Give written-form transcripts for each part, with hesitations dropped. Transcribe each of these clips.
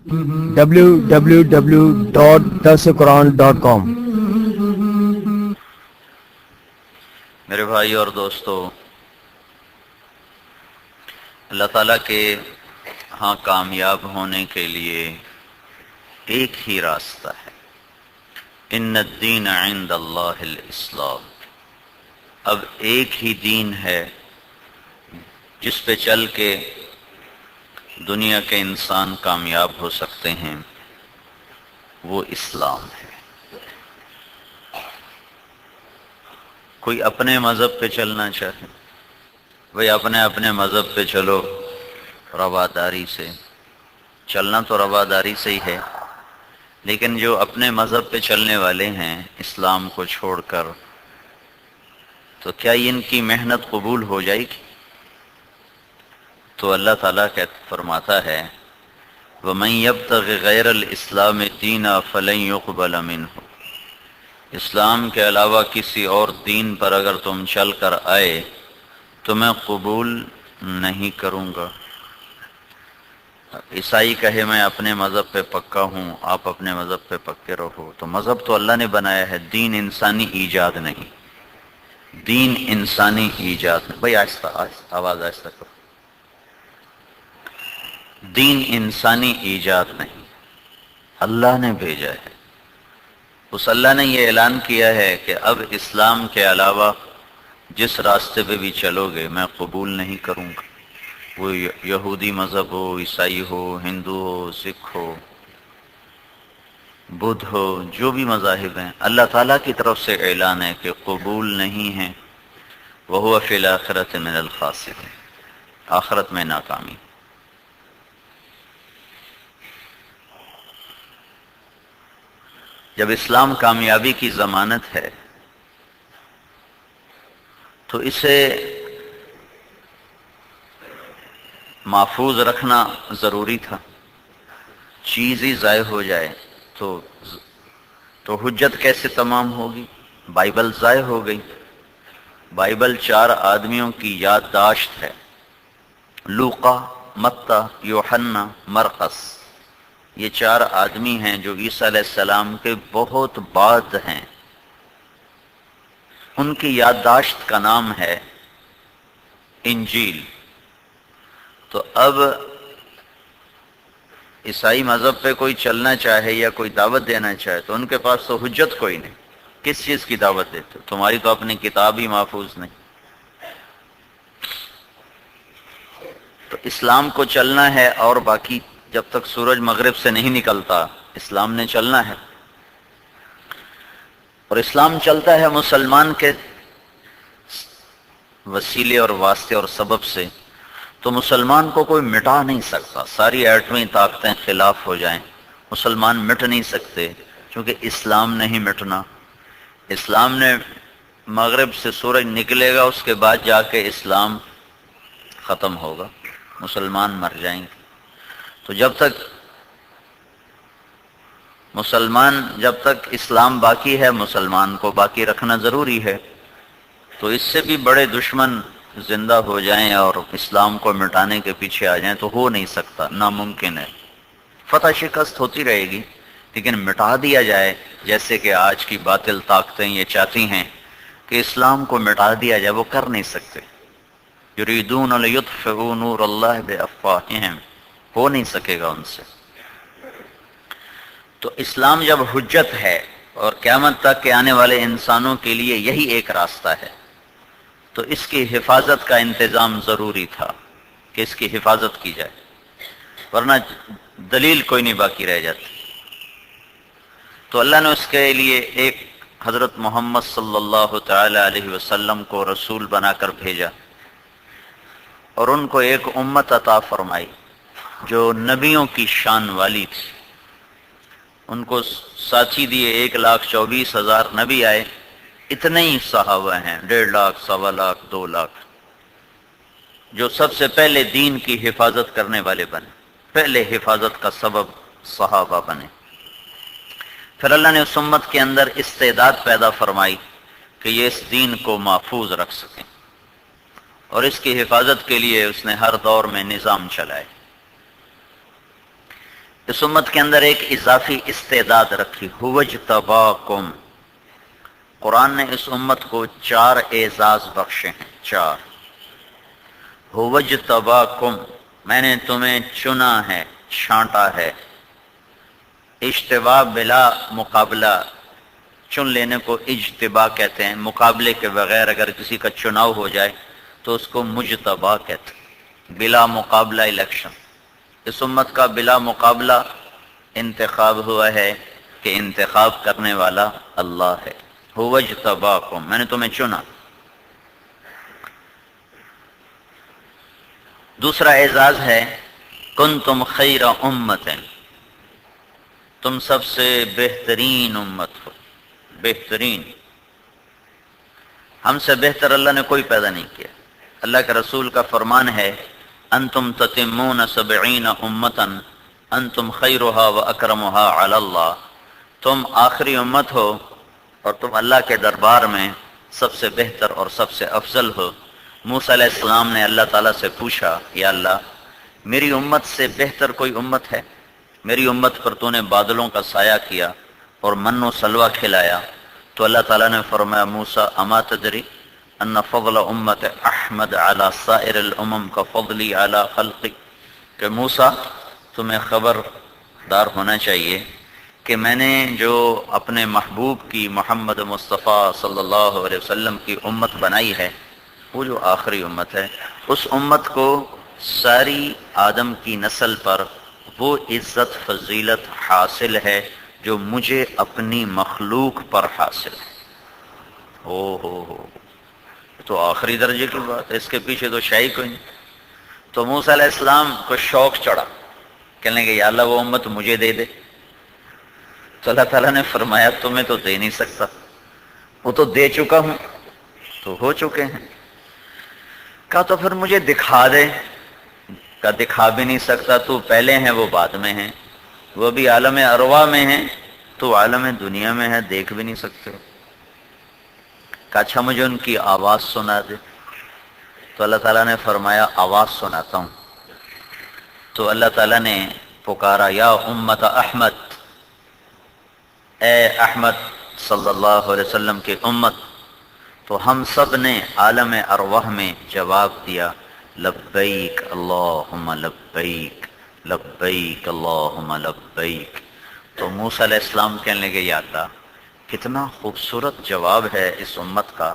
www.darsequran.com۔ میرے بھائی اور دوستو، اللہ تعالیٰ کے ہاں کامیاب ہونے کے لیے ایک ہی راستہ ہے، ان الدین عند اللہ الاسلام۔ اب ایک ہی دین ہے جس پہ چل کے دنیا کے انسان کامیاب ہو سکتے ہیں، وہ اسلام ہے۔ کوئی اپنے مذہب پہ چلنا چاہے، بھئی اپنے مذہب پہ چلو، رواداری سے چلنا تو رواداری سے ہی ہے، لیکن جو اپنے مذہب پہ چلنے والے ہیں اسلام کو چھوڑ کر، تو کیا ان کی محنت قبول ہو جائے گی؟ تو اللہ تعالیٰ فرماتا ہے وَمَن يَبْتَغِ غَيْرَ الْإِسْلَامِ دِينًا فَلَن يُقْبَلَ مِنْهُ۔ اسلام کے علاوہ کسی اور دین پر اگر تم چل کر آئے تو میں قبول نہیں کروں گا۔ عیسائی کہے میں اپنے مذہب پہ پکا ہوں، آپ اپنے مذہب پہ پکے رہو، تو مذہب تو اللہ نے بنایا ہے، دین انسانی ایجاد نہیں، دین انسانی ایجاد نہیں۔ بھائی آہستہ آواز آہستہ کرو۔ دین انسانی ایجاد نہیں، اللہ نے بھیجا ہے۔ اس اللہ نے یہ اعلان کیا ہے کہ اب اسلام کے علاوہ جس راستے پہ بھی چلو گے میں قبول نہیں کروں گا، وہ یہودی مذہب ہو، عیسائی ہو، ہندو ہو، سکھ ہو، بدھ ہو، جو بھی مذاہب ہیں، اللہ تعالیٰ کی طرف سے اعلان ہے کہ قبول نہیں ہیں۔ وَهُوَ فِي الْآخِرَةِ مِنَ الْخَاسِرِينَ، آخرت میں ناکامی۔ جب اسلام کامیابی کی ضمانت ہے تو اسے محفوظ رکھنا ضروری تھا۔ چیز ہی ضائع ہو جائے تو حجت کیسے تمام ہوگی؟ بائبل ضائع ہو گئی۔ بائبل 4 آدمیوں کی یادداشت ہے، لوقا، متی، یوحنا، مرقس۔ یہ 4 آدمی ہیں جو عیسیٰ علیہ السلام کے بہت بعد ہیں۔ ان کی یادداشت کا نام ہے انجیل۔ تو اب عیسائی مذہب پہ کوئی چلنا چاہے یا کوئی دعوت دینا چاہے تو ان کے پاس تو حجت کوئی نہیں، کس چیز کی دعوت دیتے؟ تمہاری تو اپنی کتاب ہی محفوظ نہیں۔ تو اسلام کو چلنا ہے، اور باقی جب تک سورج مغرب سے نہیں نکلتا اسلام نے چلنا ہے۔ اور اسلام چلتا ہے مسلمان کے وسیلے اور واسطے اور سبب سے، تو مسلمان کو کوئی مٹا نہیں سکتا۔ ساری ایٹمی طاقتیں خلاف ہو جائیں، مسلمان مٹ نہیں سکتے، کیونکہ اسلام نہیں مٹنا۔ اسلام نے مغرب سے سورج نکلے گا، اس کے بعد جا کے اسلام ختم ہوگا، مسلمان مر جائیں گے۔ تو جب تک اسلام باقی ہے، مسلمان کو باقی رکھنا ضروری ہے۔ تو اس سے بھی بڑے دشمن زندہ ہو جائیں اور اسلام کو مٹانے کے پیچھے آ جائیں تو ہو نہیں سکتا، ناممکن ہے۔ فتح شکست ہوتی رہے گی، لیکن مٹا دیا جائے جیسے کہ آج کی باطل طاقتیں یہ چاہتی ہیں کہ اسلام کو مٹا دیا جائے، وہ کر نہیں سکتے۔ یریدون لیطفئوا نور اللہ بافواہہم، ہو نہیں سکے گا ان سے۔ تو اسلام جب حجت ہے اور قیامت تک کے آنے والے انسانوں کے لیے یہی ایک راستہ ہے، تو اس کی حفاظت کا انتظام ضروری تھا کہ اس کی حفاظت کی جائے، ورنہ دلیل کوئی نہیں باقی رہ جاتی۔ تو اللہ نے اس کے لیے ایک حضرت محمد صلی اللہ تعالی علیہ وسلم کو رسول بنا کر بھیجا، اور ان کو ایک امت عطا فرمائی جو نبیوں کی شان والی تھی۔ ان کو ساتھی دیے، 1,24,000 نبی آئے، اتنے ہی صحابہ ہیں، 1.5 لاکھ، 1.25 لاکھ، 2 لاکھ، جو سب سے پہلے دین کی حفاظت کرنے والے بنے، پہلے حفاظت کا سبب صحابہ بنے۔ پھر اللہ نے اس امت کے اندر استعداد پیدا فرمائی کہ یہ اس دین کو محفوظ رکھ سکیں، اور اس کی حفاظت کے لیے اس نے ہر دور میں نظام چلائے۔ اس امت کے اندر ایک اضافی استعداد رکھی، ہوجتباکم، قرآن نے اس امت کو 4 اعزاز بخشے ہیں، 4۔ ہوجتباکم، میں نے تمہیں چنا ہے، چھانٹا ہے۔ اجتبا بلا مقابلہ، چن لینے کو اجتبا کہتے ہیں، مقابلے کے بغیر اگر کسی کا چناؤ ہو جائے تو اس کو مجتبا کہتے ہیں، بلا مقابلہ الیکشن۔ اس امت کا بلا مقابلہ انتخاب ہوا ہے کہ انتخاب کرنے والا اللہ ہے۔ ہوجتباکم، میں نے تمہیں چنا۔ دوسرا اعزاز ہے کنتم خیر امت، تم سب سے بہترین امت ہو، بہترین۔ ہم سے بہتر اللہ نے کوئی پیدا نہیں کیا۔ اللہ کے رسول کا فرمان ہے انتم تتمون 70 امتا انتم خیرها واکرمها علی اللہ، تم آخری امت ہو اور تم اللہ کے دربار میں سب سے بہتر اور سب سے افضل ہو۔ موسیٰ علیہ السلام نے اللہ تعالیٰ سے پوچھا، یا اللہ میری امت سے بہتر کوئی امت ہے؟ میری امت پر تو نے بادلوں کا سایہ کیا اور من و سلوہ کھلایا۔ تو اللہ تعالیٰ نے فرمایا موسیٰ اما تدری ان فضل امت احمد علی سائر الامم کا فضلی علی خلقی، کہ موسیٰ تمہیں خبردار ہونا چاہیے کہ میں نے جو اپنے محبوب کی محمد مصطفیٰ صلی اللہ علیہ وسلم کی امت بنائی ہے، وہ جو آخری امت ہے، اس امت کو ساری آدم کی نسل پر وہ عزت فضیلت حاصل ہے جو مجھے اپنی مخلوق پر حاصل ہے۔ ہو تو آخری درجے کی بات ہے، اس کے پیچھے تو شاہی کوئی نہیں۔ تو موسیٰ علیہ السلام کو شوق چڑھا، کہنے کہ یا اللہ وہ امت مجھے دے دے۔ تو اللہ تعالیٰ نے فرمایا تمہیں تو دے نہیں سکتا، وہ تو دے چکا ہوں، تو ہو چکے ہیں۔ کہا تو پھر مجھے دکھا دے۔ کہا دکھا بھی نہیں سکتا، تو پہلے ہیں وہ بعد میں ہیں، وہ بھی عالم ارواح میں ہیں، تو عالم دنیا میں ہے، دیکھ بھی نہیں سکتے۔ کہا اچھا مجھے ان کی آواز سنا دے۔ تو اللہ تعالیٰ نے فرمایا آواز سناتا ہوں۔ تو اللہ تعالیٰ نے پکارا یا امت احمد، اے احمد صلی اللہ علیہ وسلم کی امت۔ تو ہم سب نے عالم ارواح میں جواب دیا لبیک اللہم لبیک، لبیک اللہم لبیک۔ تو موسیٰ علیہ السلام کہنے لگے یا اللہ کتنا خوبصورت جواب ہے اس امت کا،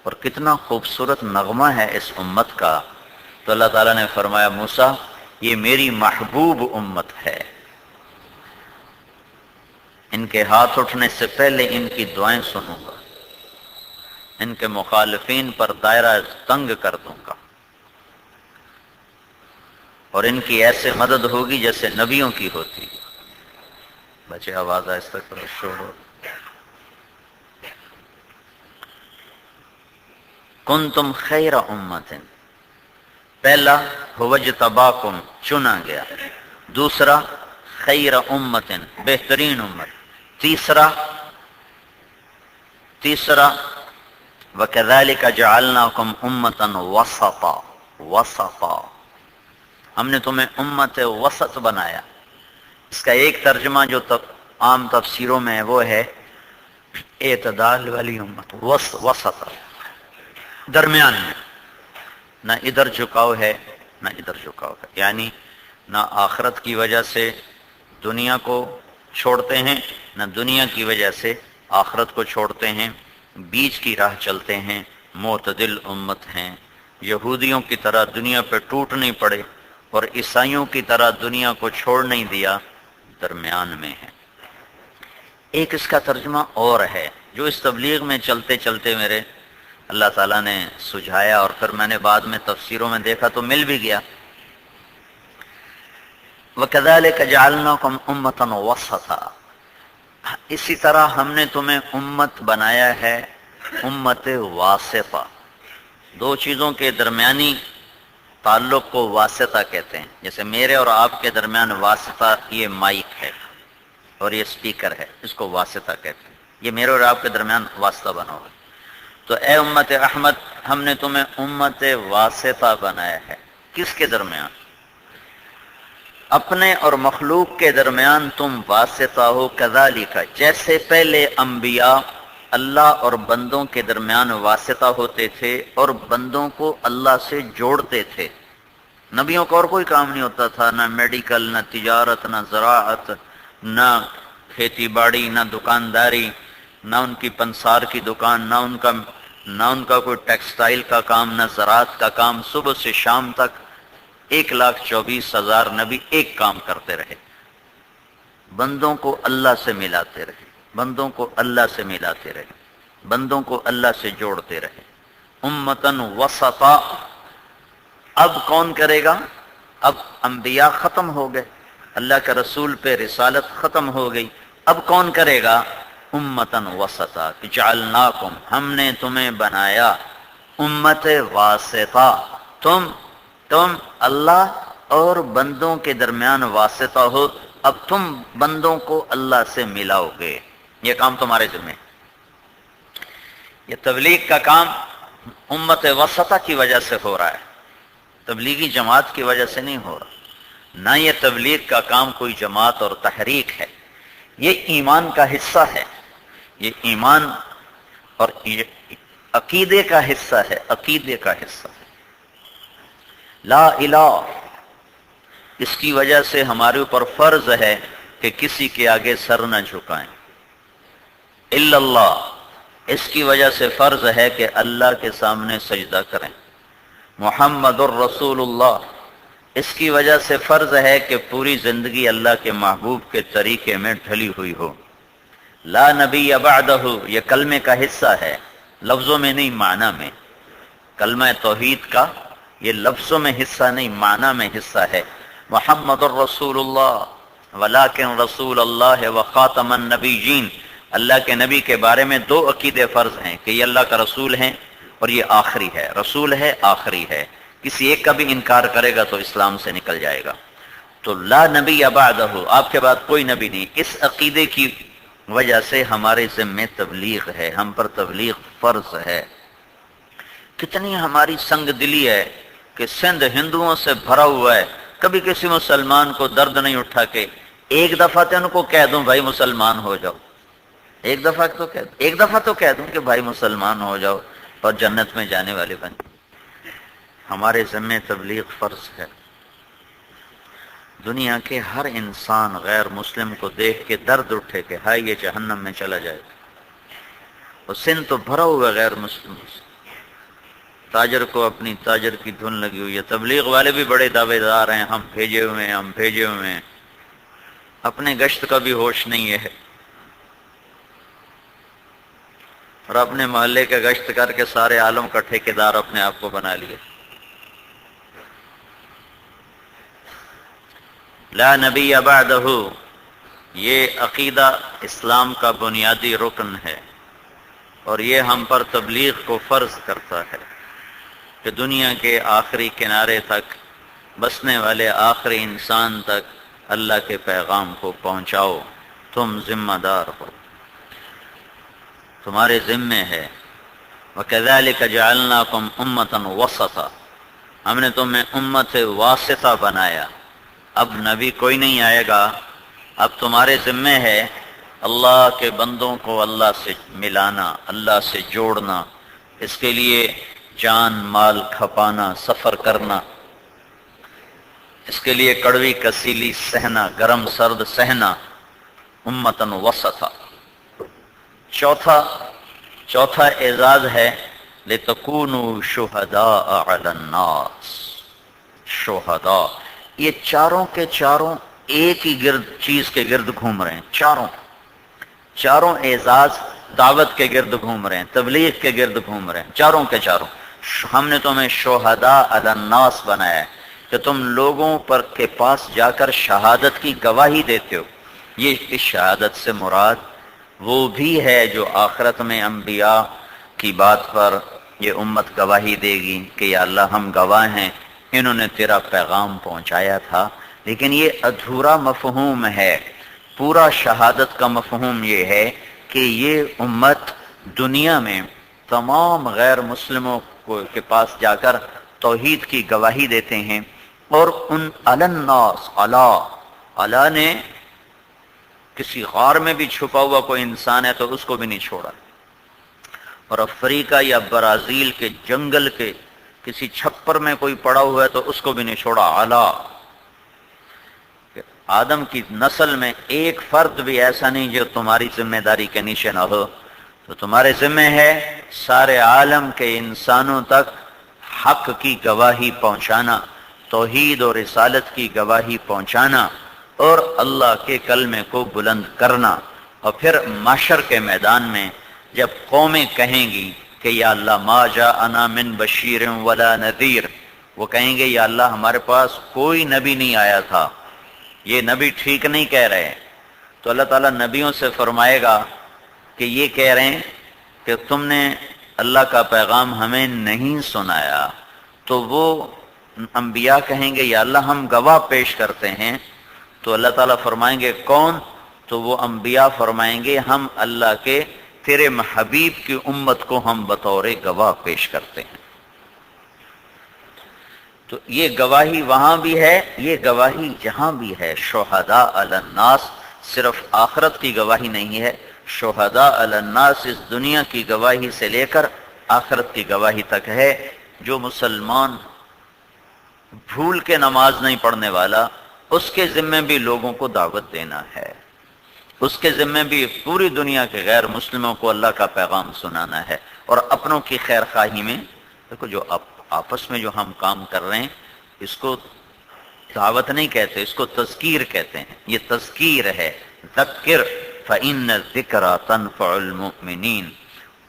اور کتنا خوبصورت نغمہ ہے اس امت کا۔ تو اللہ تعالیٰ نے فرمایا موسیٰ یہ میری محبوب امت ہے، ان کے ہاتھ اٹھنے سے پہلے ان کی دعائیں سنوں گا، ان کے مخالفین پر دائرہ تنگ کر دوں گا، اور ان کی ایسے مدد ہوگی جیسے نبیوں کی ہوتی۔ بچے آواز آہستہ کرو، شور ہو۔ کنتم خیر امت، پہلا ہوجتباکم، چنا گیا۔ دوسرا خیر امت، بہترین امت۔ تیسرا وَكَذَلِكَ جَعَلْنَاكُمْ أُمَّةً وَسَطًا، ہم نے تمہیں امت وسط بنایا۔ اس کا ایک ترجمہ جو عام تفسیروں میں ہے وہ ہے اعتدال والی امت، وسط، درمیان میں، نہ ادھر جھکاؤ ہے نہ ادھر جھکاؤ ہے، یعنی نہ آخرت کی وجہ سے دنیا کو چھوڑتے ہیں نہ دنیا کی وجہ سے آخرت کو چھوڑتے ہیں، بیچ کی راہ چلتے ہیں، معتدل امت ہیں۔ یہودیوں کی طرح دنیا پہ ٹوٹ نہیں پڑے اور عیسائیوں کی طرح دنیا کو چھوڑ نہیں دیا، درمیان میں ہے۔ ایک اس کا ترجمہ اور ہے جو اس تبلیغ میں چلتے چلتے میرے اللہ تعالیٰ نے سجھایا، اور پھر میں نے بعد میں تفسیروں میں دیکھا تو مل بھی گیا۔ وَكَذَلِكَ جَعَلْنَاكُمْ أُمَّةً وَسَطًا، اسی طرح ہم نے تمہیں امت بنایا ہے، امت واسطہ۔ دو چیزوں کے درمیانی تعلق کو واسطہ کہتے ہیں، جیسے میرے اور آپ کے درمیان واسطہ یہ مائک ہے اور یہ سپیکر ہے، اس کو واسطہ کہتے ہیں، یہ میرے اور آپ کے درمیان واسطہ بنا ہوا۔ تو اے امت احمد ہم نے تمہیں امت واسطہ بنایا ہے، کس کے درمیان؟ اپنے اور مخلوق کے درمیان تم واسطہ ہو، کذالک جیسے پہلے انبیاء اللہ اور بندوں کے درمیان واسطہ ہوتے تھے اور بندوں کو اللہ سے جوڑتے تھے۔ نبیوں کا اور کوئی کام نہیں ہوتا تھا، نہ میڈیکل، نہ تجارت، نہ زراعت، نہ کھیتی باڑی، نہ دکانداری، نہ ان کی پنسار کی دکان، نہ ان کا کوئی ٹیکسٹائل کا کام، نہ زراعت کا کام۔ صبح سے شام تک 1,24,000 نبی ایک کام کرتے رہے، بندوں کو اللہ سے ملاتے رہے، بندوں کو اللہ سے ملاتے رہے، بندوں کو اللہ سے جوڑتے رہے۔ امتن وسطا، اب کون کرے گا؟ اب انبیاء ختم ہو گئے، اللہ کے رسول پہ رسالت ختم ہو گئی، اب کون کرے گا؟ امتن وسطا، جعلناکم، ہم نے تمہیں بنایا امت واسطہ، تم اللہ اور بندوں کے درمیان واسطہ ہو، اب تم بندوں کو اللہ سے ملاؤ گے، یہ کام تمہارے ذمہ۔ یہ تبلیغ کا کام امت وسطہ کی وجہ سے ہو رہا ہے، تبلیغی جماعت کی وجہ سے نہیں ہو رہا، نہ یہ تبلیغ کا کام کوئی جماعت اور تحریک ہے، یہ ایمان کا حصہ ہے، یہ ایمان اور عقیدے کا حصہ ہے، عقیدے کا حصہ ہے۔ لا الہ، اس کی وجہ سے ہمارے اوپر فرض ہے کہ کسی کے آگے سر نہ جھکائیں۔ الا اللہ، اس کی وجہ سے فرض ہے کہ اللہ کے سامنے سجدہ کریں۔ محمد الرسول اللہ، اس کی وجہ سے فرض ہے کہ پوری زندگی اللہ کے محبوب کے طریقے میں ڈھلی ہوئی ہو۔ لا نبی بعدہ، یہ کلمے کا حصہ ہے، لفظوں میں نہیں معنی میں۔ کلمہ توحید کا یہ لفظوں میں حصہ نہیں، معنی میں حصہ ہے۔ محمد الرسول اللہ ولکن رسول اللہ وخاتم النبیین، اللہ کے نبی کے بارے میں دو عقیدے فرض ہیں کہ یہ اللہ کا رسول ہیں اور یہ آخری ہے، رسول ہے، آخری ہے۔ کسی ایک کا بھی انکار کرے گا تو اسلام سے نکل جائے گا۔ تو لا نبی بعدہ، آپ کے بعد کوئی نبی نہیں، اس عقیدے کی وجہ سے ہمارے ذمہ تبلیغ ہے، ہم پر تبلیغ فرض ہے۔ کتنی ہماری سنگ دلی ہے کہ سندھ ہندوؤں سے بھرا ہوا ہے، کبھی کسی مسلمان کو درد نہیں اٹھا کہ ایک دفعہ تو ان کو کہہ دوں بھائی مسلمان ہو جاؤ، ایک دفعہ تو کہہ دوں کہ بھائی مسلمان ہو جاؤ اور جنت میں جانے والے بن۔ ہمارے ذمہ تبلیغ فرض ہے۔ دنیا کے ہر انسان غیر مسلم کو دیکھ کے درد اٹھے کہ ہائے یہ جہنم میں چلا جائے گا، اور سندھ تو بھرا ہوا غیر مسلم۔ تاجر کو اپنی تاجر کی دھن لگی ہوئی ہے، تبلیغ والے بھی بڑے دعوے دار ہیں، ہم بھیجے ہوئے ہیں، اپنے گشت کا بھی ہوش نہیں ہے، اور اپنے محلے کا گشت کر کے سارے عالم کا ٹھیکیدار اپنے آپ کو بنا لیے۔ لا نبی بعدہ، یہ عقیدہ اسلام کا بنیادی رکن ہے، اور یہ ہم پر تبلیغ کو فرض کرتا ہے کہ دنیا کے آخری کنارے تک بسنے والے آخری انسان تک اللہ کے پیغام کو پہنچاؤ، تم ذمہ دار ہو، تمہارے ذمے ہے۔ وَكَذَلِكَ جَعَلْنَاكُمْ أُمَّةً وَسَطًا، ہم نے تمہیں امت واسطہ بنایا۔ اب نبی کوئی نہیں آئے گا، اب تمہارے ذمے ہے اللہ کے بندوں کو اللہ سے ملانا، اللہ سے جوڑنا، اس کے لیے جان مال کھپانا، سفر کرنا، اس کے لیے کڑوی کسیلی سہنا، گرم سرد سہنا۔ امتن وسطا۔ چوتھا اعزاز ہے لِتَكُونُوا شُهَدَاءَ عَلَى النَّاسِ، شہداء، یہ چاروں کے چاروں ایک ہی چیز کے گرد گھوم رہے ہیں، چاروں اعزاز دعوت کے گرد گھوم رہے ہیں، تبلیغ کے گرد گھوم رہے ہیں، چاروں کے چاروں۔ ہم نے تمہیں شہداء علی الناس بنایا ہے کہ تم لوگوں پر کے پاس جا کر شہادت کی گواہی دیتے ہو۔ یہ اس شہادت سے مراد وہ بھی ہے جو آخرت میں انبیاء کی بات پر یہ امت گواہی دے گی کہ یا اللہ ہم گواہ ہیں، انہوں نے تیرا پیغام پہنچایا تھا، لیکن یہ ادھورا مفہوم ہے۔ پورا شہادت کا مفہوم یہ ہے کہ یہ امت دنیا میں تمام غیر مسلموں کے پاس جا کر توحید کی گواہی دیتے ہیں، اور ان الناس، اللہ نے کسی غار میں بھی چھپا ہوا کوئی انسان ہے تو اس کو بھی نہیں چھوڑا، اور افریقہ یا برازیل کے جنگل کے کسی چھپر میں کوئی پڑا ہوا ہے تو اس کو بھی نہیں چھوڑا. آدم کی نسل میں ایک فرد بھی ایسا نہیں جو تمہاری ذمہ داری کے نیچے نہ ہو. تو تمہارے ذمہ ہے سارے عالم کے انسانوں تک حق کی گواہی پہنچانا، توحید اور رسالت کی گواہی پہنچانا، اور اللہ کے کلمے کو بلند کرنا. اور پھر محشر کے میدان میں جب قومیں کہیں گی کہ یا اللہ ما جاءنا من بشیر ولا نذیر، وہ کہیں گے یا اللہ ہمارے پاس کوئی نبی نہیں آیا تھا، یہ نبی ٹھیک نہیں کہہ رہے. تو اللہ تعالیٰ نبیوں سے فرمائے گا کہ یہ کہہ رہے ہیں کہ تم نے اللہ کا پیغام ہمیں نہیں سنایا. تو وہ انبیاء کہیں گے یا اللہ ہم گواہ پیش کرتے ہیں. تو اللہ تعالیٰ فرمائیں گے کون؟ تو وہ انبیاء فرمائیں گے ہم اللہ کے تیرے حبیب کی امت کو ہم بطور گواہ پیش کرتے ہیں. تو یہ گواہی وہاں بھی ہے، یہ گواہی جہاں بھی ہے. شہداء علی الناس صرف آخرت کی گواہی نہیں ہے، شہداء علی الناس اس دنیا کی گواہی سے لے کر آخرت کی گواہی تک ہے. جو مسلمان بھول کے نماز نہیں پڑھنے والا، اس کے ذمہ بھی لوگوں کو دعوت دینا ہے، اس کے ذمہ بھی پوری دنیا کے غیر مسلموں کو اللہ کا پیغام سنانا ہے. اور اپنوں کی خیر خواہی میں دیکھو، جو آپس میں جو ہم کام کر رہے ہیں اس کو دعوت نہیں کہتے، اس کو تذکیر کہتے ہیں. یہ تذکیر ہے، ذکر فإن الذکرى تنفع المؤمنین.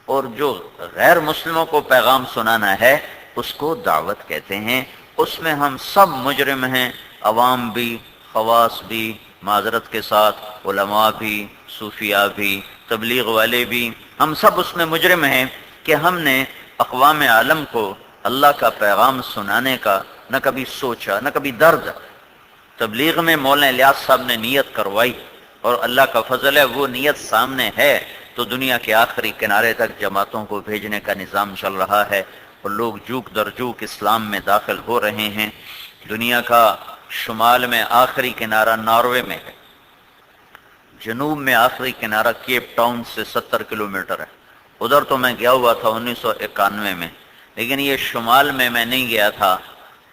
اور جو غیر مسلموں کو پیغام سنانا ہے اس کو دعوت کہتے ہیں. اس میں ہم سب مجرم ہیں، عوام بھی، خواص بھی، معذرت کے ساتھ علماء بھی، صوفیاء بھی، تبلیغ والے بھی، ہم سب اس میں مجرم ہیں کہ ہم نے اقوام عالم کو اللہ کا پیغام سنانے کا نہ کبھی سوچا نہ کبھی درد. تبلیغ میں مولانا الیاس صاحب نے نیت کروائی اور اللہ کا فضل ہے وہ نیت سامنے ہے تو دنیا کے آخری کنارے تک جماعتوں کو بھیجنے کا نظام چل رہا ہے اور لوگ جوک در جوک اسلام میں داخل ہو رہے ہیں. دنیا کا شمال میں آخری کنارہ ناروے میں ہے، جنوب میں آخری کنارہ کیپ ٹاؤن سے 70 کلومیٹر ہے. ادھر تو میں گیا ہوا تھا 1991 میں، لیکن یہ شمال میں نہیں گیا تھا.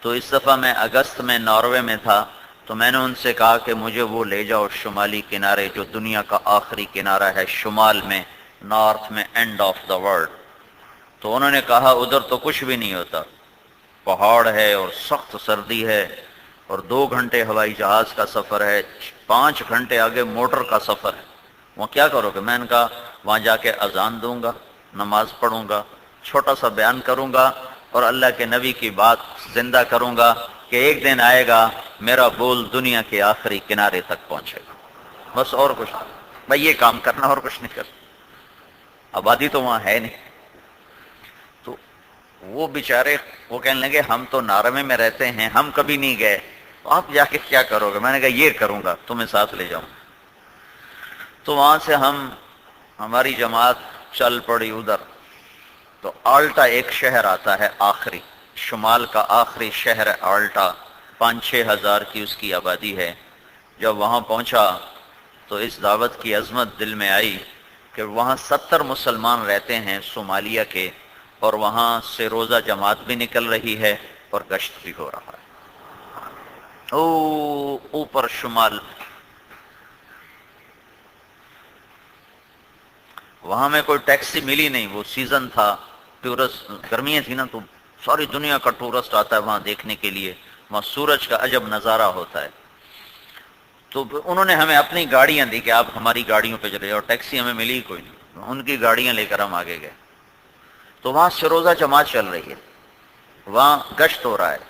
تو اس دفعہ میں اگست میں ناروے میں تھا تو میں نے ان سے کہا کہ مجھے وہ لے جاؤ شمالی کنارے جو دنیا کا آخری کنارہ ہے شمال میں، نارتھ میں، اینڈ آف دا ورلڈ. تو انہوں نے کہا ادھر تو کچھ بھی نہیں ہوتا، پہاڑ ہے اور سخت سردی ہے اور 2 گھنٹے ہوائی جہاز کا سفر ہے، 5 گھنٹے آگے موٹر کا سفر ہے، وہاں کیا کرو گے؟ میں نے کہا وہاں جا کے اذان دوں گا، نماز پڑھوں گا، چھوٹا سا بیان کروں گا اور اللہ کے نبی کی بات زندہ کروں گا کہ ایک دن آئے گا میرا بول دنیا کے آخری کنارے تک پہنچے گا. بس اور کچھ بھائی یہ کام کرنا اور کچھ نہیں کرنا. آبادی تو وہاں ہے نہیں. تو وہ بیچارے وہ کہنے لگے ہم تو نارمے میں رہتے ہیں، ہم کبھی نہیں گئے، آپ جا کے کیا کرو گے؟ میں نے کہا یہ کروں گا، تمہیں ساتھ لے جاؤں. تو وہاں سے ہماری جماعت چل پڑی ادھر. تو آلٹا ایک شہر آتا ہے آخری، شمال کا آخری شہر ہے آلٹا، 5-6 ہزار کی اس کی آبادی ہے. جب وہاں پہنچا تو اس دعوت کی عظمت دل میں آئی کہ وہاں 70 مسلمان رہتے ہیں صومالیہ کے، اور وہاں سے روزہ جماعت بھی نکل رہی ہے اور گشت بھی ہو رہا ہے. اوپر شمال وہاں میں کوئی ٹیکسی ملی نہیں، وہ سیزن تھا، ٹورسٹ گرمیاں تھی نا تو ساری دنیا کا ٹورسٹ آتا ہے وہاں دیکھنے کے لیے، وہاں سورج کا عجب نظارہ ہوتا ہے. تو انہوں نے ہمیں اپنی گاڑیاں دی کہ آپ ہماری گاڑیوں پہ چلے، اور ٹیکسی ہمیں ملی ہی کوئی نہیں، ان کی گاڑیاں لے کر ہم آگے گئے. تو وہاں سے روزہ جماعت چل رہی ہے، وہاں گشت ہو رہا ہے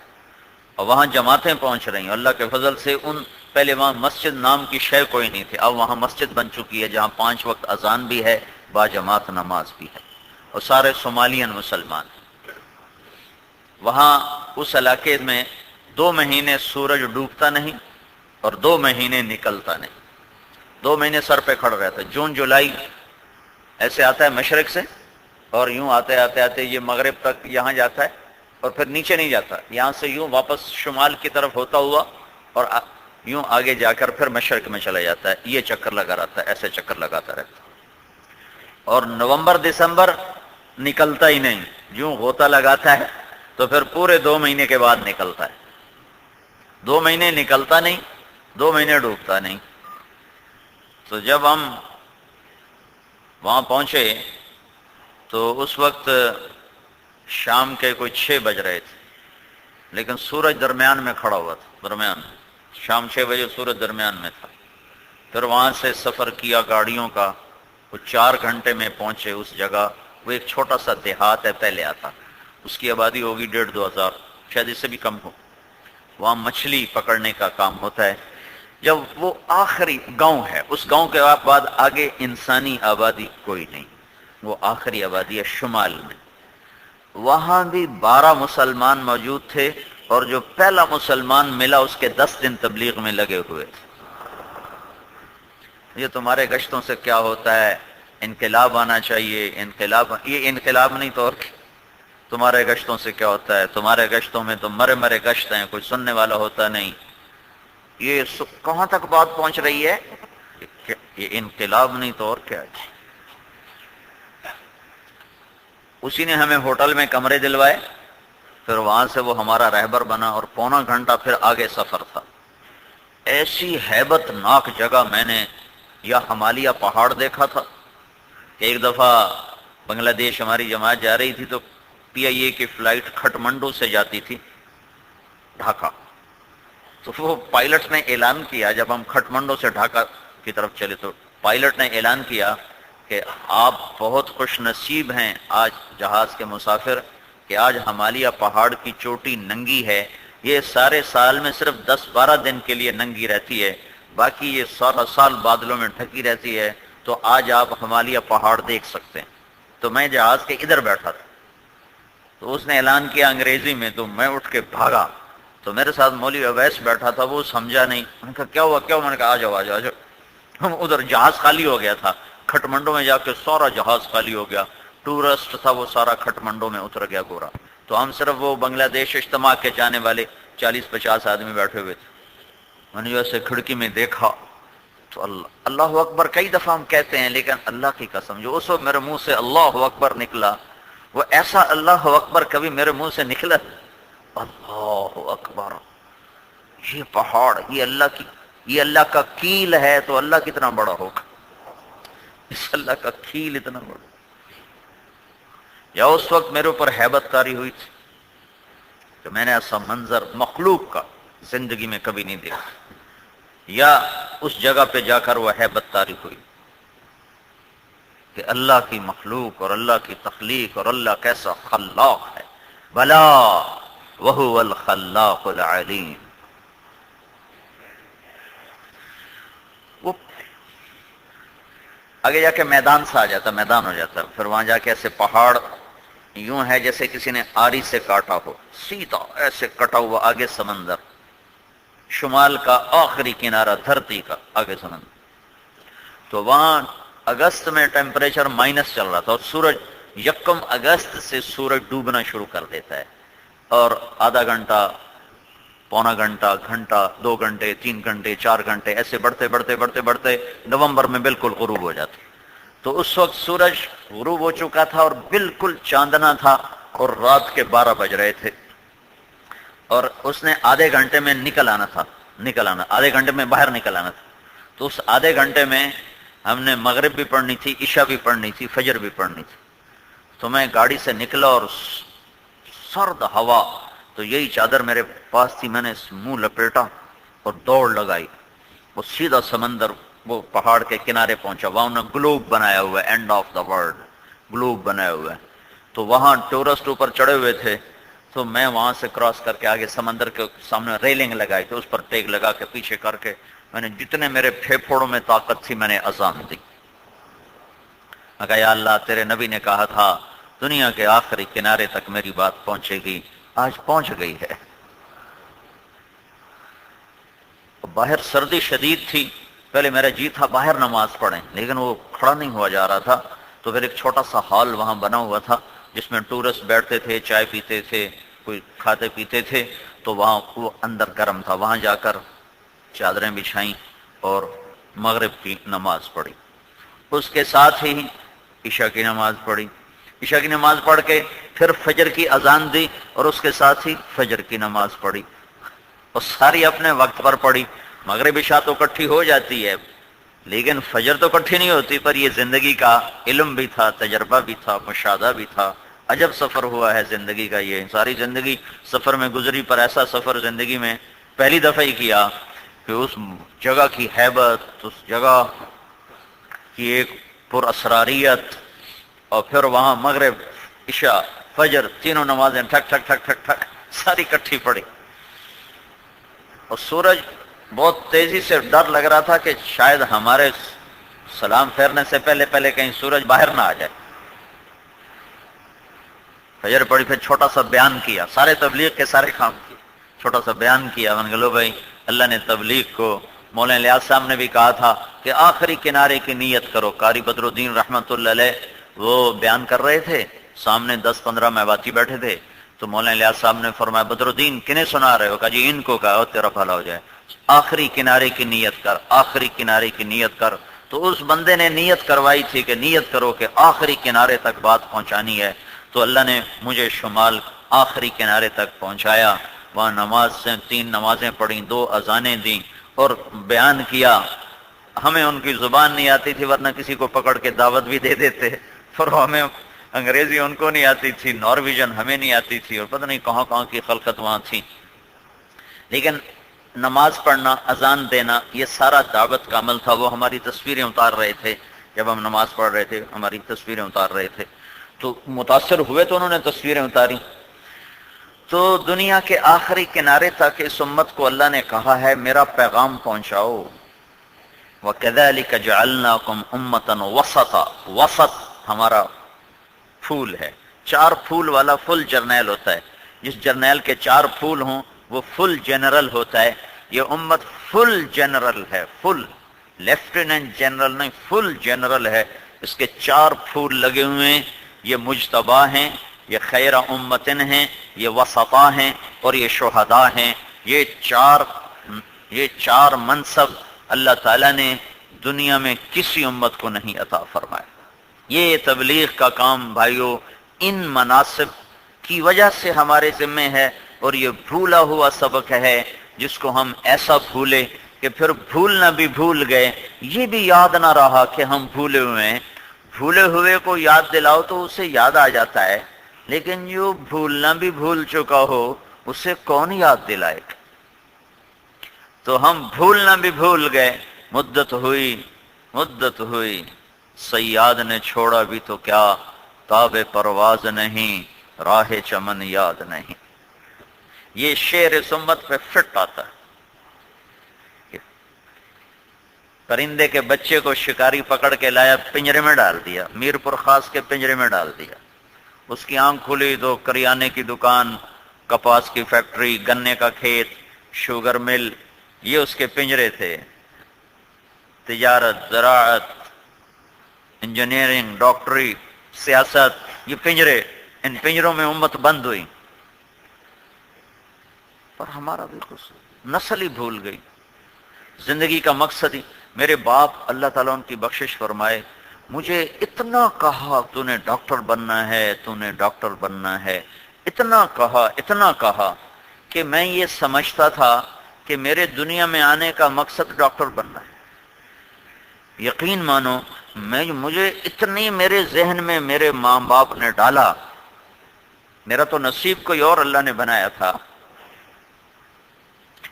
اور وہاں جماعتیں پہنچ رہی ہیں. اللہ کے فضل سے پہلے وہاں مسجد نام کی شے کوئی نہیں تھی، اب وہاں مسجد بن چکی ہے جہاں 5 وقت اذان بھی ہے، با جماعت نماز بھی ہے، اور سارے صومالین مسلمان. وہاں اس علاقے میں 2 مہینے سورج ڈوبتا نہیں اور 2 مہینے نکلتا نہیں، 2 مہینے سر پہ کھڑ رہتا ہے. جون جولائی ایسے آتا ہے مشرق سے اور یوں آتے آتے آتے یہ مغرب تک یہاں جاتا ہے اور پھر نیچے نہیں جاتا، یہاں سے یوں واپس شمال کی طرف ہوتا ہوا اور یوں آگے جا کر پھر مشرق میں چلا جاتا ہے، یہ چکر لگا رہتا ہے، ایسے چکر لگاتا رہتا ہے۔ اور نومبر دسمبر نکلتا ہی نہیں، یوں غوطہ لگاتا ہے تو پھر پورے 2 مہینے کے بعد نکلتا ہے، 2 مہینے نکلتا نہیں، 2 مہینے ڈوبتا نہیں۔ تو جب ہم وہاں پہنچے تو اس وقت شام کے کوئی 6 بج رہے تھے، لیکن سورج درمیان میں کھڑا ہوا تھا، درمیان میں، شام 6 بجے سورج درمیان میں تھا۔ پھر وہاں سے سفر کیا گاڑیوں کا، وہ 4 گھنٹے میں پہنچے اس جگہ۔ وہ ایک چھوٹا سا دیہات ہے، پہلے آتا، اس کی آبادی ہوگی 1500 شاید اس سے بھی کم ہو۔ وہاں مچھلی پکڑنے کا کام ہوتا ہے۔ جب وہ آخری گاؤں ہے، اس گاؤں کے بعد آگے انسانی آبادی کوئی نہیں، وہ آخری آبادی ہے شمال میں۔ وہاں بھی 12 مسلمان موجود تھے، اور جو پہلا مسلمان ملا اس کے 10 دن تبلیغ میں لگے ہوئے تھے۔ یہ تمہارے گشتوں سے کیا ہوتا ہے، انقلاب آنا چاہیے، انقلاب، یہ انقلاب نہیں تو اور کیا؟ تمہارے گشتوں سے کیا ہوتا ہے، تمہارے گشتوں میں تو مرے مرے گشت ہیں، کوئی سننے والا ہوتا نہیں۔ یہ کہاں تک بات پہنچ رہی ہے؟ یہ انقلاب نہیں تو اور کیا ہے۔ اسی نے ہمیں ہوٹل میں کمرے دلوائے، پھر وہاں سے وہ ہمارا رہبر بنا، اور پونا گھنٹہ پھر آگے سفر تھا۔ ایسی ہیبت ناک جگہ میں نے یا ہمالیہ پہاڑ دیکھا تھا کہ ایک دفعہ بنگلہ دیش ہماری جماعت جا رہی تھی تو پی آئی اے کی فلائٹ کھٹمنڈو سے جاتی تھی ڈھاکہ، تو وہ پائلٹ نے اعلان کیا، جب ہم کھٹمنڈو سے ڈھاکہ کی طرف چلے تو پائلٹ نے اعلان کیا کہ آپ بہت خوش نصیب ہیں آج جہاز کے مسافر کہ آج ہمالیہ پہاڑ کی چوٹی ننگی ہے، یہ سارے سال میں صرف 10-12 دن کے لیے ننگی رہتی ہے، باقی یہ سارا سال بادلوں میں ڈھکی رہتی ہے، تو آج آپ ہمالیہ پہاڑ دیکھ سکتے ہیں۔ تو میں جہاز کے ادھر بیٹھا تھا، تو اس نے اعلان کیا انگریزی میں، تو میں اٹھ کے بھاگا، تو میرے ساتھ مولوی اویس بیٹھا تھا، وہ سمجھا نہیں، میں نے کہا کیا ہوا کیا ہوا، میں نے کہا آ جاؤ آ جاؤ آ جاؤ۔ ہم ادھر جہاز خالی ہو گیا تھا، کھٹمنڈو میں جا کے سارا جہاز خالی ہو گیا، ٹورسٹ تھا وہ سارا کھٹمنڈو میں اتر گیا گورا، تو ہم صرف وہ بنگلہ دیش اجتماع کے جانے والے 40-50 آدمی بیٹھے ہوئے تھے۔ میں نے جیسے کھڑکی میں دیکھا تو اللہ اکبر کئی دفعہ ہم کہتے ہیں، لیکن اللہ کی قسم جو اس وقت میرے منہ سے اللہ اکبر نکلا، وہ ایسا اللہ اکبر کبھی میرے منہ سے نکلا۔ اللہ اکبر، یہ پہاڑ، یہ اللہ کا کیل ہے، تو اللہ کتنا بڑا ہوگا، اس اللہ کا کیل اتنا بڑا۔ یا اس وقت میرے اوپر ہیبت طاری ہوئی تھی کہ میں نے ایسا منظر مخلوق کا زندگی میں کبھی نہیں دیکھا، یا اس جگہ پہ جا کر وہ ہیبت طاری ہوئی کہ اللہ کی مخلوق اور اللہ کی تخلیق اور اللہ کیسا خلاق ہے، بلا وہو الخلاق العلیم۔ وہ آگے جا کے میدان سا آ جاتا، میدان ہو جاتا، پھر وہاں جا کے ایسے پہاڑ یوں ہے جیسے کسی نے آری سے کاٹا ہو، سیدھا ایسے کٹا ہوا، آگے سمندر، شمال کا آخری کنارہ دھرتی کا، آگے سمندر۔ تو وہاں اگست میں ٹیمپریچر مائنس چل رہا تھا، اور سورج 1 اگست سے سورج ڈوبنا شروع کر دیتا ہے، اور آدھا گھنٹہ، پونا گھنٹہ، گھنٹہ، 2 گھنٹے، 3 گھنٹے، 4 گھنٹے، ایسے بڑھتے بڑھتے بڑھتے بڑھتے نومبر میں بالکل غروب ہو جاتا۔ تو اس وقت سورج غروب ہو چکا تھا اور بالکل چاندنا تھا، اور رات کے 12 بج رہے تھے، اور اس نے آدھے گھنٹے میں نکل آنا، آدھے گھنٹے میں باہر نکل آنا تھا۔ تو اس آدھے گھنٹے میں ہم نے مغرب بھی پڑھنی تھی، عشاء بھی پڑھنی تھی، فجر بھی پڑھنی تھی۔ تو میں گاڑی سے نکلا اور سرد ہوا، تو یہی چادر میرے پاس تھی، میں نے منہ لپیٹا اور دوڑ لگائی، وہ سیدھا سمندر، وہ پہاڑ کے کنارے پہنچا، وہاں انہوں نے گلوب بنایا ہوا ہے، and of the world Globe بنایا ہوا ہے۔ تو وہاں ٹورسٹ اوپر چڑھے ہوئے تھے، تو میں وہاں سے کراس کر کے آگے سمندر کے سامنے ریلنگ لگائی، تو اس پر ٹیک لگا کے پیچھے کر کے میں نے جتنے میرے پھیپھڑوں میں طاقت تھی میں نے اذان دی۔ میں کہا یا اللہ، تیرے نبی نے کہا تھا دنیا کے آخری کنارے تک میری بات پہنچے گی، آج پہنچ گئی ہے۔ باہر سردی شدید تھی، پہلے میرا جی تھا باہر نماز پڑھیں، لیکن وہ کھڑا نہیں ہوا جا رہا تھا، تو پھر ایک چھوٹا سا ہال وہاں بنا ہوا تھا جس میں ٹورسٹ بیٹھتے تھے، چائے پیتے تھے، کوئی کھاتے پیتے تھے تو وہاں وہ اندر گرم تھا، وہاں جا کر چادریں بچھائیں اور مغرب کی نماز پڑھی، اس کے ساتھ ہی عشاء کی نماز پڑھی، عشاء کی نماز پڑھ کے پھر فجر کی اذان دی اور اس کے ساتھ ہی فجر کی نماز پڑھی، اور ساری اپنے وقت پر پڑھی۔ مغرب عشاء تو اکٹھی ہو جاتی ہے لیکن فجر تو اکٹھی نہیں ہوتی، پر یہ زندگی کا علم بھی تھا، تجربہ بھی تھا، مشاہدہ بھی تھا۔ عجب سفر ہوا ہے زندگی کا، یہ ساری زندگی سفر میں گزری، پر ایسا سفر زندگی میں پہلی دفعہ ہی کیا کہ اس جگہ کی ہیبت، اس جگہ کی ایک پر اسراریت، اور پھر وہاں مغرب عشاء فجر تینوں نمازیں ٹھک ٹھک ٹھک ٹھک ٹھک ساری اکٹھی پڑی، اور سورج بہت تیزی سے، ڈر لگ رہا تھا کہ شاید ہمارے سلام پھیرنے سے پہلے پہلے کہیں سورج باہر نہ آ جائے۔ فجر پڑی، پھر چھوٹا سا بیان کیا، سارے تبلیغ کے سارے کام کیے، چھوٹا سا بیان کیا۔ من گلو بھائی، اللہ نے تبلیغ کو، مولانا الیاس صاحب نے بھی کہا تھا کہ آخری کنارے کی نیت کرو۔ قاری بدر الدین رحمت اللہ علیہ وہ بیان کر رہے تھے، سامنے 10-15 میواتی بیٹھے تھے، تو مولانا الیاس صاحب نے فرمایا بدر الدین کنہیں سنا رہے ہو؟ کہا جی ان کو، کہا تیرا بھلا ہو جائے، آخری کنارے کی نیت کر، آخری کنارے کی نیت کر۔ تو اس بندے نے نیت کروائی تھی کہ نیت کرو کہ آخری کنارے تک بات پہنچانی ہے، تو اللہ نے مجھے شمال آخری کنارے تک پہنچایا۔ وہاں نماز سے 3 نمازیں پڑھیں، 2 اذانیں دیں اور بیان کیا۔ ہمیں ان کی زبان نہیں آتی تھی، ورنہ کسی کو پکڑ کے دعوت بھی دے دیتے، پر ہمیں انگریزی ان کو نہیں آتی تھی، نارویجن ہمیں نہیں آتی تھی، اور پتہ نہیں کہاں کہاں کی خلقت وہاں تھی، لیکن نماز پڑھنا، اذان دینا، یہ سارا دعوت کا عمل تھا۔ وہ ہماری تصویریں اتار رہے تھے، جب ہم نماز پڑھ رہے تھے ہماری تصویریں اتار رہے تھے، تو متاثر ہوئے تو انہوں نے تصویریں اتاری۔ تو دنیا کے آخری کنارے تک اس امت کو اللہ نے کہا ہے میرا پیغام پہنچاؤ۔ وَكَذَلِكَ جَعَلْنَاكُمْ أُمَّةً وَسَطًا، وسط ہمارا پھول ہے، 4 پھول والا فل جرنیل ہوتا ہے، جس جرنیل کے 4 پھول ہوں وہ فل جنرل ہوتا ہے۔ یہ امت فل جنرل ہے، فل، لیفٹیننٹ جنرل نہیں، فل جنرل ہے، اس کے 4 پھول لگے ہوئے ہیں۔ یہ مجتبی ہیں، یہ خیر امتن ہیں، یہ وسطا ہیں، اور یہ شہداء ہیں۔ یہ چار منصب اللہ تعالیٰ نے دنیا میں کسی امت کو نہیں عطا فرمایا۔ یہ تبلیغ کا کام بھائیو ان مناصب کی وجہ سے ہمارے ذمہ ہے، اور یہ بھولا ہوا سبق ہے جس کو ہم ایسا بھولے کہ پھر بھولنا بھی بھول گئے، یہ بھی یاد نہ رہا کہ ہم بھولے ہوئے ہیں۔ بھولے ہوئے کو یاد دلاؤ تو اسے یاد آ جاتا ہے، لیکن جو بھولنا بھی بھول چکا ہو اسے کون یاد دلائے؟ تو ہم بھولنا بھی بھول گئے۔ مدت ہوئی صیاد نے چھوڑا بھی تو کیا، تاب پرواز نہیں، راہ چمن یاد نہیں۔ یہ شعر سمت پہ فٹ آتا ہے۔ پرندے کے بچے کو شکاری پکڑ کے لایا، پنجرے میں ڈال دیا، میر پور خاص کے پنجرے میں ڈال دیا۔ اس کی آنکھ کھلی تو کریانے کی دکان، کپاس کی فیکٹری، گنے کا کھیت، شوگر مل، یہ اس کے پنجرے تھے۔ تجارت، زراعت، انجینئرنگ، ڈاکٹری، سیاست، یہ پنجرے، ان پنجروں میں امت بند ہوئی۔ پر ہمارا بھی قصور، نسل ہی بھول گئی، زندگی کا مقصد ہی۔ میرے باپ اللہ تعالیٰ ان کی بخشش فرمائے، مجھے اتنا کہا تو نے ڈاکٹر بننا ہے، تو نے ڈاکٹر بننا ہے، اتنا کہا کہ میں یہ سمجھتا تھا کہ میرے دنیا میں آنے کا مقصد ڈاکٹر بننا ہے۔ یقین مانو مجھے اتنی میرے ذہن میں میرے ماں باپ نے ڈالا، میرا تو نصیب کوئی اور اللہ نے بنایا تھا،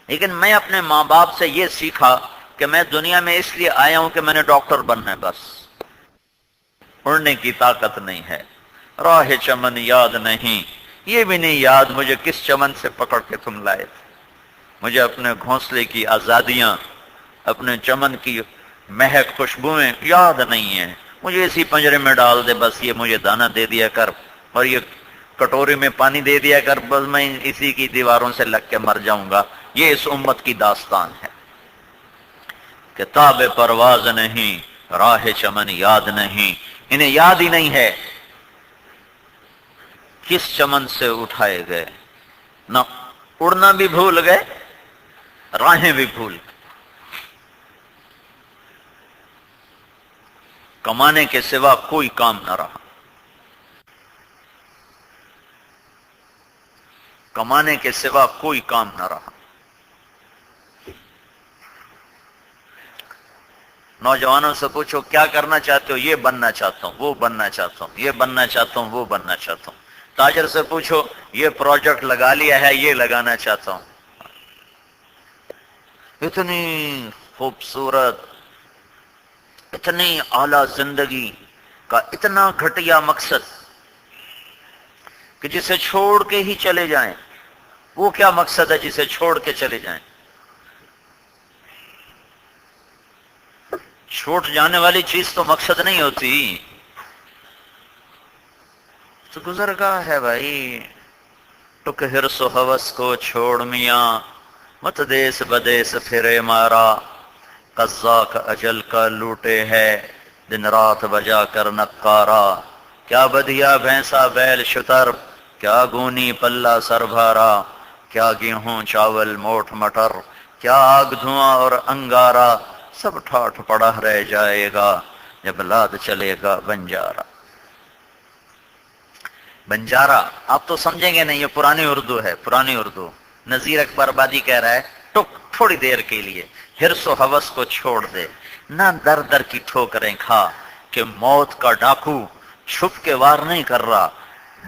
لیکن میں اپنے ماں باپ سے یہ سیکھا کہ میں دنیا میں اس لیے آیا ہوں کہ میں نے ڈاکٹر بننا ہے، بس اڑنے کی طاقت نہیں ہے۔ راہ چمن یاد نہیں، یہ بھی نہیں یاد مجھے کس چمن سے پکڑ کے تم لائے تھے۔ مجھے اپنے گھونسلے کی آزادیاں، اپنے چمن کی مہک خوشبوئیں یاد نہیں ہیں۔ مجھے اسی پنجرے میں ڈال دے، بس یہ مجھے دانہ دے دیا کر اور یہ کٹوری میں پانی دے دیا کر، بس میں اسی کی دیواروں سے لگ کے مر جاؤں گا۔ یہ اس امت کی داستان ہے۔ کتاب پرواز نہیں، راہ چمن یاد نہیں، انہیں یاد ہی نہیں ہے کس چمن سے اٹھائے گئے، نہ اڑنا بھی بھول گئے، راہیں بھی بھول گئے. کمانے کے سوا کوئی کام نہ رہا. کمانے کے سوا کوئی کام نہ رہا. نوجوانوں سے پوچھو کیا کرنا چاہتے ہو؟ یہ بننا چاہتا ہوں، وہ بننا چاہتا ہوں، یہ بننا چاہتا ہوں، وہ بننا چاہتا ہوں. تاجر سے پوچھو یہ پروجیکٹ لگا لیا ہے، یہ لگانا چاہتا ہوں. اتنی خوبصورت، اتنی اعلی زندگی کا اتنا گھٹیا مقصد کہ جسے چھوڑ کے ہی چلے جائیں. وہ کیا مقصد ہے جسے چھوڑ کے چلے جائیں؟ چھوٹ جانے والی چیز تو مقصد نہیں ہوتی، تو گزرگاہ ہے بھائی. ٹک ہرس و ہوس کو چھوڑ میاں، مت دیس بدیس پھرے مارا. قضا کا اجل کا لوٹے ہے، دن رات بجا کر نقارا. کیا بدیا بھینسا بیل شتر، کیا گونی پلہ سر بھارا. کیا گیہوں چاول موٹ مٹر، کیا آگ دھواں اور انگارا. سب ٹھاٹھ پڑا رہ جائے گا جب لاد چلے گا بنجارا. بنجارا آپ تو سمجھیں گے نہیں، یہ پرانی اردو ہے، پرانی اردو. نذیر اکبر آبادی کہہ رہا ہے ٹک تھوڑی دیر کے لیے ہرس و ہوس کو چھوڑ دے، نہ در در کی ٹھوکریں کھا. کہ موت کا ڈاکو چھپ کے وار نہیں کر رہا،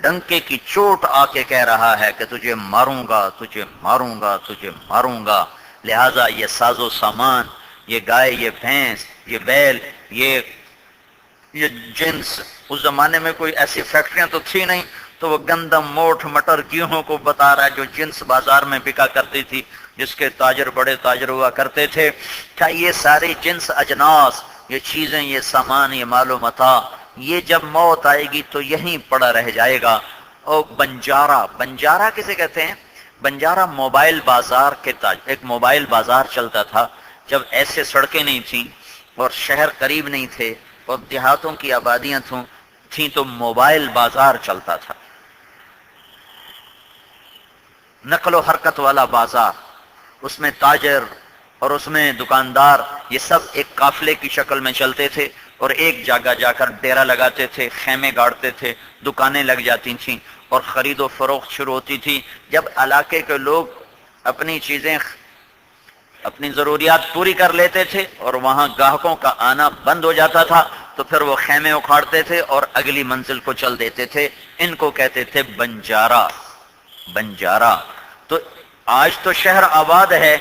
ڈنکے کی چوٹ آ کے کہہ رہا ہے کہ تجھے ماروں گا، تجھے ماروں گا، تجھے ماروں گا. لہذا یہ ساز و سامان، یہ گائے، یہ بھینس، یہ بیل، یہ جنس، اس زمانے میں کوئی ایسی فیکٹریاں تو تھی نہیں، تو وہ گندم موٹ مٹر گیہوں کو بتا رہا ہے جو جنس بازار میں بکا کرتی تھی، جس کے تاجر بڑے تاجر ہوا کرتے تھے. کیا یہ سارے جنس اجناس، یہ چیزیں، یہ سامان، یہ مال و متاع، یہ جب موت آئے گی تو یہیں پڑا رہ جائے گا. اور بنجارا، بنجارا کسے کہتے ہیں؟ بنجارا موبائل بازار کے ایک موبائل بازار چلتا تھا جب ایسے سڑکیں نہیں تھیں اور شہر قریب نہیں تھے اور دیہاتوں کی آبادیاں تھیں تو موبائل بازار چلتا تھا، نقل و حرکت والا بازار. اس میں تاجر اور اس میں دکاندار یہ سب ایک قافلے کی شکل میں چلتے تھے اور ایک جگہ جا کر ڈیرا لگاتے تھے، خیمے گاڑتے تھے، دکانیں لگ جاتی تھیں اور خرید و فروخت شروع ہوتی تھی. جب علاقے کے لوگ اپنی چیزیں، اپنی ضروریات پوری کر لیتے تھے اور وہاں گاہکوں کا آنا بند ہو جاتا تھا تو پھر وہ خیمے اکھاڑتے تھے اور اگلی منزل کو چل دیتے تھے. ان کو کہتے تھے بنجارا. بنجارا. تو آج تو شہر آباد ہے،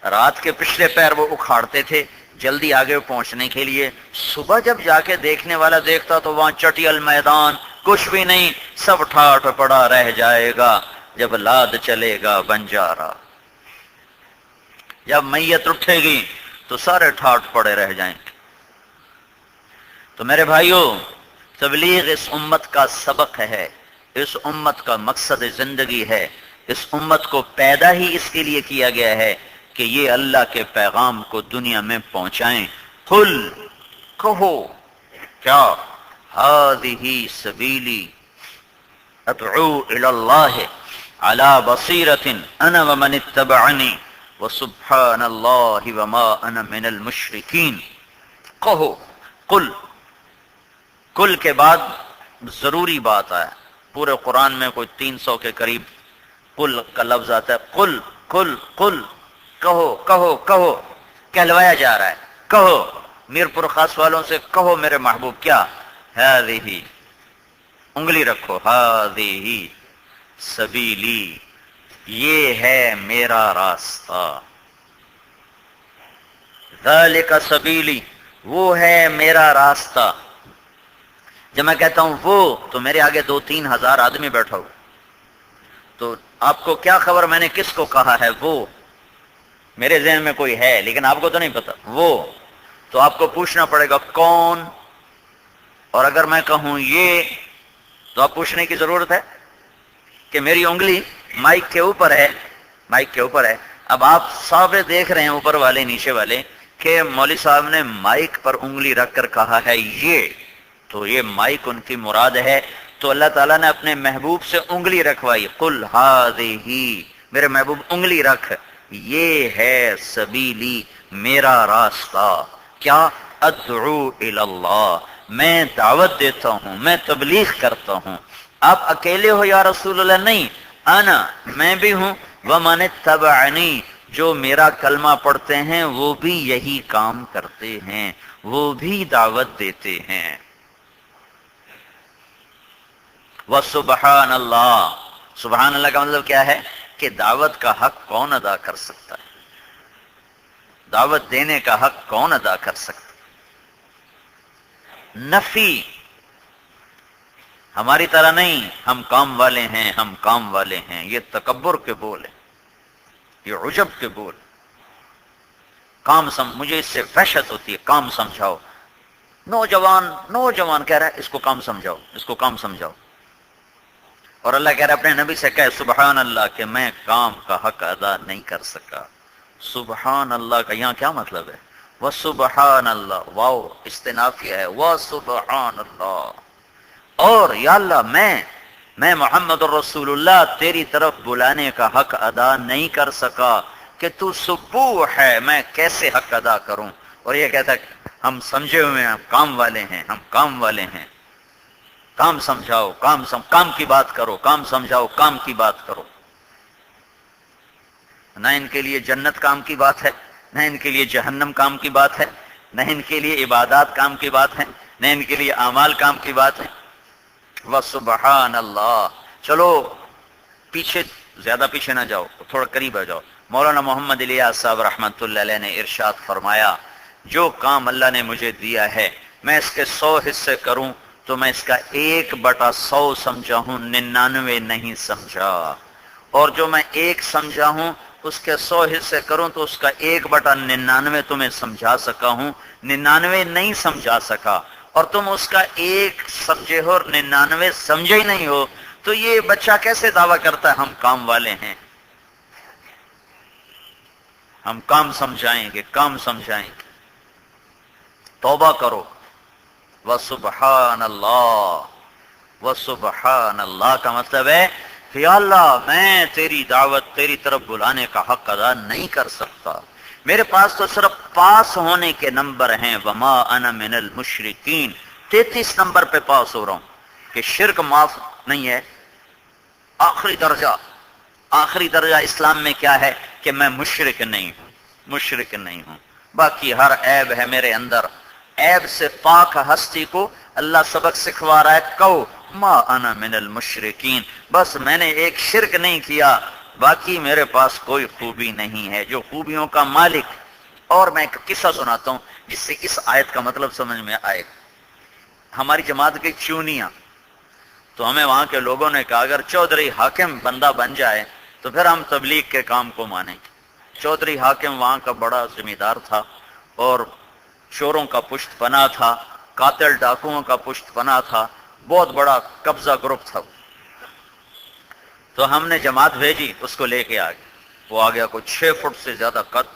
رات کے پچھلے پیر وہ اکھاڑتے تھے جلدی آگے پہنچنے کے لیے. صبح جب جا کے دیکھنے والا دیکھتا تو وہاں چٹیل میدان، کچھ بھی نہیں، سب ٹھاٹھ پڑا رہ جائے گا جب لاد چلے گا بنجارا. جب میت اٹھے گی تو سارے ٹھاٹھ پڑے رہ جائیں گے. تو میرے بھائیوں، تبلیغ اس امت کا سبق ہے، اس امت کا مقصد زندگی ہے. اس امت کو پیدا ہی اس کے لیے کیا گیا ہے کہ یہ اللہ کے پیغام کو دنیا میں پہنچائیں. قل، کہو، کیا، ہذہ سبیلی ادعو الی اللہ علی بصیرۃ انا ومن اتبعنی وسبحان اللہ وما انا من المشرکین. کہو، قل. کل کے بعد ضروری بات ہے. پورے قرآن میں کوئی 300 کے قریب قل کا لفظ آتا ہے. قل قل قل، کہو کہو کہو، کہلوایا جا رہا ہے. کہو میر پور خاص والوں سے، کہو میرے محبوب کیا؟ ہذہ، انگلی رکھو، ہذہ سبیلی، یہ ہے میرا راستہ. ذالک سبیلی، وہ ہے میرا راستہ. جب میں کہتا ہوں وہ، تو میرے آگے 2-3 ہزار آدمی بیٹھا ہو، تو آپ کو کیا خبر میں نے کس کو کہا ہے وہ؟ میرے ذہن میں کوئی ہے لیکن آپ کو تو نہیں پتا وہ. تو آپ کو پوچھنا پڑے گا کون. اور اگر میں کہوں یہ، تو آپ پوچھنے کی ضرورت ہے کہ میری انگلی مائک کے اوپر ہے، مائک کے اوپر ہے. اب آپ صاحب دیکھ رہے ہیں اوپر والے نیچے والے کہ مولوی صاحب نے مائک پر انگلی رکھ کر کہا ہے یہ، تو یہ مائک ان کی مراد ہے. تو اللہ تعالیٰ نے اپنے محبوب سے انگلی رکھوائی، قل ھذہ، میرے محبوب انگلی رکھ، یہ ہے سبیلی، میرا راستہ، کیا؟ ادعو الی اللہ، میں دعوت دیتا ہوں، میں تبلیغ کرتا ہوں۔ آپ اکیلے ہو یا رسول اللہ؟ نہیں، انا، میں بھی ہوں، ومن اتبعنی، جو میرا کلمہ پڑھتے ہیں وہ بھی یہی کام کرتے ہیں، وہ بھی دعوت دیتے ہیں۔ وسبحان اللہ، سبحان اللہ کا مطلب کیا ہے کہ دعوت کا حق کون ادا کر سکتا ہے، دعوت دینے کا حق کون ادا کر سکتا ہے؟ نفی ہماری طرح نہیں، ہم کام والے ہیں، ہم کام والے ہیں، یہ تکبر کے بول ہیں، یہ عجب کے بول۔ مجھے اس سے وحشت ہوتی ہے، کام سمجھاؤ۔ نوجوان کہہ رہا ہے اس کو کام سمجھاؤ، اس کو کام سمجھاؤ، اور اللہ کہہ رہا ہے اپنے نبی سے کہے سبحان اللہ کہ میں کام کا حق ادا نہیں کر سکا۔ سبحان اللہ کا یہاں کیا مطلب ہے؟ وسبحان اللہ، واو استنافیہ ہے، وسبحان اللہ، اور یا اللہ میں محمد الرسول اللہ تیری طرف بلانے کا حق ادا نہیں کر سکا کہ تو سبوح ہے، میں کیسے حق ادا کروں؟ اور یہ کہتا ہے ہم سمجھے ہوئے ہیں، ہم کام والے ہیں، ہم کام والے ہیں، کام سمجھاؤ، کام کی بات کرو، کام سمجھاؤ، کام کی بات کرو۔ نہ ان کے لیے جنت کام کی بات ہے، نہ ان کے لیے جہنم کام کی بات ہے، نہ ان کے لیے عبادات کام کی بات ہے، نہ ان کے لیے اعمال کام کی بات ہے۔ وسبحان اللہ۔ چلو پیچھے، زیادہ پیچھے نہ جاؤ، تھوڑا قریب آ جاؤ۔ مولانا محمد الیاس صاحب رحمۃ اللہ علیہ نے ارشاد فرمایا جو کام اللہ نے مجھے دیا ہے میں اس کے 100 حصے کروں تو میں اس کا 1/100 سمجھا ہوں، 99 نہیں سمجھا، اور جو میں 1 سمجھا ہوں اس کے 100 حصے کروں تو اس کا 1/99 تمہیں سمجھا سکا ہوں، 99 نہیں سمجھا سکا، اور تم اس کا 1 سمجھے ہو اور 99 سمجھے ہی نہیں ہو، تو یہ بچہ کیسے دعویٰ کرتا ہے ہم کام والے ہیں، ہم کام سمجھائیں گے، کام سمجھائیں گے۔ توبہ کرو۔ وسبحان اللہ، وسبحان اللہ کا مطلب ہے کہ یا اللہ میں تیری دعوت، تیری طرف بلانے کا حق ادا نہیں کر سکتا، میرے پاس تو صرف پاس ہونے کے نمبر ہیں، وما انا من المشرکین، 33 نمبر پہ پاس ہو رہا ہوں کہ شرک معاف نہیں ہے۔ آخری درجہ اسلام میں کیا ہے کہ میں مشرک نہیں ہوں، باقی ہر عیب ہے میرے اندر، عیب سے پاک ہستی کو اللہ سبق سکھوا رہا ہے، کہو ما انا من المشرکین، بس میں نے ایک شرک نہیں کیا، باقی میرے پاس کوئی خوبی نہیں ہے، جو خوبیوں کا مالک۔ اور میں ایک قصہ سناتا ہوں جس سے اس آیت کا مطلب سمجھ میں آئے۔ ہماری جماعت کی چونیاں، تو ہمیں وہاں کے لوگوں نے کہا اگر چودھری حاکم بندہ بن جائے تو پھر ہم تبلیغ کے کام کو مانیں گے۔ چودھری حاکم وہاں کا بڑا ذمہ دار تھا اور چوروں کا پشت پناہ تھا، قاتل ڈاکوؤں کا پشت پناہ تھا، بہت بڑا قبضہ گروپ تھا۔ تو ہم نے جماعت بھیجی، اس کو لے کے آ گیا، وہ آ گیا کوئی 6 فٹ سے زیادہ قد،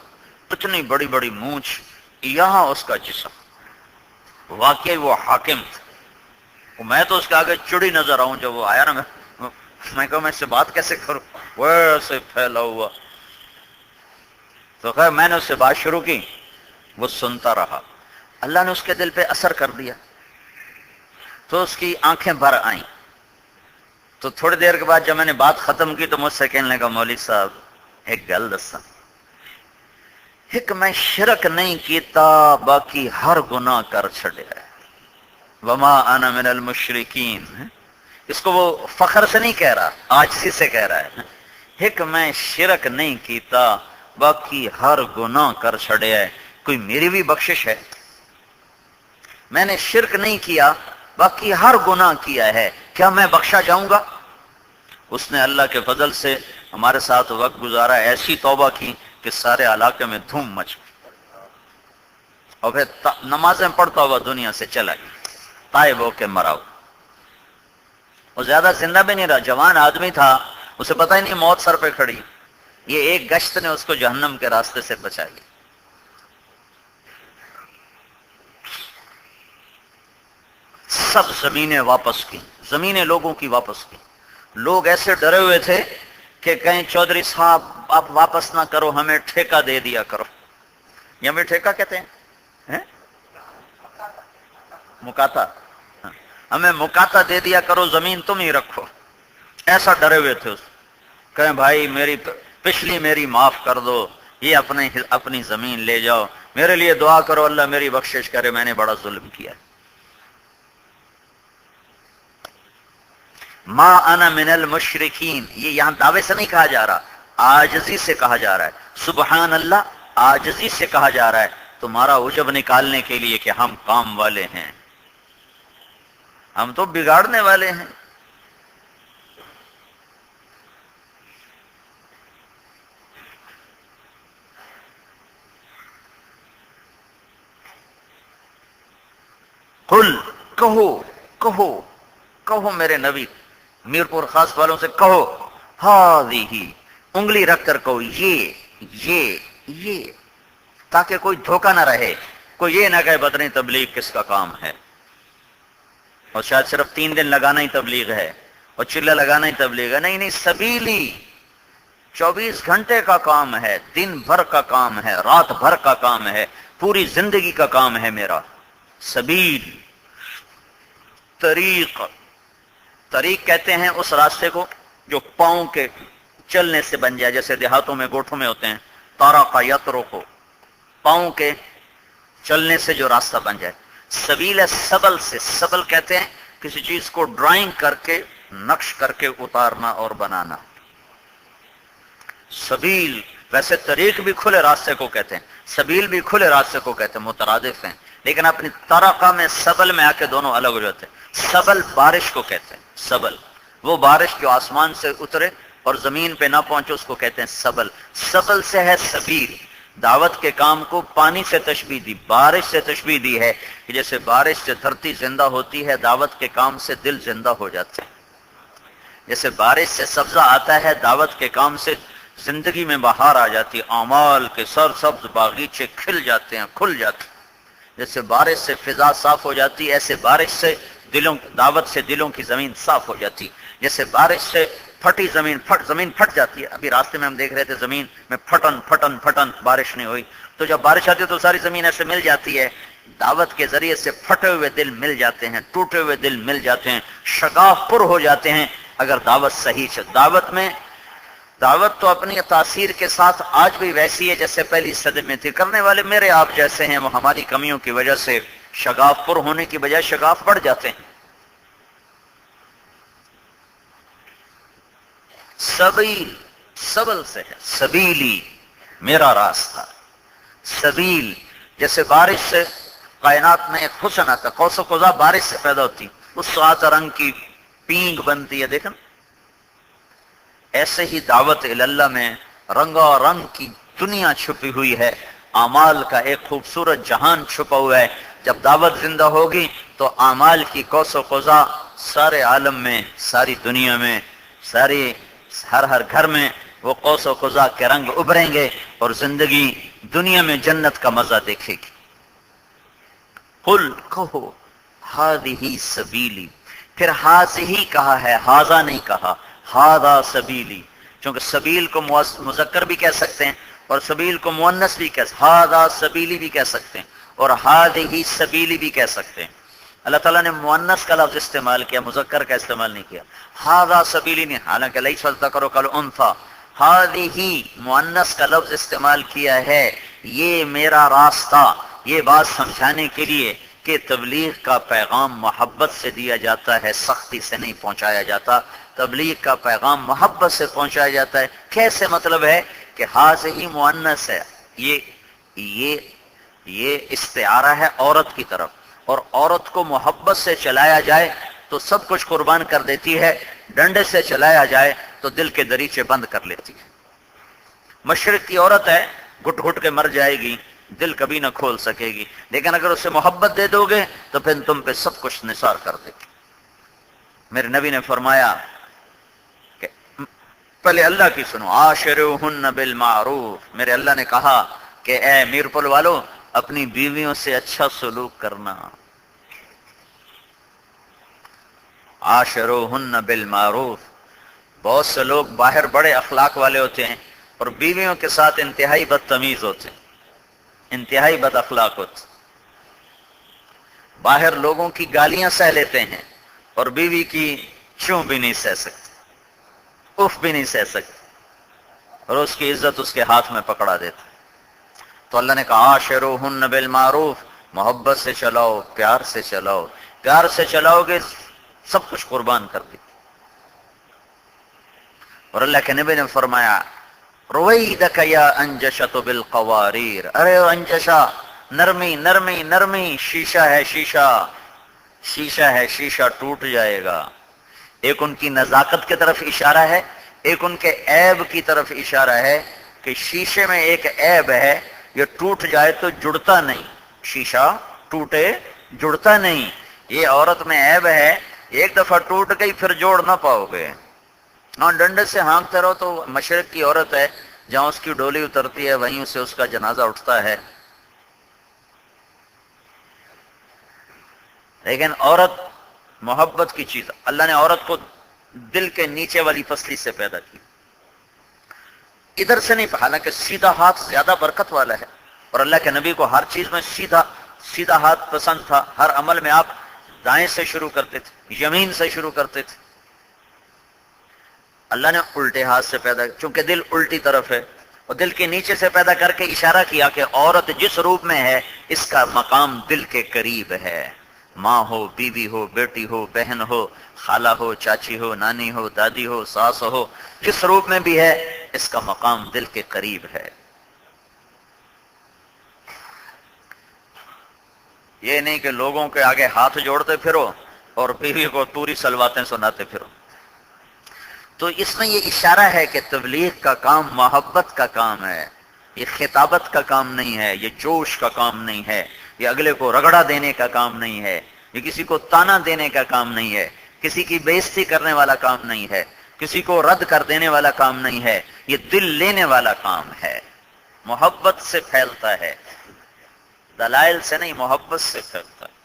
اتنی بڑی بڑی مونچھ، یہاں اس کا جسم، واقعی وہ حاکم تھا۔ میں تو اس کے آگے چڑی نظر آؤں، جب وہ آیا نا میں کہا میں اس سے بات کیسے کروں، ویسے پھیلا ہوا۔ تو خیر میں نے اس سے بات شروع کی، وہ سنتا رہا، اللہ نے اس کے دل پہ اثر کر دیا، تو اس کی آنکھیں بھر آئیں۔ تو تھوڑی دیر کے بعد جب میں نے بات ختم کی تو مجھ سے کہنے لگا مولوی صاحب ایک گل دسا، ایک میں شرک نہیں کیتا باقی ہر گناہ کر چھڑیا ہے، وما انا من المشرکین۔ اس کو وہ فخر سے نہیں کہہ رہا، عاجزی سے کہہ رہا ہے، ایک میں شرک نہیں کیتا باقی ہر گناہ کر چھڑیا ہے، کوئی میری بھی بخشش ہے؟ میں نے شرک نہیں کیا باقی ہر گناہ کیا ہے، کیا میں بخشا جاؤں گا؟ اس نے اللہ کے فضل سے ہمارے ساتھ وقت گزارا، ایسی توبہ کی کہ سارے علاقے میں دھوم مچ گئی، اور پھر نمازیں پڑھتا ہوا دنیا سے چلا گیا، تائب ہو کے مرا ہوا۔ وہ زیادہ زندہ بھی نہیں رہا، جوان آدمی تھا، اسے پتہ ہی نہیں موت سر پہ کھڑی، یہ ایک گشت نے اس کو جہنم کے راستے سے بچا لیا۔ سب زمینیں واپس کی، زمینیں لوگوں کی واپس کی. لوگ ایسے ڈرے ہوئے تھے کہ کہیں چودھری صاحب آپ واپس نہ کرو، ہمیں ٹھیکہ دے دیا کرو. یہ ہمیں ٹھیکہ کہتے ہیں، مکاتا. ہمیں مکاتا دے دیا کرو، زمین تم ہی رکھو. ایسا ڈرے ہوئے تھے اس. کہیں بھائی میری پچھلی میری معاف کر دو، یہ اپنی زمین لے جاؤ، میرے لیے دعا کرو اللہ میری بخشش کرے، میں نے بڑا ظلم کیا. ما انا من المشرکین، یہ یہاں دعوے سے نہیں کہا جا رہا، عاجزی سے کہا جا رہا ہے. سبحان اللہ، عاجزی سے کہا جا رہا ہے تمہارا عجب نکالنے کے لیے کہ ہم کام والے ہیں، ہم تو بگاڑنے والے ہیں. قل، کہو کہو کہو میرے نبی، میرپور خاص والوں سے کہو، ہذہ، انگلی رکھ کر کہو، یہ تاکہ کوئی دھوکہ نہ رہے، کوئی یہ نہ کہے بدنی تبلیغ کس کا کام ہے، اور شاید صرف 3 دن لگانا ہی تبلیغ ہے اور چلہ لگانا ہی تبلیغ ہے. نہیں نہیں، سبیلی 24 گھنٹے کا کام ہے، دن بھر کا کام ہے، رات بھر کا کام ہے، پوری زندگی کا کام ہے میرا. سبیل، طریق کہتے ہیں اس راستے کو جو پاؤں کے چلنے سے بن جائے، جیسے دیہاتوں میں گوٹھوں میں ہوتے ہیں طرق یطرق، پاؤں کے چلنے سے جو راستہ بن جائے. سبیل ہے سبل سے، سبل کہتے ہیں کسی چیز کو ڈرائنگ کر کے، نقش کر کے اتارنا اور بنانا. سبیل، ویسے طریق بھی کھلے راستے کو کہتے ہیں، سبیل بھی کھلے راستے کو کہتے ہیں، مترادف ہیں، لیکن اپنی طرقہ میں سبل میں آ کے دونوں الگ ہو جاتے ہیں. سبل بارش کو کہتے ہیں، سبل وہ بارش جو آسمان سے اترے اور زمین پہ نہ پہنچے اس کو کہتے ہیں سبل. سبل سے ہے سبیل. دعوت کے کام کو پانی سے تشبیہ دی، بارش سے تشبیہ دی ہے کہ جیسے بارش سے دھرتی زندہ ہوتی ہے، دعوت کے کام سے دل زندہ ہو جاتے ہیں. جیسے بارش سے سبزہ آتا ہے، دعوت کے کام سے زندگی میں بہار آ جاتی ہے، اعمال کے سرسبز باغیچے کھل جاتے ہیں، کھل جاتے ہیں. جیسے بارش سے فضا صاف ہو جاتی ہے، ایسے بارش سے دعوت سے دلوں کی زمین صاف ہو جاتی. جیسے بارش سے پھٹی زمین پھٹ جاتی ہے. ابھی راستے میں ہم دیکھ رہے تھے زمین میں پھٹن بارش نہیں ہوئی، تو جب بارش آتی ہے تو ساری زمین ایسے مل جاتی ہے. دعوت کے ذریعے سے پھٹے ہوئے دل مل جاتے ہیں، ٹوٹے ہوئے دل مل جاتے ہیں، شگاف پر ہو جاتے ہیں اگر دعوت صحیح ہے. دعوت تو اپنی تاثیر کے ساتھ آج بھی ویسی ہے جیسے پہلی صدی میں تھی. کرنے والے میرے آپ جیسے ہیں، وہ ہماری کمیوں کی وجہ سے شگاف پر ہونے کی بجائے شگاف بڑھ جاتے ہیں. سبل سے ہے، سبیلی میرا راستہ. سبیل جیسے بارش سے کائنات میں ایک حسن آتا، قوس و قزح بارش سے پیدا ہوتی، اس سات رنگ کی پینگ بنتی ہے، دیکھیں. ایسے ہی دعوت اللہ میں رنگا رنگ کی دنیا چھپی ہوئی ہے، اعمال کا ایک خوبصورت جہان چھپا ہوا ہے. جب دعوت زندہ ہوگی تو اعمال کی قوس و قزح سارے عالم میں، ساری دنیا میں، ہر گھر میں وہ قوس و قزح کے رنگ ابھریں گے اور زندگی دنیا میں جنت کا مزہ دیکھے گی. قل، کہو، ہذہ سبیلی، پھر ہذہ کہا ہے، ہذا نہیں کہا، ہذا سبیلی، چونکہ سبیل کو مذکر بھی کہہ سکتے ہیں اور سبیل کو مؤنث بھی کہہ سکتے ہیں، ہذا سبیلی بھی کہہ سکتے ہیں اور ہذہ سبیلی بھی کہہ سکتے ہیں. اللہ تعالیٰ نے مؤنث کا لفظ استعمال کیا، مذکر کا استعمال نہیں کیا. ہذا سبیلی نہیں، حالانکہ لیس الذکر کالانثی، ہذہ مؤنث کا لفظ استعمال کیا ہے، یہ میرا راستہ. یہ بات سمجھانے کے لیے کہ تبلیغ کا پیغام محبت سے دیا جاتا ہے، سختی سے نہیں پہنچایا جاتا. تبلیغ کا پیغام محبت سے پہنچایا جاتا ہے. کیسے مطلب ہے کہ ہذہ مؤنث ہے، یہ استعارہ ہے عورت کی طرف، اور عورت کو محبت سے چلایا جائے تو سب کچھ قربان کر دیتی ہے، ڈنڈے سے چلایا جائے تو دل کے دریچے بند کر لیتی ہے. مشرق کی عورت ہے، گھٹ گھٹ کے مر جائے گی، دل کبھی نہ کھول سکے گی، لیکن اگر اسے محبت دے دو گے تو پھر تم پہ سب کچھ نثار کر دے گی. میرے نبی نے فرمایا کہ پہلے اللہ کی سنو، عاشروہن بالمعروف. میرے اللہ نے کہا کہ اے میر پل والو، اپنی بیویوں سے اچھا سلوک کرنا. عاشروہن بالمعروف. بہت سے لوگ باہر بڑے اخلاق والے ہوتے ہیں اور بیویوں کے ساتھ انتہائی بدتمیز ہوتے ہیں، انتہائی بد اخلاق ہوتے ہیں. باہر لوگوں کی گالیاں سہ لیتے ہیں اور بیوی کی چوں بھی نہیں سہ سکتے، اف بھی نہیں سہ سکتے، اور اس کی عزت اس کے ہاتھ میں پکڑا دیتا. تو اللہ نے کہا عاشروہن بالمعروف، محبت سے چلاؤ، پیار سے چلاؤ. پیار سے چلاؤ گے سب کچھ قربان کر دی. اور اللہ کے نبی نے فرمایا رویدک یا انجشۃ بالقواریر، ارے انجشا، نرمی نرمی نرمی، شیشہ ہے شیشہ، شیشہ ہے شیشہ ٹوٹ جائے گا. ایک ان کی نزاکت کی طرف اشارہ ہے، ایک ان کے عیب کی طرف اشارہ ہے کہ شیشے میں ایک عیب ہے، یہ ٹوٹ جائے تو جڑتا نہیں. شیشہ ٹوٹے جڑتا نہیں، یہ عورت میں عیب ہے، ایک دفعہ ٹوٹ گئی پھر جوڑ نہ پاؤ گے. ہاں ڈنڈے سے ہانکتے رہو تو مشرق کی عورت ہے، جہاں اس کی ڈولی اترتی ہے وہیں سے اس کا جنازہ اٹھتا ہے. لیکن عورت محبت کی چیز، اللہ نے عورت کو دل کے نیچے والی پسلی سے پیدا کی، ادھر سے نہیں. حالانکہ سیدھا ہاتھ زیادہ برکت والا ہے، اور اللہ کے نبی کو ہر چیز میں سیدھا سیدھا ہاتھ پسند تھا. ہر عمل میں آپ دائیں سے شروع کرتے تھے، یمین سے شروع کرتے تھے. اللہ نے الٹے ہاتھ سے پیدا، چونکہ دل الٹی طرف ہے، اور دل کے نیچے سے پیدا کر کے اشارہ کیا کہ عورت جس روپ میں ہے اس کا مقام دل کے قریب ہے. ماں ہو، بیوی ہو، بیٹی ہو، بہن ہو، خالہ ہو، چاچی ہو، نانی ہو، دادی ہو، ساس ہو، جس روپ میں بھی ہے اس کا مقام دل کے قریب ہے. یہ نہیں کہ لوگوں کے آگے ہاتھ جوڑتے پھرو اور بیوی کو پوری سلواتیں سناتے پھرو. تو اس میں یہ اشارہ ہے کہ تبلیغ کا کام محبت کا کام ہے، یہ خطابت کا کام نہیں ہے، یہ جوش کا کام نہیں ہے، یہ اگلے کو رگڑا دینے کا کام نہیں ہے، یہ کسی کو تانا دینے کا کام نہیں ہے، کسی کی بےزتی کرنے والا کام نہیں ہے، کسی کو رد کر دینے والا کام نہیں ہے، یہ دل لینے والا کام ہے. محبت سے پھیلتا ہے، دلائل سے نہیں، محبت سے پھیلتا ہے.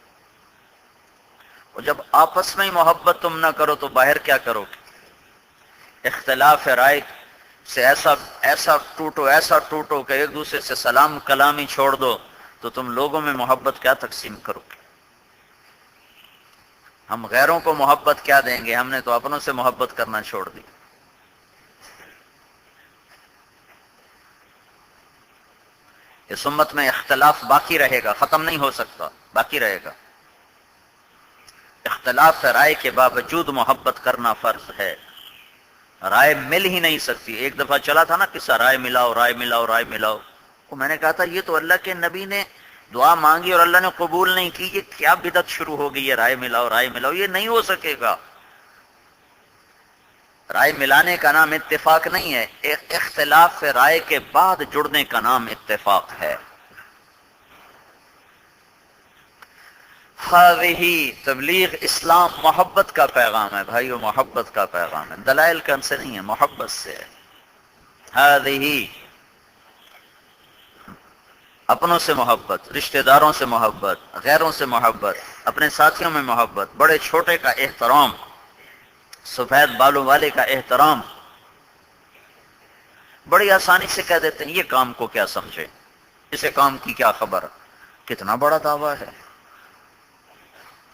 اور جب آپس میں ہی محبت تم نہ کرو تو باہر کیا کرو گے؟ اختلاف رائے سے ایسا ایسا ٹوٹو کہ ایک دوسرے سے سلام کلامی چھوڑ دو تو تم لوگوں میں محبت کیا تقسیم کرو گے؟ ہم غیروں کو محبت کیا دیں گے؟ ہم نے تو اپنوں سے محبت کرنا چھوڑ دی. اس امت میں اختلاف باقی رہے گا، ختم نہیں ہو سکتا، باقی رہے گا. اختلاف رائے کے باوجود محبت کرنا فرض ہے. رائے مل ہی نہیں سکتی. ایک دفعہ چلا تھا نا قصہ، رائے ملاؤ رائے ملاؤ رائے ملاؤ. تو میں نے کہا تھا یہ تو اللہ کے نبی نے دعا مانگی اور اللہ نے قبول نہیں کی، یہ کیا بدعت شروع ہو گئی ہے؟ رائے ملاؤ رائے ملاؤ، یہ نہیں ہو سکے گا. رائے ملانے کا نام اتفاق نہیں ہے، ایک اختلاف رائے کے بعد جڑنے کا نام اتفاق ہے. ہذہ تبلیغ اسلام محبت کا پیغام ہے بھائیو، محبت کا پیغام ہے، دلائل کم سے نہیں ہے، محبت سے. ہذہ اپنوں سے محبت، رشتہ داروں سے محبت، غیروں سے محبت، اپنے ساتھیوں میں محبت، بڑے چھوٹے کا احترام، سفید بالوں والے کا احترام. بڑی آسانی سے کہہ دیتے ہیں یہ کام کو کیا سمجھے، اسے کام کی کیا خبر، کتنا بڑا دعویٰ ہے،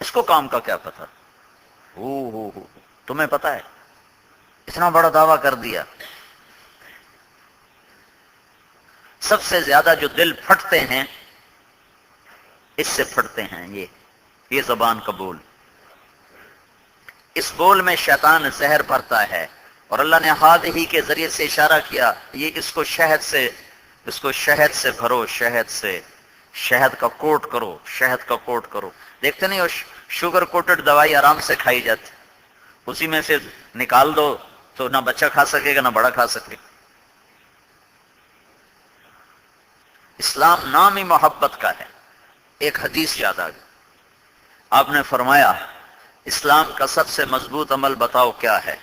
اس کو کام کا کیا پتہ. ہو تمہیں پتہ ہے، اتنا بڑا دعویٰ کر دیا. سب سے زیادہ جو دل پھٹتے ہیں اس سے پھٹتے ہیں یہ زبان کا بول. اس بول میں شیطان زہر بھرتا ہے، اور اللہ نے ہاتھ ہی کے ذریعے سے اشارہ کیا یہ اس کو شہد سے بھرو، شہد سے، شہد کا کوٹ کرو، شہد کا کوٹ کرو. دیکھتے نہیں ہو شوگر کوٹڈ دوائی آرام سے کھائی جاتی، اسی میں سے نکال دو تو نہ بچہ کھا سکے گا نہ بڑا کھا سکے. اسلام نام ہی محبت کا ہے. ایک حدیث یاد آ گئی، آپ نے فرمایا اسلام کا سب سے مضبوط عمل بتاؤ کیا ہے؟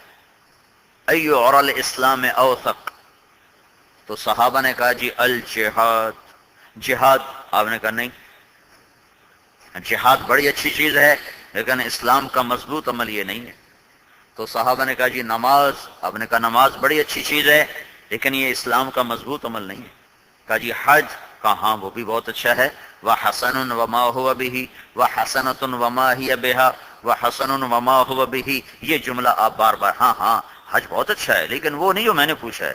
ایو اور الاسلام اوثق. تو صحابہ نے کہا جی الجہاد، جہاد. آپ نے کہا نہیں، جہاد بڑی اچھی چیز ہے لیکن اسلام کا مضبوط عمل یہ نہیں ہے. تو صحابہ نے کہا جی نماز، آپ نے کہا نماز بڑی اچھی چیز ہے لیکن یہ اسلام کا مضبوط عمل نہیں ہے. کہا جی حج، کہا ہاں وہ بھی بہت اچھا ہے. وَحَسَنٌ وَمَا هُوَ بِهِ وَحَسَنَةٌ وَمَا هِيَ بِهَا وَحَسَنٌ وَمَا هُوَ بِهِ، یہ جملہ آپ بار بار، ہاں ہاں حج بہت اچھا ہے لیکن وہ نہیں جو میں نے پوچھا ہے.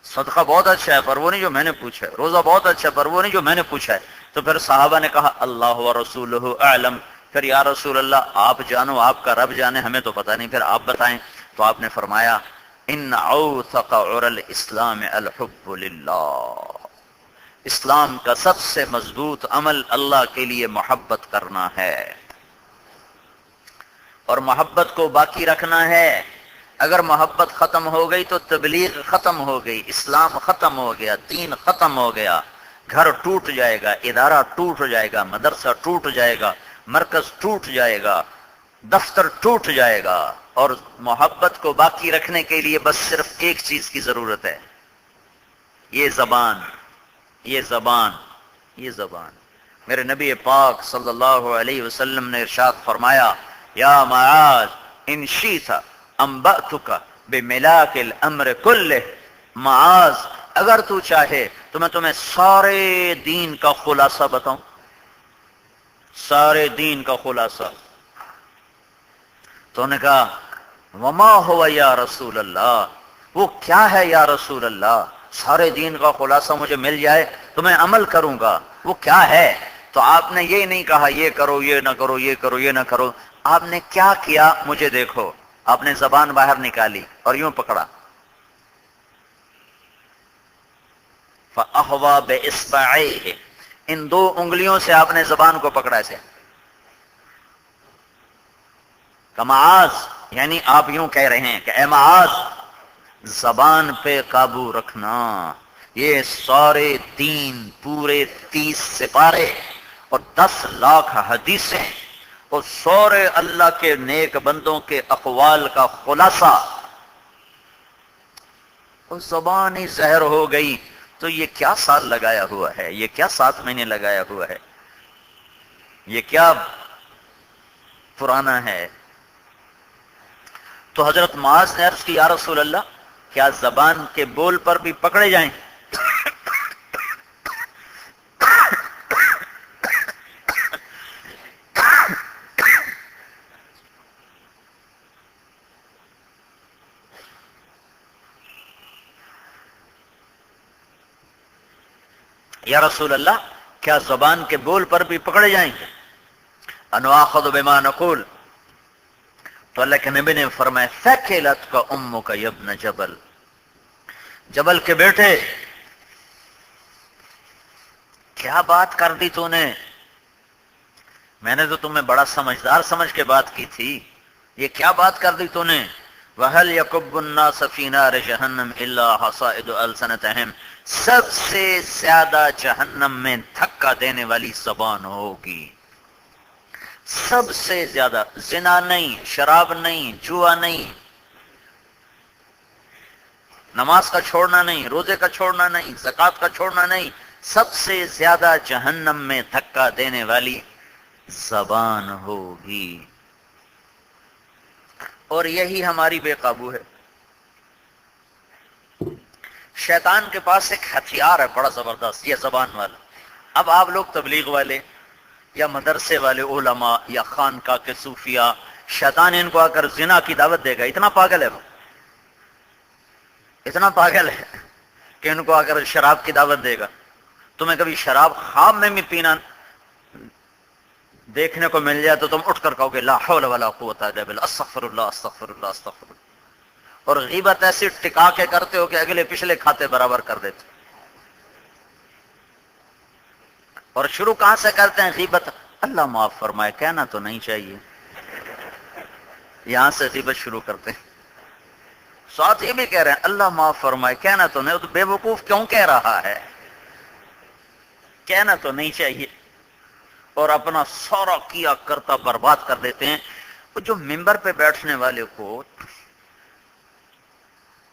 صدقہ بہت اچھا ہے پر وہ نہیں جو میں نے پوچھا ہے. روزہ بہت اچھا ہے پر وہ نہیں جو میں نے پوچھا ہے. تو پھر صحابہ نے کہا اللہ ورسولہ اعلم، پھر یا رسول اللہ آپ جانو، آپ کا رب جانے، ہمیں تو پتہ نہیں، پھر آپ بتائیں. تو آپ نے فرمایا ان اوثق عر الاسلام الحب للہ، اسلام کا سب سے مضبوط عمل اللہ کے لیے محبت کرنا ہے، اور محبت کو باقی رکھنا ہے. اگر محبت ختم ہو گئی تو تبلیغ ختم ہو گئی، اسلام ختم ہو گیا، دین ختم ہو گیا. گھر ٹوٹ جائے گا، ادارہ ٹوٹ جائے گا، مدرسہ ٹوٹ جائے گا، مرکز ٹوٹ جائے گا، دفتر ٹوٹ جائے گا. اور محبت کو باقی رکھنے کے لیے بس صرف ایک چیز کی ضرورت ہے، یہ زبان، یہ زبان، یہ زبان. میرے نبی پاک صلی اللہ علیہ وسلم نے ارشاد فرمایا یا معاذ ان شئت انبأتک بملاک الامر کلہ، معاذ اگر تو چاہے تو میں تمہیں سارے دین کا خلاصہ بتاؤں، سارے دین کا خلاصہ. تو نے کہا وما ہوا یا رسول اللہ، وہ کیا ہے یا رسول اللہ؟ سارے دین کا خلاصہ مجھے مل جائے تو میں عمل کروں گا، وہ کیا ہے؟ تو آپ نے یہ نہیں کہا یہ کرو یہ نہ کرو یہ کرو یہ نہ کرو، آپ نے کیا کیا مجھے دیکھو. آپ نے زبان باہر نکالی اور یوں پکڑا، فَأَحْوَى بِإِصْبَعَيْهِ، ان دو انگلیوں سے آپ نے زبان کو پکڑا ایسے. معاذ یعنی آپ یوں کہہ رہے ہیں کہ اے معاذ زبان پہ قابو رکھنا، یہ سارے دین، پورے 30 سپارے اور 10 لاکھ حدیثیں اور سارے اللہ کے نیک بندوں کے اقوال کا خلاصہ، اور زبان ہی زہر ہو گئی تو یہ کیا سال لگایا ہوا ہے، یہ کیا 7 مہینے لگایا ہوا ہے، یہ کیا پرانا ہے. تو حضرت معاذ نے عرض کی یا رسول اللہ کیا زبان کے بول پر بھی پکڑے جائیں؟ یا رسول اللہ کیا زبان کے بول پر بھی پکڑے جائیں گے؟ ان آخذ بما نقول، تو اللہ کے نبی نے فرمایا ثقلتک امک یا ابن جبل، جبل کے بیٹے کیا بات کر دی تو نے، میں نے تو تمہیں بڑا سمجھدار سمجھ کے بات کی تھی، یہ کیا بات کر دی تو نے. وَهَلْ يَكُبُّ النَّاسَ فِي نَارِ جَهَنَّمْ إِلَّا حَصَائِدُ أَلْسِنَتِهِمْ، سب سے زیادہ جہنم میں دھکا دینے والی زبان ہوگی، سب سے زیادہ. زنا نہیں، شراب نہیں، جوا نہیں، نماز کا چھوڑنا نہیں، روزے کا چھوڑنا نہیں، زکوٰۃ کا چھوڑنا نہیں، سب سے زیادہ جہنم میں دھکا دینے والی زبان ہوگی. اور یہی ہماری بے قابو ہے. شیطان کے پاس ایک ہتھیار ہے بڑا زبردست، یہ زبان والا. اب آپ لوگ تبلیغ والے یا مدرسے والے علماء یا خانقاہ کے صوفیاء، شیطان ان کو آ کر زنا کی دعوت دے گا. اتنا پاگل ہے وہ، اتنا پاگل ہے کہ ان کو آ کر شراب کی دعوت دے گا. تمہیں کبھی شراب خواب میں بھی پینا دیکھنے کو مل جائے تو تم اٹھ کر کہو گے لا حول ولا قوت الا باللہ، استغفر اللہ استغفر اللہ استغفر اللہ. اور غیبت ایسی ٹکا کے کرتے ہو کہ اگلے پچھلے کھاتے برابر کر دیتے. اور شروع کہاں سے کرتے ہیں غیبت؟ اللہ معاف فرمائے، کہنا تو نہیں چاہیے، یہاں سے غیبت شروع کرتے ہیں. ساتھ یہ بھی کہہ رہے ہیں اللہ معاف فرمائے، کہنا تو نہیں، تو بے وقوف کیوں کہہ رہا ہے، کہنا تو نہیں چاہیے. اور اپنا سارا کیا کرتا برباد کر دیتے ہیں. وہ جو ممبر پہ بیٹھنے والے کو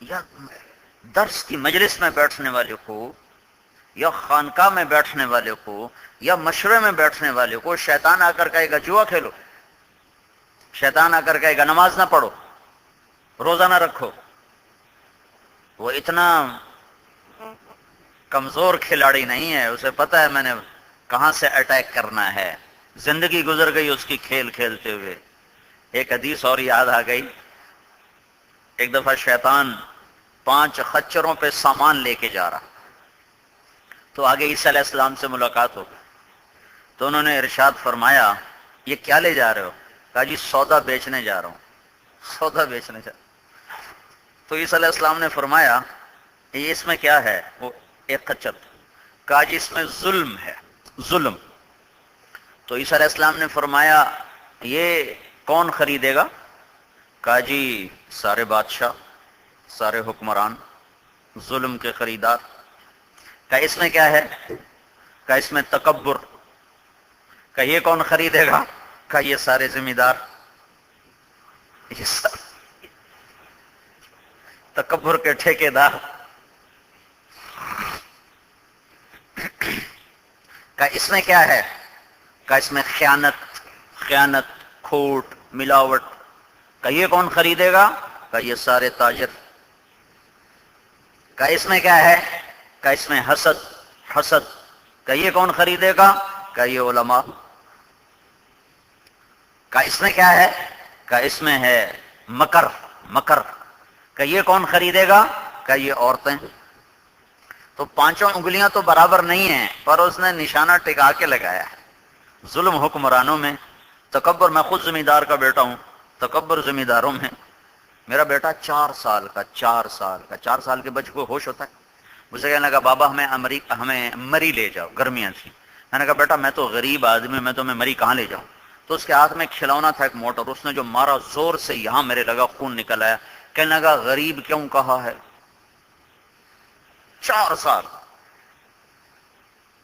یا درس کی مجلس میں بیٹھنے والے کو یا خانقاہ میں بیٹھنے والے کو یا مشورے میں بیٹھنے والے کو شیطان آ کر کہے گا جوا کھیلو، شیطان آ کر کہے گا نماز نہ پڑھو، روزہ نہ رکھو، وہ اتنا کمزور کھلاڑی نہیں ہے، اسے پتا ہے میں نے کہاں سے اٹیک کرنا ہے، زندگی گزر گئی اس کی کھیل کھیلتے ہوئے۔ ایک حدیث اور یاد آ گئی، ایک دفعہ شیطان 5 خچروں پہ سامان لے کے جا رہا، تو آگے عیسیٰ علیہ السلام سے ملاقات ہو، تو انہوں نے ارشاد فرمایا یہ کیا لے جا رہے ہو؟ کہا جی سودا بیچنے جا رہا ہوں، سودا بیچنے جا رہا ہوں۔ تو عیسیٰ علیہ السلام نے فرمایا یہ اس میں کیا ہے؟ وہ ایک خچر، کہا جی اس میں ظلم ہے، ظلم۔ تو عیسیٰ علیہ السلام نے فرمایا یہ کون خریدے گا؟ کہا جی سارے بادشاہ، سارے حکمران، ظلم کے خریدار۔ کہا اس میں کیا ہے؟ کہا اس میں تکبر۔ کہا یہ کون خریدے گا؟ کہا یہ سارے ذمہ دار، یہ سب تکبر کے ٹھیکیدار۔ کہا اس میں کیا ہے؟ کہا اس میں خیانت، کھوٹ، ملاوٹ۔ کہا یہ کون خریدے گا؟ کہا یہ سارے تاجر۔ کہا اس میں کیا ہے؟ کہا اس میں حسد۔ کہا یہ کون خریدے گا؟ کہا یہ علماء۔ کہا اس میں کیا ہے؟ کہا اس میں ہے مکر۔ کہا یہ کون خریدے گا؟ کہا یہ عورتیں۔ تو 5 انگلیاں تو برابر نہیں ہیں، پر اس نے نشانہ ٹکا کے لگایا ہے۔ ظلم حکمرانوں میں، تکبر۔ میں خود ذمہ دار کا بیٹا ہوں، تکبر ذمہ داروں میں۔ میرا بیٹا 4 سال کے بچے کو ہوش ہوتا ہے، مجھے کہنے لگا بابا ہمیں مری لے جاؤ، گرمیاں تھیں۔ میں نے کہا بیٹا میں تو غریب آدمی، میں تمہیں مری کہاں لے جاؤں؟ تو اس کے ہاتھ میں کھلونا تھا ایک موٹر، اس نے جو مارا زور سے یہاں میرے لگا، خون نکل آیا۔ کہنے لگا غریب کیوں کہا ہے؟ 4 سال،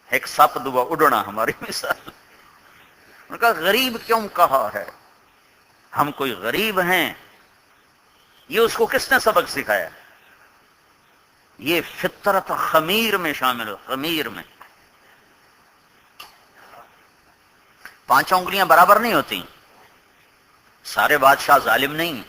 ایک سپ دبا اڑنا ہماری مثال۔ انہوں نے کہا غریب کیوں کہا ہے؟ ہم کوئی غریب ہیں؟ یہ اس کو کس نے سبق سکھایا؟ یہ فطرت خمیر میں شامل، خمیر میں 5 انگلیاں برابر نہیں ہوتی۔ سارے بادشاہ ظالم نہیں،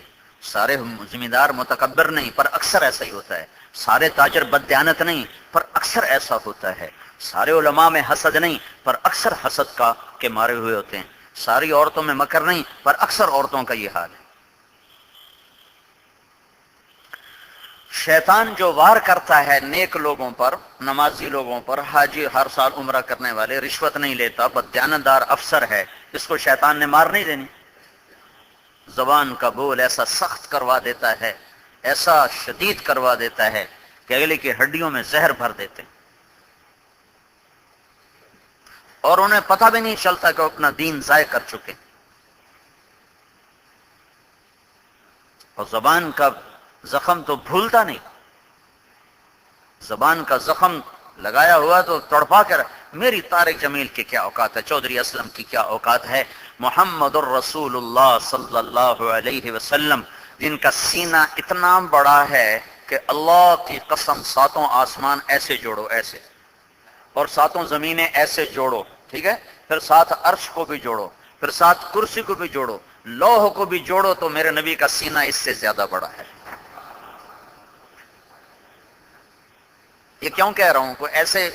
سارے ذمہ دار متکبر نہیں، پر اکثر ایسا ہی ہوتا ہے۔ سارے تاجر بددیانت نہیں، پر اکثر ایسا ہوتا ہے۔ سارے علماء میں حسد نہیں، پر اکثر حسد کا کے مارے ہوئے ہوتے ہیں۔ ساری عورتوں میں مکر نہیں، پر اکثر عورتوں کا یہ حال ہے۔ شیطان جو وار کرتا ہے نیک لوگوں پر، نمازی لوگوں پر، حاجی ہر سال عمرہ کرنے والے، رشوت نہیں لیتا، بددیانتدار افسر ہے، اس کو شیطان نے مار نہیں دینی۔ زبان کا بول ایسا سخت کروا دیتا ہے، ایسا شدید کروا دیتا ہے کہ اگلے کی ہڈیوں میں زہر بھر دیتے ہیں، اور انہیں پتہ بھی نہیں چلتا کہ وہ اپنا دین ضائع کر چکے۔ اور زبان کا زخم تو بھولتا نہیں، زبان کا زخم لگایا ہوا تو تڑپا کر۔ میری طارق جمیل کی کیا اوقات ہے، چودھری اسلم کی کیا اوقات ہے، محمد الرسول اللہ صلی اللہ علیہ وسلم جن کا سینہ اتنا بڑا ہے کہ اللہ کی قسم 7 آسمان ایسے جوڑو، ایسے، اور 7 زمینیں ایسے جوڑو، ٹھیک ہے، پھر 7 عرش کو بھی جوڑو، پھر 7 کرسی کو بھی جوڑو، لوح کو بھی جوڑو، تو میرے نبی کا سینہ اس سے زیادہ بڑا ہے۔ یہ کیوں کہہ رہا ہوں؟ کوئی ایسے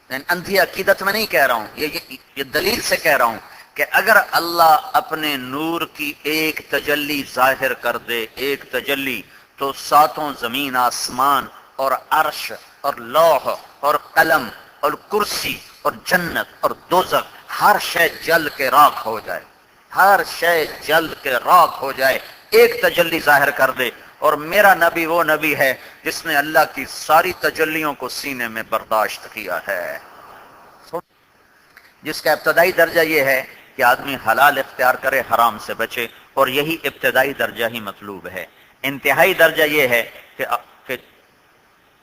اندھی عقیدت میں نہیں کہہ رہا ہوں، یہ دلیل سے کہہ رہا ہوں کہ اگر اللہ اپنے نور کی ایک تجلی ظاہر کر دے، ایک تجلی، تو 7 زمین آسمان اور عرش اور لوح اور قلم اور کرسی اور جنت اور دوزخ، ہر شے جل کے راکھ ہو جائے، ہر شے جل کے راکھ ہو جائے، ایک تجلی ظاہر کر دے۔ اور میرا نبی وہ نبی ہے جس نے اللہ کی ساری تجلیوں کو سینے میں برداشت کیا ہے، جس کا ابتدائی درجہ یہ ہے کہ آدمی حلال اختیار کرے، حرام سے بچے، اور یہی ابتدائی درجہ ہی مطلوب ہے۔ انتہائی درجہ یہ ہے کہ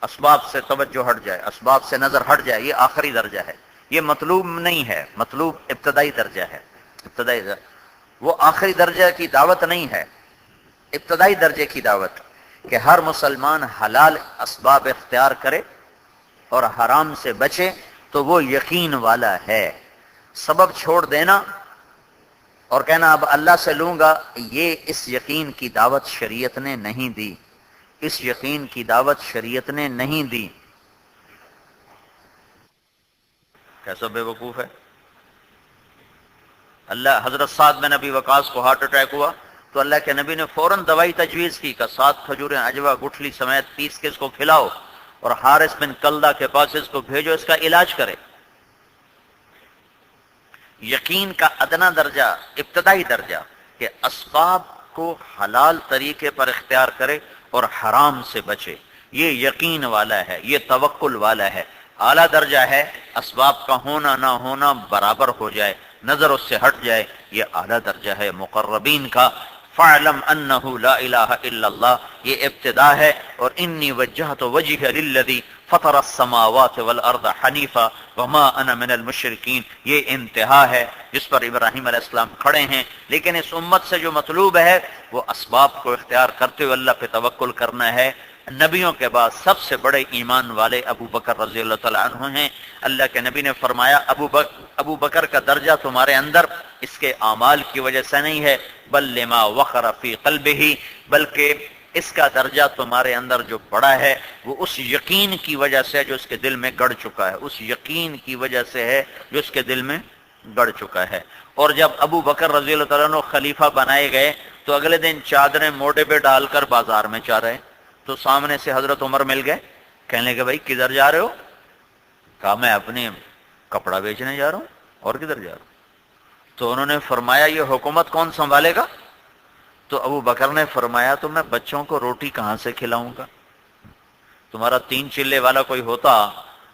اسباب سے توجہ ہٹ جائے، اسباب سے نظر ہٹ جائے، یہ آخری درجہ ہے، یہ مطلوب نہیں ہے، مطلوب ابتدائی درجہ ہے۔ ابتدائی درجہ وہ آخری درجہ کی دعوت نہیں ہے، ابتدائی درجے کی دعوت کہ ہر مسلمان حلال اسباب اختیار کرے اور حرام سے بچے، تو وہ یقین والا ہے۔ سبب چھوڑ دینا اور کہنا اب اللہ سے لوں گا، یہ اس یقین کی دعوت شریعت نے نہیں دی، اس یقین کی دعوت شریعت نے نہیں دی۔ کیسا بے وقوف ہے؟ اللہ، حضرت سعد بن ابی وقاص کو ہارٹ اٹیک ہوا تو اللہ کے نبی نے فوراً دوائی تجویز کی کہ 7 کھجوریں اجوا گٹھلی سمیت پیس کے اس کو کھلاؤ اور حارث بن کلدہ کے پاس اس کو بھیجو، اس کا علاج کرے۔ یقین کا ادنا درجہ، ابتدائی درجہ کہ اسباب کو حلال طریقے پر اختیار کرے اور حرام سے بچے، یہ یقین والا ہے، یہ توکل والا ہے۔ اعلیٰ درجہ ہے اسباب کا ہونا نہ ہونا برابر ہو جائے، نظر اس سے ہٹ جائے، یہ اعلیٰ درجہ ہے مقربین کا۔ فَاعْلَمْ أَنَّهُ لَا إِلَهَ إِلَّا اللَّهُ، یہ ابتدا ہے، اور انی وجہت وجہ للذی فطر السماوات والارض حنیفا وما انا من المشرکین، یہ انتہا ہے جس پر ابراہیم علیہ السلام کھڑے ہیں۔ لیکن اس امت سے جو مطلوب ہے وہ اسباب کو اختیار کرتے ہوئے اللہ پہ توکل کرنا ہے۔ نبیوں کے بعد سب سے بڑے ایمان والے ابو بکر رضی اللہ تعالیٰ عنہ ہیں۔ اللہ کے نبی نے فرمایا ابو بکر کا درجہ تمہارے اندر اس کے اعمال کی وجہ سے نہیں ہے، بل لما وقر فی قلبہ، بلکہ اس کا درجہ تمہارے اندر جو بڑا ہے وہ اس یقین کی وجہ سے جو اس کے دل میں گڑ چکا ہے، اس یقین کی وجہ سے ہے جو اس کے دل میں گڑ چکا ہے۔ اور جب ابو بکر رضی اللہ تعالیٰ عنہ خلیفہ بنائے گئے تو اگلے دن چادریں موڈے پہ ڈال کر بازار میں چل رہے، تو سامنے سے حضرت عمر مل گئے، کہنے لگے بھائی کدھر جا رہے ہو؟ کہا میں اپنے کپڑا بیچنے جا رہا ہوں۔ اور کدھر جا رہا ہوں؟ تو انہوں نے فرمایا یہ حکومت کون سنبھالے گا؟ تو ابو بکر نے فرمایا تو میں بچوں کو روٹی کہاں سے کھلاؤں گا؟ تمہارا 3 چلے والا کوئی ہوتا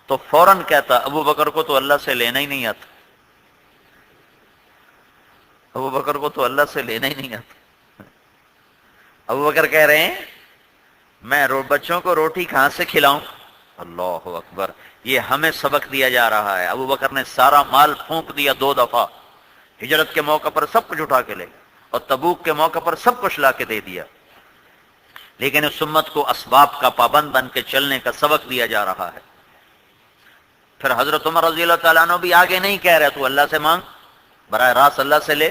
تو فوراً کہتا ابو بکر کو تو اللہ سے لینا ہی نہیں آتا، ابو بکر کو تو اللہ سے لینا ہی نہیں آتا۔ ابو بکر کہہ رہے ہیں میں بچوں کو روٹی کہاں سے کھلاؤں؟ اللہ اکبر، یہ ہمیں سبق دیا جا رہا ہے۔ ابو بکر نے سارا مال پھونک دیا 2 دفعہ، ہجرت کے موقع پر سب کچھ اٹھا کے لے اور تبوک کے موقع پر سب کچھ لا کے دے دیا، لیکن اس امت کو اسباب کا پابند بن کے چلنے کا سبق دیا جا رہا ہے۔ پھر حضرت عمر رضی اللہ تعالیٰ عنہ بھی آگے نہیں کہہ رہے تو اللہ سے مانگ، براہ راست اللہ سے لے،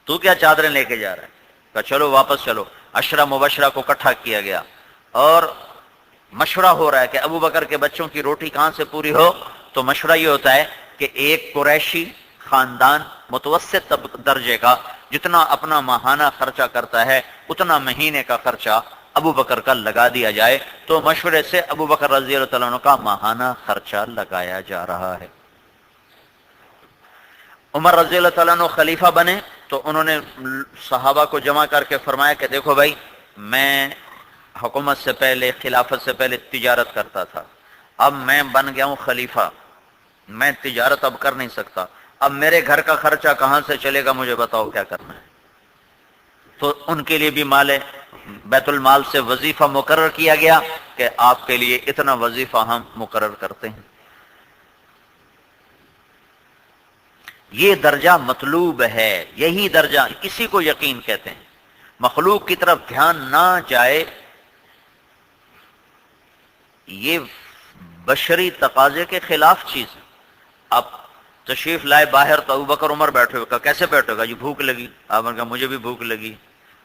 تو کیا چادریں لے کے جا رہا ہے؟ کہا چلو واپس چلو۔ عشرہ مبشرہ کو اکٹھا کیا گیا اور مشورہ ہو رہا ہے کہ ابو بکر کے بچوں کی روٹی کہاں سے پوری ہو۔ تو مشورہ یہ ہوتا ہے کہ ایک قریشی خاندان متوسط درجے کا جتنا اپنا ماہانہ خرچہ کرتا ہے اتنا مہینے کا خرچہ ابو بکر کا لگا دیا جائے۔ تو مشورے سے ابو بکر رضی اللہ تعالیٰ عنہ کا ماہانہ خرچہ لگایا جا رہا ہے۔ عمر رضی اللہ تعالیٰ عنہ خلیفہ بنے تو انہوں نے صحابہ کو جمع کر کے فرمایا کہ دیکھو بھائی، میں حکومت سے پہلے، خلافت سے پہلے تجارت کرتا تھا، اب میں بن گیا ہوں خلیفہ، میں تجارت اب کر نہیں سکتا، اب میرے گھر کا خرچہ کہاں سے چلے گا، مجھے بتاؤ کیا کرنا ہے۔ تو ان کے لیے بھی مال بیت المال سے وظیفہ مقرر کیا گیا کہ آپ کے لیے اتنا وظیفہ ہم مقرر کرتے ہیں۔ یہ درجہ مطلوب ہے، یہی درجہ، اسی کو یقین کہتے ہیں۔ مخلوق کی طرف دھیان نہ جائے، یہ بشری تقاضے کے خلاف چیز ہے۔ اب تشریف لائے باہر تو ابو بکر عمر بیٹھے ہوئے، کہا کیسے بیٹھے ہوگا؟ جی بھوک لگی۔ آپ نے کہا مجھے بھی بھوک لگی۔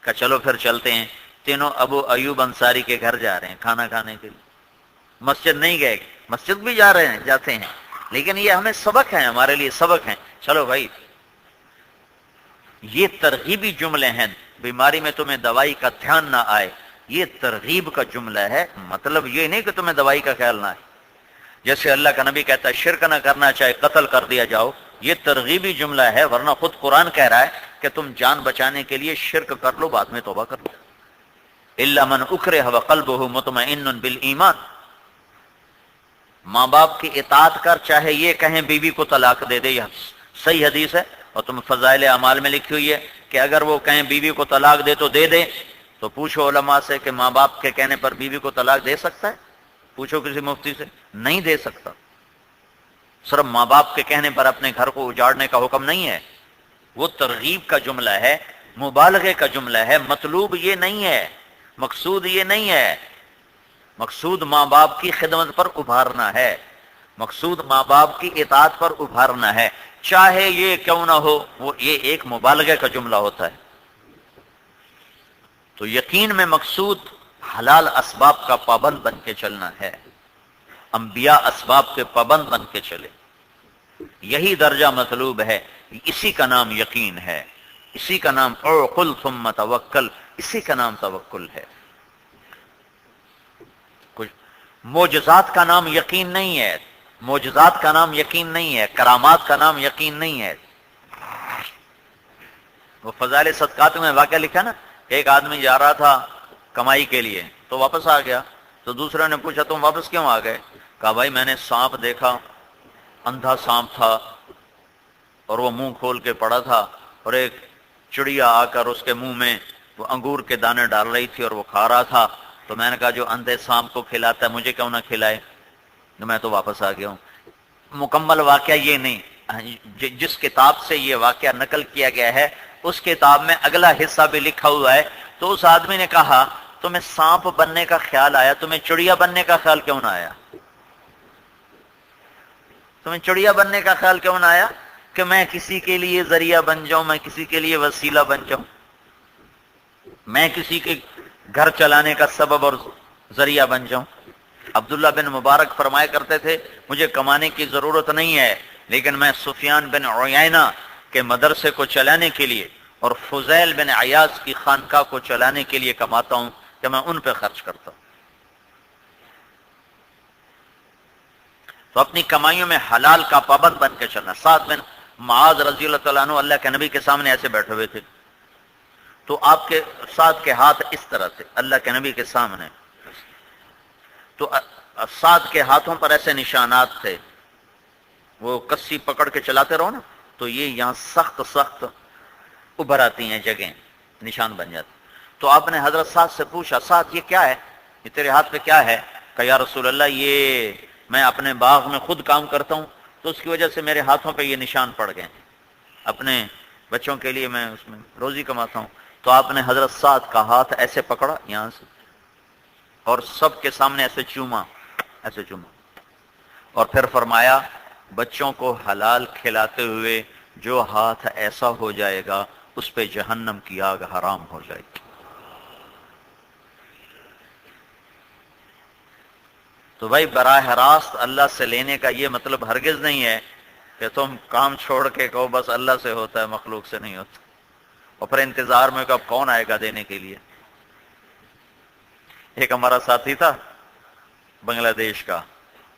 کہا چلو پھر چلتے ہیں۔ تینوں ابو ایوب انصاری کے گھر جا رہے ہیں کھانا کھانے کے لیے۔ مسجد نہیں گئے، مسجد بھی جا رہے ہیں، جاتے ہیں، لیکن یہ ہمیں سبق ہے، ہمارے لیے سبق ہیں۔ چلو بھائی، یہ ترغیبی جملے ہیں۔ بیماری میں تمہیں دوائی کا دھیان نہ آئے، یہ ترغیب کا جملہ ہے، مطلب یہ نہیں کہ تمہیں دوائی کا خیال نہ آئے۔ جیسے اللہ کا نبی کہتا ہے شرک نہ کرنا چاہے قتل کر دیا جاؤ، یہ ترغیبی جملہ ہے، ورنہ خود قرآن کہہ رہا ہے کہ تم جان بچانے کے لیے شرک کر لو، بعد میں توبہ کر لو۔ الا من اکرہ وقلبہ مطمئن بالایمان، ماں باپ کی اطاعت کر، چاہے یہ کہیں بیوی کو طلاق دے دے، یہ صحیح حدیث ہے اور تم فضائل اعمال میں لکھی ہوئی ہے کہ اگر وہ کہیں بیوی کو طلاق دے تو دے دے۔ تو پوچھو علماء سے کہ ماں باپ کے کہنے پر بیوی کو طلاق دے سکتا ہے؟ پوچھو کسی مفتی سے، نہیں دے سکتا۔ صرف ماں باپ کے کہنے پر اپنے گھر کو اجاڑنے کا حکم نہیں ہے، وہ ترغیب کا جملہ ہے، مبالغے کا جملہ ہے، مطلوب یہ نہیں ہے، مقصود یہ نہیں ہے۔ مقصود ماں باپ کی خدمت پر ابھارنا ہے، مقصود ماں باپ کی اطاعت پر ابھارنا ہے۔ چاہے یہ کیوں نہ ہو، وہ یہ ایک مبالغے کا جملہ ہوتا ہے۔ تو یقین میں مقصود حلال اسباب کا پابند بن کے چلنا ہے، انبیاء اسباب کے پابند بن کے چلے، یہی درجہ مطلوب ہے، اسی کا نام یقین ہے، اسی کا نام اعقل ثم توکل، اسی کا نام توکل ہے۔ کچھ معجزات کا نام یقین نہیں ہے، معجزات کا نام یقین نہیں ہے، کرامات کا نام یقین نہیں ہے۔ وہ فضائل صدقات میں واقعہ لکھا نا، ایک آدمی جا رہا تھا کمائی کے لیے تو واپس آ گیا، تو دوسرے نے پوچھا تم واپس کیوں آ گئے؟ کہا بھائی میں نے سانپ دیکھا، اندھا سانپ تھا اور وہ منہ کھول کے پڑا تھا، اور ایک چڑیا آ کر اس کے منہ میں وہ انگور کے دانے ڈال رہی تھی اور وہ کھا رہا تھا، تو میں نے کہا جو اندھے سانپ کو کھلاتا ہے مجھے کیوں نہ کھلائے، تو میں تو واپس آ گیا ہوں۔ مکمل واقعہ یہ نہیں، جس کتاب سے یہ واقعہ نقل کیا گیا ہے اس کتاب میں اگلا حصہ بھی لکھا ہوا ہے۔ تو اس آدمی نے کہا تمہیں سانپ بننے کا خیال آیا، تمہیں چڑیا بننے کا خیال کیوں نہ آیا؟ تمہیں چڑیا بننے کا خیال کیوں نہ آیا کہ میں کسی کے لیے ذریعہ بن جاؤں، میں کسی کے لیے وسیلہ بن جاؤں، میں کسی کے گھر چلانے کا سبب اور ذریعہ بن جاؤں؟ عبداللہ بن مبارک فرمایا کرتے تھے مجھے کمانے کی ضرورت نہیں ہے، لیکن میں سفیان بن عیینہ کے مدرسے کو چلانے کے لیے اور فضیل بن عیاض کی خانقاہ کو چلانے کے لیے کماتا ہوں کہ میں ان پہ خرچ کرتا ہوں۔ تو اپنی کمائیوں میں حلال کا پابند بن کے چلنا۔ سعد بن معاذ رضی اللہ تعالیٰ عنہ اللہ کے نبی کے سامنے ایسے بیٹھے ہوئے تھے، تو آپ کے سعد کے ہاتھ اس طرح تھے اللہ کے نبی کے سامنے، تو سعد کے ہاتھوں پر ایسے نشانات تھے، وہ کسی پکڑ کے چلاتے رہو نا تو یہ یہاں سخت سخت ابھر آتی ہیں جگہیں، نشان بن جاتے۔ تو آپ نے حضرت سعد سے پوچھا سعد یہ کیا ہے، یہ تیرے ہاتھ پہ کیا ہے؟ کہ یا رسول اللہ یہ میں اپنے باغ میں خود کام کرتا ہوں تو اس کی وجہ سے میرے ہاتھوں پہ یہ نشان پڑ گئے، اپنے بچوں کے لیے میں اس میں روزی کماتا ہوں۔ تو آپ نے حضرت سعد کا ہاتھ ایسے پکڑا یہاں سے اور سب کے سامنے ایسے چوما، ایسے چوما، اور پھر فرمایا بچوں کو حلال کھلاتے ہوئے جو ہاتھ ایسا ہو جائے گا اس پہ جہنم کی آگ حرام ہو جائے گی۔ تو بھائی براہ راست اللہ سے لینے کا یہ مطلب ہرگز نہیں ہے کہ تم کام چھوڑ کے کہو بس اللہ سے ہوتا ہے مخلوق سے نہیں ہوتا، اور پھر انتظار میں کہ اب کون آئے گا دینے کے لیے۔ ایک ہمارا ساتھی تھا بنگلہ دیش کا،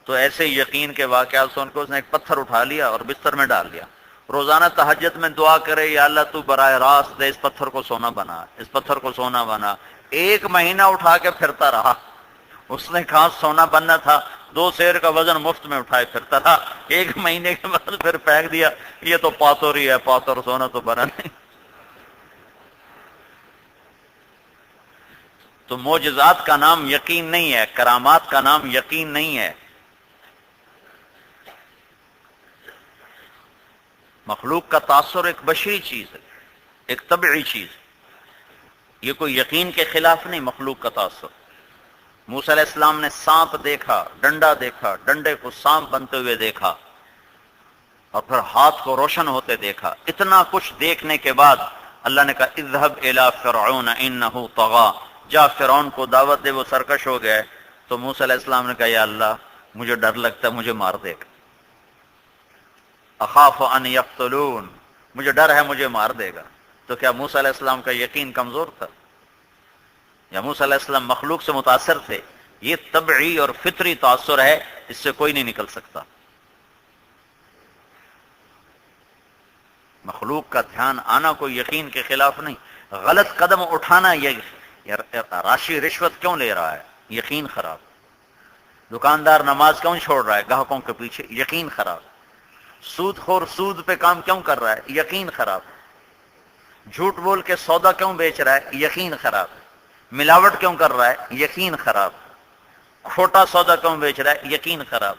تو ایسے یقین کے واقعات سن کے اس نے ایک پتھر اٹھا لیا اور بستر میں ڈال دیا، روزانہ تہجد میں دعا کرے یا اللہ تو براہ راست دے اس پتھر کو سونا بنا، اس پتھر کو سونا بنا۔ 1 مہینہ اٹھا کے پھرتا رہا، اس نے کہا سونا بننا تھا، 2 سیر کا وزن مفت میں اٹھائے پھرتا رہا، 1 مہینے کے بعد پھر پھینک دیا، یہ تو پاتور ہی ہے، پاتور سونا تو بنا نہیں۔ تو معجزات کا نام یقین نہیں ہے، کرامات کا نام یقین نہیں ہے۔ مخلوق کا تاثر ایک بشری چیز ہے، ایک طبعی چیز، یہ کوئی یقین کے خلاف نہیں۔ مخلوق کا تاثر، موسیٰ علیہ السلام نے سانپ دیکھا، ڈنڈا دیکھا، ڈنڈے کو سانپ بنتے ہوئے دیکھا، اور پھر ہاتھ کو روشن ہوتے دیکھا۔ اتنا کچھ دیکھنے کے بعد اللہ نے کہا اذهب الى فرعون انه طغى، جا فرعون کو دعوت دے وہ سرکش ہو گئے۔ تو موسیٰ علیہ السلام نے کہا یا اللہ مجھے ڈر لگتا ہے مجھے مار دے گا، اخاف ان یقتلون، مجھے ڈر ہے مجھے مار دے گا۔ تو کیا موسیٰ علیہ السلام کا یقین کمزور تھا، یا موسیٰ علیہ السلام مخلوق سے متاثر تھے؟ یہ طبعی اور فطری تاثر ہے، اس سے کوئی نہیں نکل سکتا۔ مخلوق کا دھیان آنا کوئی یقین کے خلاف نہیں۔ غلط قدم اٹھانا، یہ راشی رشوت کیوں لے رہا ہے؟ یقین خراب۔ دکاندار نماز کیوں چھوڑ رہا ہے گاہکوں کے پیچھے؟ یقین خراب۔ سود خور سود پہ کام کیوں کر رہا ہے؟ یقین خراب۔ جھوٹ بول کے سودا کیوں بیچ رہا ہے؟ یقین خراب۔ ملاوٹ کیوں کر رہا ہے؟ یقین خراب۔ کھوٹا سودا کیوں بیچ رہا ہے؟ یقین خراب۔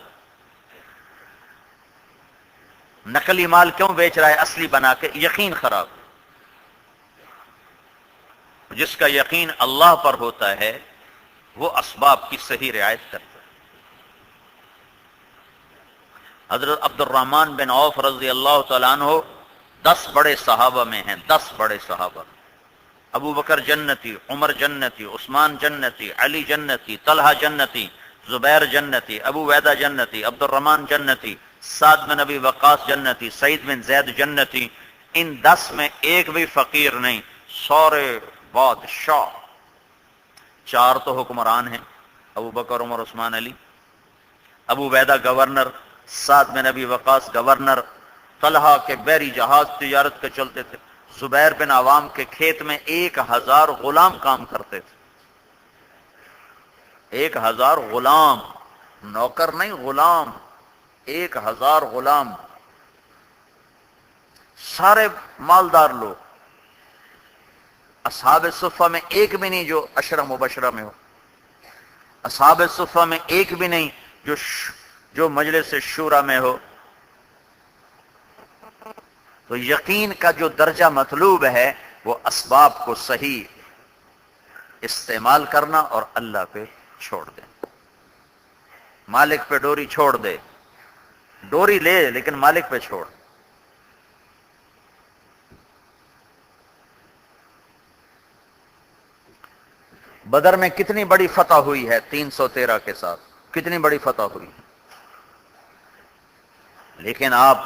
نقلی مال کیوں بیچ رہا ہے اصلی بنا کے؟ یقین خراب۔ جس کا یقین اللہ پر ہوتا ہے وہ اسباب کی صحیح رعایت کرتا ہے۔ حضرت عبد الرحمن بن عوف رضی اللہ تعالیٰ عنہ 10 بڑے صحابہ میں ہیں، 10 بڑے صحابہ. ابو بکر جنتی، عمر جنتی، عثمان جنتی، علی جنتی، طلحہ جنتی، زبیر جنتی، ابو عبیدہ جنتی، عبد الرحمن جنتی، سعد بن ابی وقاص جنتی، سعید بن زید جنتی. ان 10 میں ایک بھی فقیر نہیں، سارے بادشاہ. 4 تو حکمران ہیں، ابو بکر، عمر، عثمان، علی. ابو عبیدہ گورنر، سعد بن ابی وقاص گورنر، طلحہ کے بحری جہاز تجارت کے چلتے تھے، زبیر بن عوام کے کھیت میں 1000 غلام کام کرتے تھے. 1000 غلام، نوکر نہیں، غلام. 1000 غلام، سارے مالدار لوگ. اصحاب صفہ میں ایک بھی نہیں جو عشرہ مبشرہ میں ہو. اصحاب صفہ میں ایک بھی نہیں جو مجلس شورا میں ہو. تو یقین کا جو درجہ مطلوب ہے وہ اسباب کو صحیح استعمال کرنا اور اللہ پہ چھوڑ دیں. مالک پہ ڈوری چھوڑ دے، ڈوری لے لیکن مالک پہ چھوڑ. بدر میں کتنی بڑی فتح ہوئی ہے 313 کے ساتھ، کتنی بڑی فتح ہوئی. لیکن آپ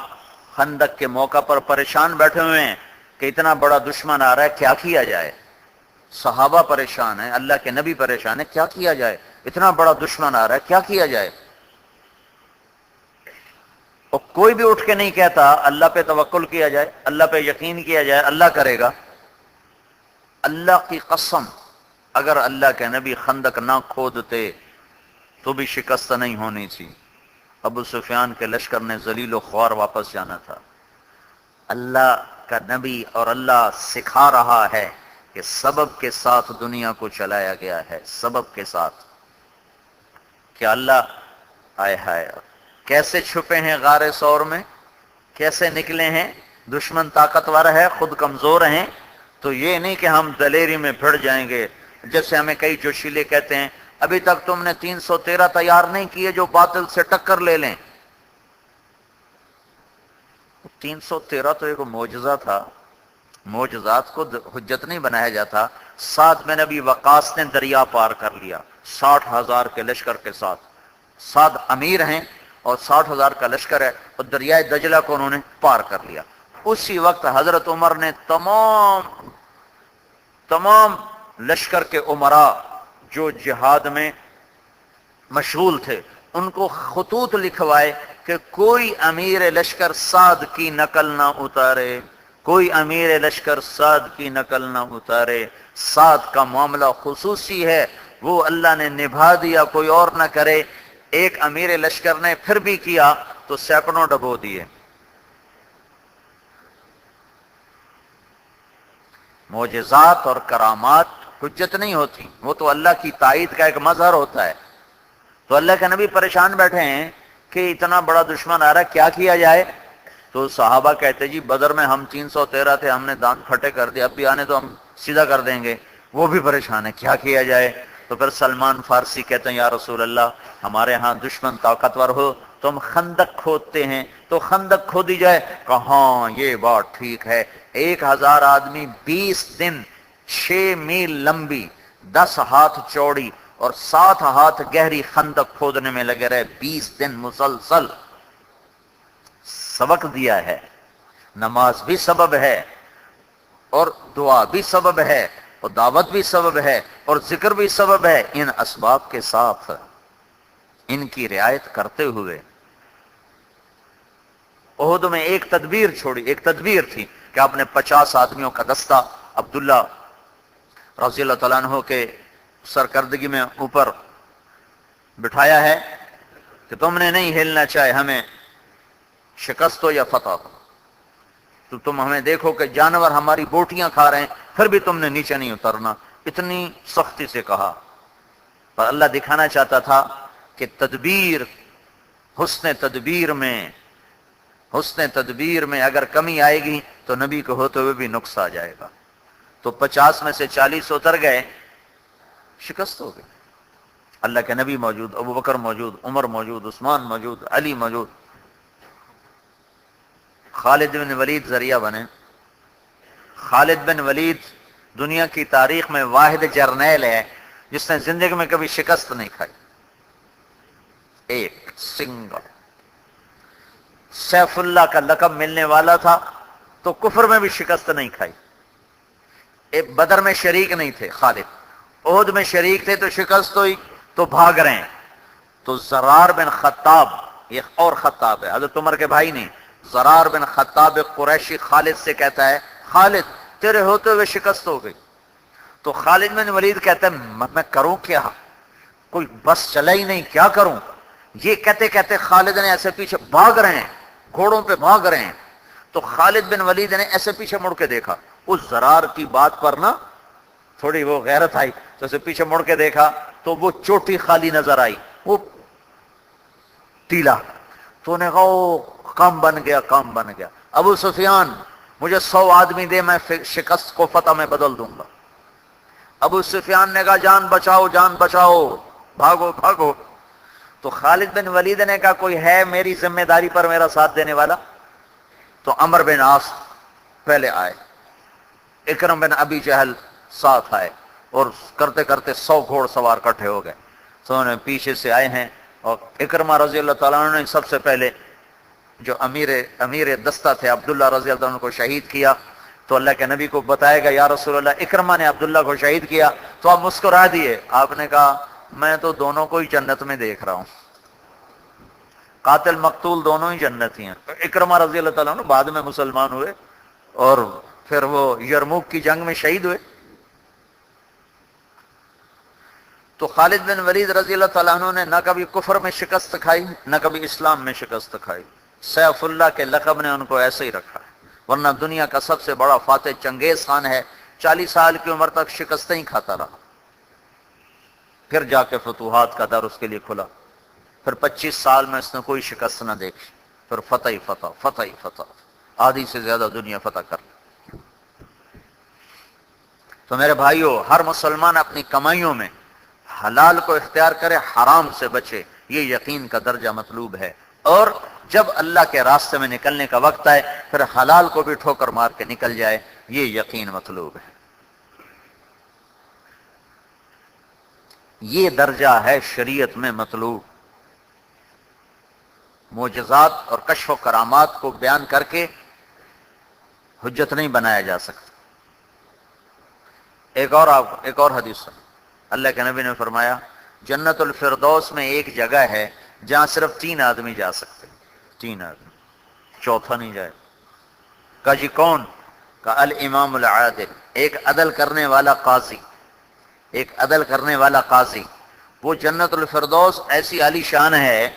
خندق کے موقع پر پریشان بیٹھے ہوئے ہیں کہ اتنا بڑا دشمن آ رہا ہے، کیا کیا جائے. صحابہ پریشان ہیں، اللہ کے نبی پریشان ہے، کیا کیا جائے. اتنا بڑا دشمن آ رہا ہے، کیا کیا جائے. اور کوئی بھی اٹھ کے نہیں کہتا اللہ پہ توکل کیا جائے، اللہ پہ یقین کیا جائے، اللہ کرے گا. اللہ کی قسم اگر اللہ کے نبی خندق نہ کھودتے تو بھی شکست نہیں ہونی تھی. ابو سفیان کے لشکر نے ذلیل و خوار واپس جانا تھا. اللہ کا نبی اور اللہ سکھا رہا ہے کہ سبب کے ساتھ دنیا کو چلایا گیا ہے، سبب کے ساتھ. کہ اللہ آئے ہائے کیسے چھپے ہیں غار ثور میں، کیسے نکلے ہیں. دشمن طاقتور ہے، خود کمزور ہیں. تو یہ نہیں کہ ہم دلیری میں بھڑ جائیں گے. جیسے ہمیں کئی جوشیلے کہتے ہیں ابھی تک تم نے 313 تیار نہیں کیے جو باطل سے ٹکر لے لیں. 313 تو ایک معجزہ تھا، معجزات کو حجت نہیں بنایا جاتا. سعد بن ابی وقاص نے دریا پار کر لیا 60,000 کے لشکر کے ساتھ. سعد امیر ہیں اور 60,000 کا لشکر ہے اور دریائے دجلہ کو انہوں نے پار کر لیا. اسی وقت حضرت عمر نے تمام لشکر کے عمراء جو جہاد میں مشغول تھے ان کو خطوط لکھوائے کہ کوئی امیر لشکر سعد کی نقل نہ اتارے، کوئی امیر لشکر سعد کی نقل نہ اتارے. سعد کا معاملہ خصوصی ہے، وہ اللہ نے نبھا دیا، کوئی اور نہ کرے. ایک امیر لشکر نے پھر بھی کیا تو سینکڑوں ڈبو دیے. معجزات اور کرامات حجت نہیں ہوتی، وہ تو اللہ کی تائید کا ایک مظہر ہوتا ہے. تو اللہ کے نبی پریشان بیٹھے ہیں کہ اتنا بڑا دشمن آ رہا ہے، کیا کیا جائے. تو صحابہ کہتے جی بدر میں ہم 313 تھے، ہم نے دانت پھٹے کر دیا، اب بھی آنے تو ہم سیدھا کر دیں گے. وہ بھی پریشان ہے، کیا کیا جائے. تو پھر سلمان فارسی کہتے ہیں یا رسول اللہ ہمارے ہاں دشمن طاقتور ہو تو ہم خندق کھودتے ہیں، تو خندق کھودی جائے. کہاں یہ بات ٹھیک ہے. 1000 آدمی 20 دن 6 میل لمبی 10 ہاتھ چوڑی اور 7 ہاتھ گہری خندق کھودنے میں لگے رہے 20 دن مسلسل. سبق دیا ہے. نماز بھی سبب ہے اور دعا بھی سبب ہے اور دعوت بھی سبب ہے اور ذکر بھی سبب ہے. ان اسباب کے ساتھ ان کی رعایت کرتے ہوئے احد میں ایک تدبیر چھوڑی. ایک تدبیر تھی کہ آپ نے 50 آدمیوں کا دستہ عبداللہ رضی اللہ تعالیٰ عنہ کے سرکردگی میں اوپر بٹھایا ہے کہ تم نے نہیں ہلنا، چاہے ہمیں شکست ہو یا فتح ہو. تو تم ہمیں دیکھو کہ جانور ہماری بوٹیاں کھا رہے ہیں پھر بھی تم نے نیچے نہیں اترنا. اتنی سختی سے کہا. پر اللہ دکھانا چاہتا تھا کہ حسن تدبیر میں اگر کمی آئے گی تو نبی کو ہوتے ہوئے بھی نقص آ جائے گا. تو 50 میں سے 40 اتر گئے، شکست ہو گئی. اللہ کے نبی موجود، ابو بکر موجود، عمر موجود، عثمان موجود، علی موجود. خالد بن ولید ذریعہ بنے. خالد بن ولید دنیا کی تاریخ میں واحد جرنیل ہے جس نے زندگی میں کبھی شکست نہیں کھائی. ایک سنگل. سیف اللہ کا لقب ملنے والا تھا تو کفر میں بھی شکست نہیں کھائی. ایک بدر میں شریک نہیں تھے خالد, احد میں شریک تھے تو شکست ہوئی تو بھاگ رہے ہیں. تو زرار بن خطاب, یہ اور خطاب ہے, حضرت عمر کے بھائی نہیں, زرار بن خطاب قریشی خالد سے کہتا ہے خالد تیرے ہوتے ہوئے شکست ہو گئی. تو خالد بن ولید کہتا ہے میں کروں کیا, کوئی بس چلا ہی نہیں, کیا کروں. یہ کہتے کہتے خالد نے ایسے پیچھے بھاگ رہے ہیں, گھوڑوں پہ بھاگ رہے ہیں. تو خالد بن ولید نے ایسے پیچھے مڑ کے دیکھا, اس زرار کی بات پر نا تھوڑی وہ غیرت آئی, تو اسے پیچھے مڑ کے دیکھا تو وہ چوٹی خالی نظر آئی, وہ ٹیلا. تو نے کہا وہ کام بن گیا, کام بن گیا. ابو سفیان مجھے 100 آدمی دے, میں شکست کو فتح میں بدل دوں گا. ابو سفیان نے کہا جان بچاؤ, جان بچاؤ, بھاگو بھاگو. تو خالد بن ولید نے کہا کوئی ہے میری ذمہ داری پر میرا ساتھ دینے والا. تو عمر بن عاص پہلے آئے, اکرم بن ابی جہل ساتھ آئے, اور کرتے کرتے 100 گھوڑ سوار کٹھے ہو گئے. تو انہوں نے پیچھے سے آئے ہیں, اور اکرمہ رضی اللہ تعالیٰ عنہ نے سب سے پہلے جو امیر دستہ تھے عبداللہ رضی اللہ عنہ کو شہید کیا. تو اللہ کے نبی کو بتائے گا یا رسول اللہ اکرمہ نے عبداللہ کو شہید کیا, تو آپ مسکرا دیے. آپ نے کہا میں تو دونوں کو ہی جنت میں دیکھ رہا ہوں, قاتل مقتول دونوں ہی جنتی ہیں. اکرمہ رضی اللہ تعالیٰ عنہ بعد میں مسلمان ہوئے اور پھر وہ یرموک کی جنگ میں شہید ہوئے. تو خالد بن ولید رضی اللہ تعالیٰ عنہ نے نہ کبھی کفر میں شکست کھائی نہ کبھی اسلام میں شکست کھائی. سیف اللہ کے لقب نے ان کو ایسے ہی رکھا ہے, ورنہ دنیا کا سب سے بڑا فاتح چنگیز خان ہے, 40 سال کی عمر تک شکستیں ہی کھاتا رہا, پھر جا کے فتوحات کا در اس کے لیے کھلا. پھر 25 سال میں اس نے کوئی شکست نہ دیکھی, پھر فتح ہی فتح, فتح ہی فتح, آدھی سے زیادہ دنیا فتح کر. تو میرے بھائیو, ہر مسلمان اپنی کمائیوں میں حلال کو اختیار کرے, حرام سے بچے, یہ یقین کا درجہ مطلوب ہے. اور جب اللہ کے راستے میں نکلنے کا وقت آئے پھر حلال کو بھی ٹھوکر مار کے نکل جائے, یہ یقین مطلوب ہے. یہ درجہ ہے شریعت میں مطلوب. معجزات اور کشف و کرامات کو بیان کر کے حجت نہیں بنایا جا سکتا. ایک اور حدیث سن. اللہ کے نبی نے فرمایا جنت الفردوس میں ایک جگہ ہے جہاں صرف 3 آدمی جا سکتے, 3 آدمی, چوتھا نہیں جائے. کہا جی کون؟ کہا الامام العادل, ایک عدل کرنے والا قاضی, ایک عدل کرنے والا قاضی. وہ جنت الفردوس ایسی عالی شان ہے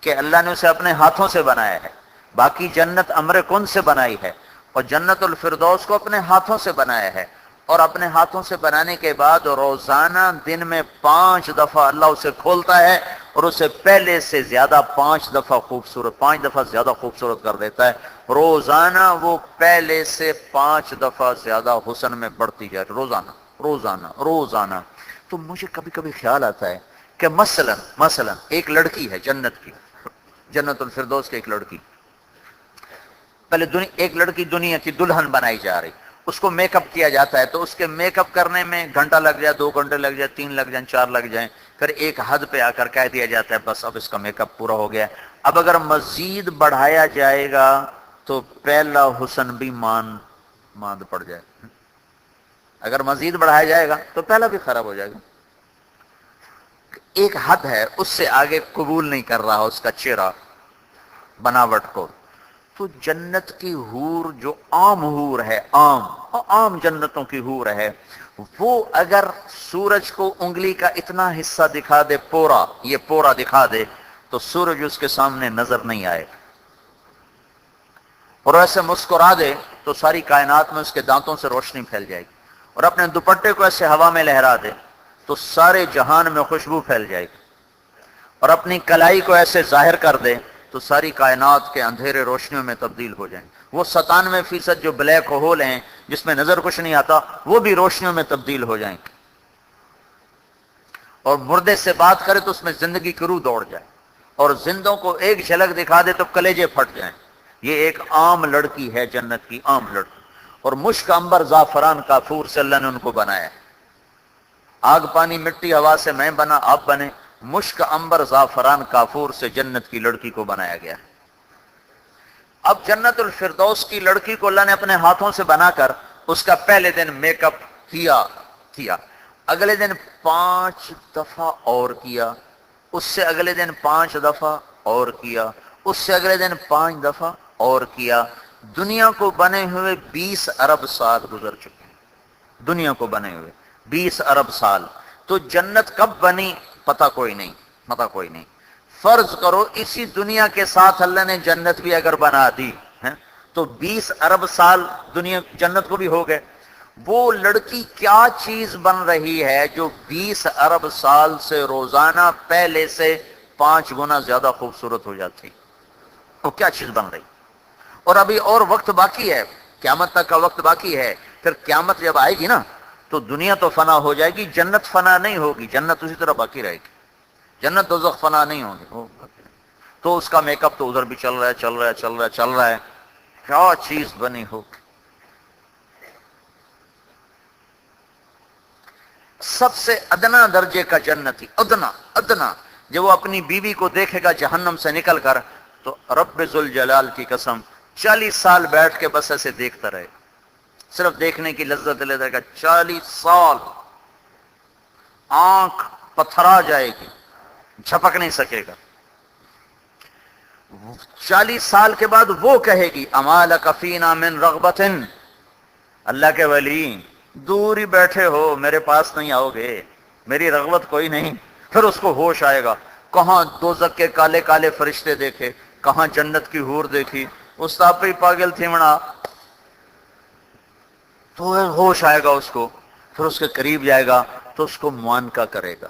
کہ اللہ نے اسے اپنے ہاتھوں سے بنایا ہے. باقی جنت امر کن سے بنائی ہے, اور جنت الفردوس کو اپنے ہاتھوں سے بنایا ہے. اور اپنے ہاتھوں سے بنانے کے بعد روزانہ دن میں 5 دفعہ اللہ اسے کھولتا ہے اور اسے پہلے سے زیادہ 5 دفعہ زیادہ خوبصورت کر دیتا ہے. روزانہ وہ پہلے سے 5 دفعہ زیادہ حسن میں بڑھتی جائے, روزانہ روزانہ روزانہ. تو مجھے کبھی کبھی خیال آتا ہے کہ مثلا ایک لڑکی ہے جنت کی, جنت الفردوس کی ایک لڑکی, پہلے ایک لڑکی دنیا کی دلہن بنائی جا رہی, اس کو میک اپ کیا جاتا ہے. تو اس کے میک اپ کرنے میں گھنٹہ لگ جائے, 2 گھنٹے لگ جائے, 3 لگ جائیں, 4 لگ جائیں. پھر ایک حد پہ آ کر کہہ دیا جاتا ہے بس اب اس کا میک اپ پورا ہو گیا. اب اگر مزید بڑھایا جائے گا تو پہلا حسن بھی ماند پڑ جائے. اگر مزید بڑھایا جائے گا تو پہلا بھی خراب ہو جائے گا. ایک حد ہے, اس سے آگے قبول نہیں کر رہا اس کا چہرہ بناوٹ کو. تو جنت کی حور جو عام حور ہے, عام جنتوں کی حور ہے, وہ اگر سورج کو انگلی کا اتنا حصہ دکھا دے, پورا دکھا دے, تو سورج اس کے سامنے نظر نہیں آئے. اور ایسے مسکرا دے تو ساری کائنات میں اس کے دانتوں سے روشنی پھیل جائے گی. اور اپنے دوپٹے کو ایسے ہوا میں لہرا دے تو سارے جہان میں خوشبو پھیل جائے گی. اور اپنی کلائی کو ایسے ظاہر کر دے تو ساری کائنات کے اندھیرے روشنیوں میں تبدیل ہو جائیں. وہ 97% جو بلیک ہول ہیں جس میں نظر کچھ نہیں آتا, وہ بھی روشنیوں میں تبدیل ہو جائیں. اور مردے سے بات کرے تو اس میں زندگی کی روح دوڑ جائے, اور زندوں کو ایک جھلک دکھا دے تو کلیجے پھٹ جائیں. یہ ایک عام لڑکی ہے جنت کی، عام لڑکی، اور مشک عنبر زعفران کافور سے اللہ نے ان کو بنایا ہے۔ آگ پانی مٹی ہوا سے میں بنا، آپ بنے، مشک عنبر زعفران کافور سے جنت کی لڑکی کو بنایا گیا ہے۔ اب جنت الفردوس کی لڑکی کو اللہ نے اپنے ہاتھوں سے بنا کر اس کا پہلے دن میک اپ کیا، اگلے دن 5 دفعہ اور کیا، اس سے اگلے دن 5 دفعہ اور کیا، اس سے اگلے دن 5 دفعہ اور کیا۔ دنیا کو بنے ہوئے 20 ارب سال گزر چکے ہیں، دنیا کو بنے ہوئے 20 ارب سال۔ تو جنت کب بنی پتہ کوئی نہیں، پتہ کوئی نہیں۔ فرض کرو اسی دنیا کے ساتھ اللہ نے جنت بھی اگر بنا دی ہے تو 20 ارب سال دنیا جنت کو بھی ہو گئے۔ وہ لڑکی کیا چیز بن رہی ہے جو 20 ارب سال سے روزانہ پہلے سے 5 گنا زیادہ خوبصورت ہو جاتی؟ وہ کیا چیز بن رہی؟ اور ابھی اور وقت باقی ہے، قیامت تک کا وقت باقی ہے۔ پھر قیامت جب آئے گی نا تو دنیا تو فنا ہو جائے گی، جنت فنا نہیں ہوگی، جنت اسی طرح باقی رہے گی، جنت دوزخ فنا نہیں ہوگی۔ تو اس کا میک اپ تو ادھر بھی چل رہا ہے، چل رہا ہے، چل رہا ہے، چل رہا ہے۔ کیا چیز بنی ہو! سب سے ادنا درجے کا جنتی، ادنا ادنا، جب وہ اپنی بیوی کو دیکھے گا جہنم سے نکل کر تو رب ذوالجلال کی قسم 40 سال بیٹھ کے بس ایسے دیکھتا رہے، صرف دیکھنے کی لذت لیتا گا، 40 سال آنکھ پتھرا جائے گی، جھپک نہیں سکے گا۔ 40 سال کے بعد وہ کہے گی اما لک فینا من رغبت، اللہ کے ولی دور ہی بیٹھے ہو، میرے پاس نہیں آؤ گے، میری رغبت کوئی نہیں۔ پھر اس کو ہوش آئے گا، کہاں دوزخ کے کالے کالے فرشتے دیکھے، کہاں جنت کی حور دیکھی، استاد پہ پاگل تھی منا، تو ہوش آئے گا اس کو۔ پھر اس کے قریب جائے گا تو اس کو معانقہ کرے گا،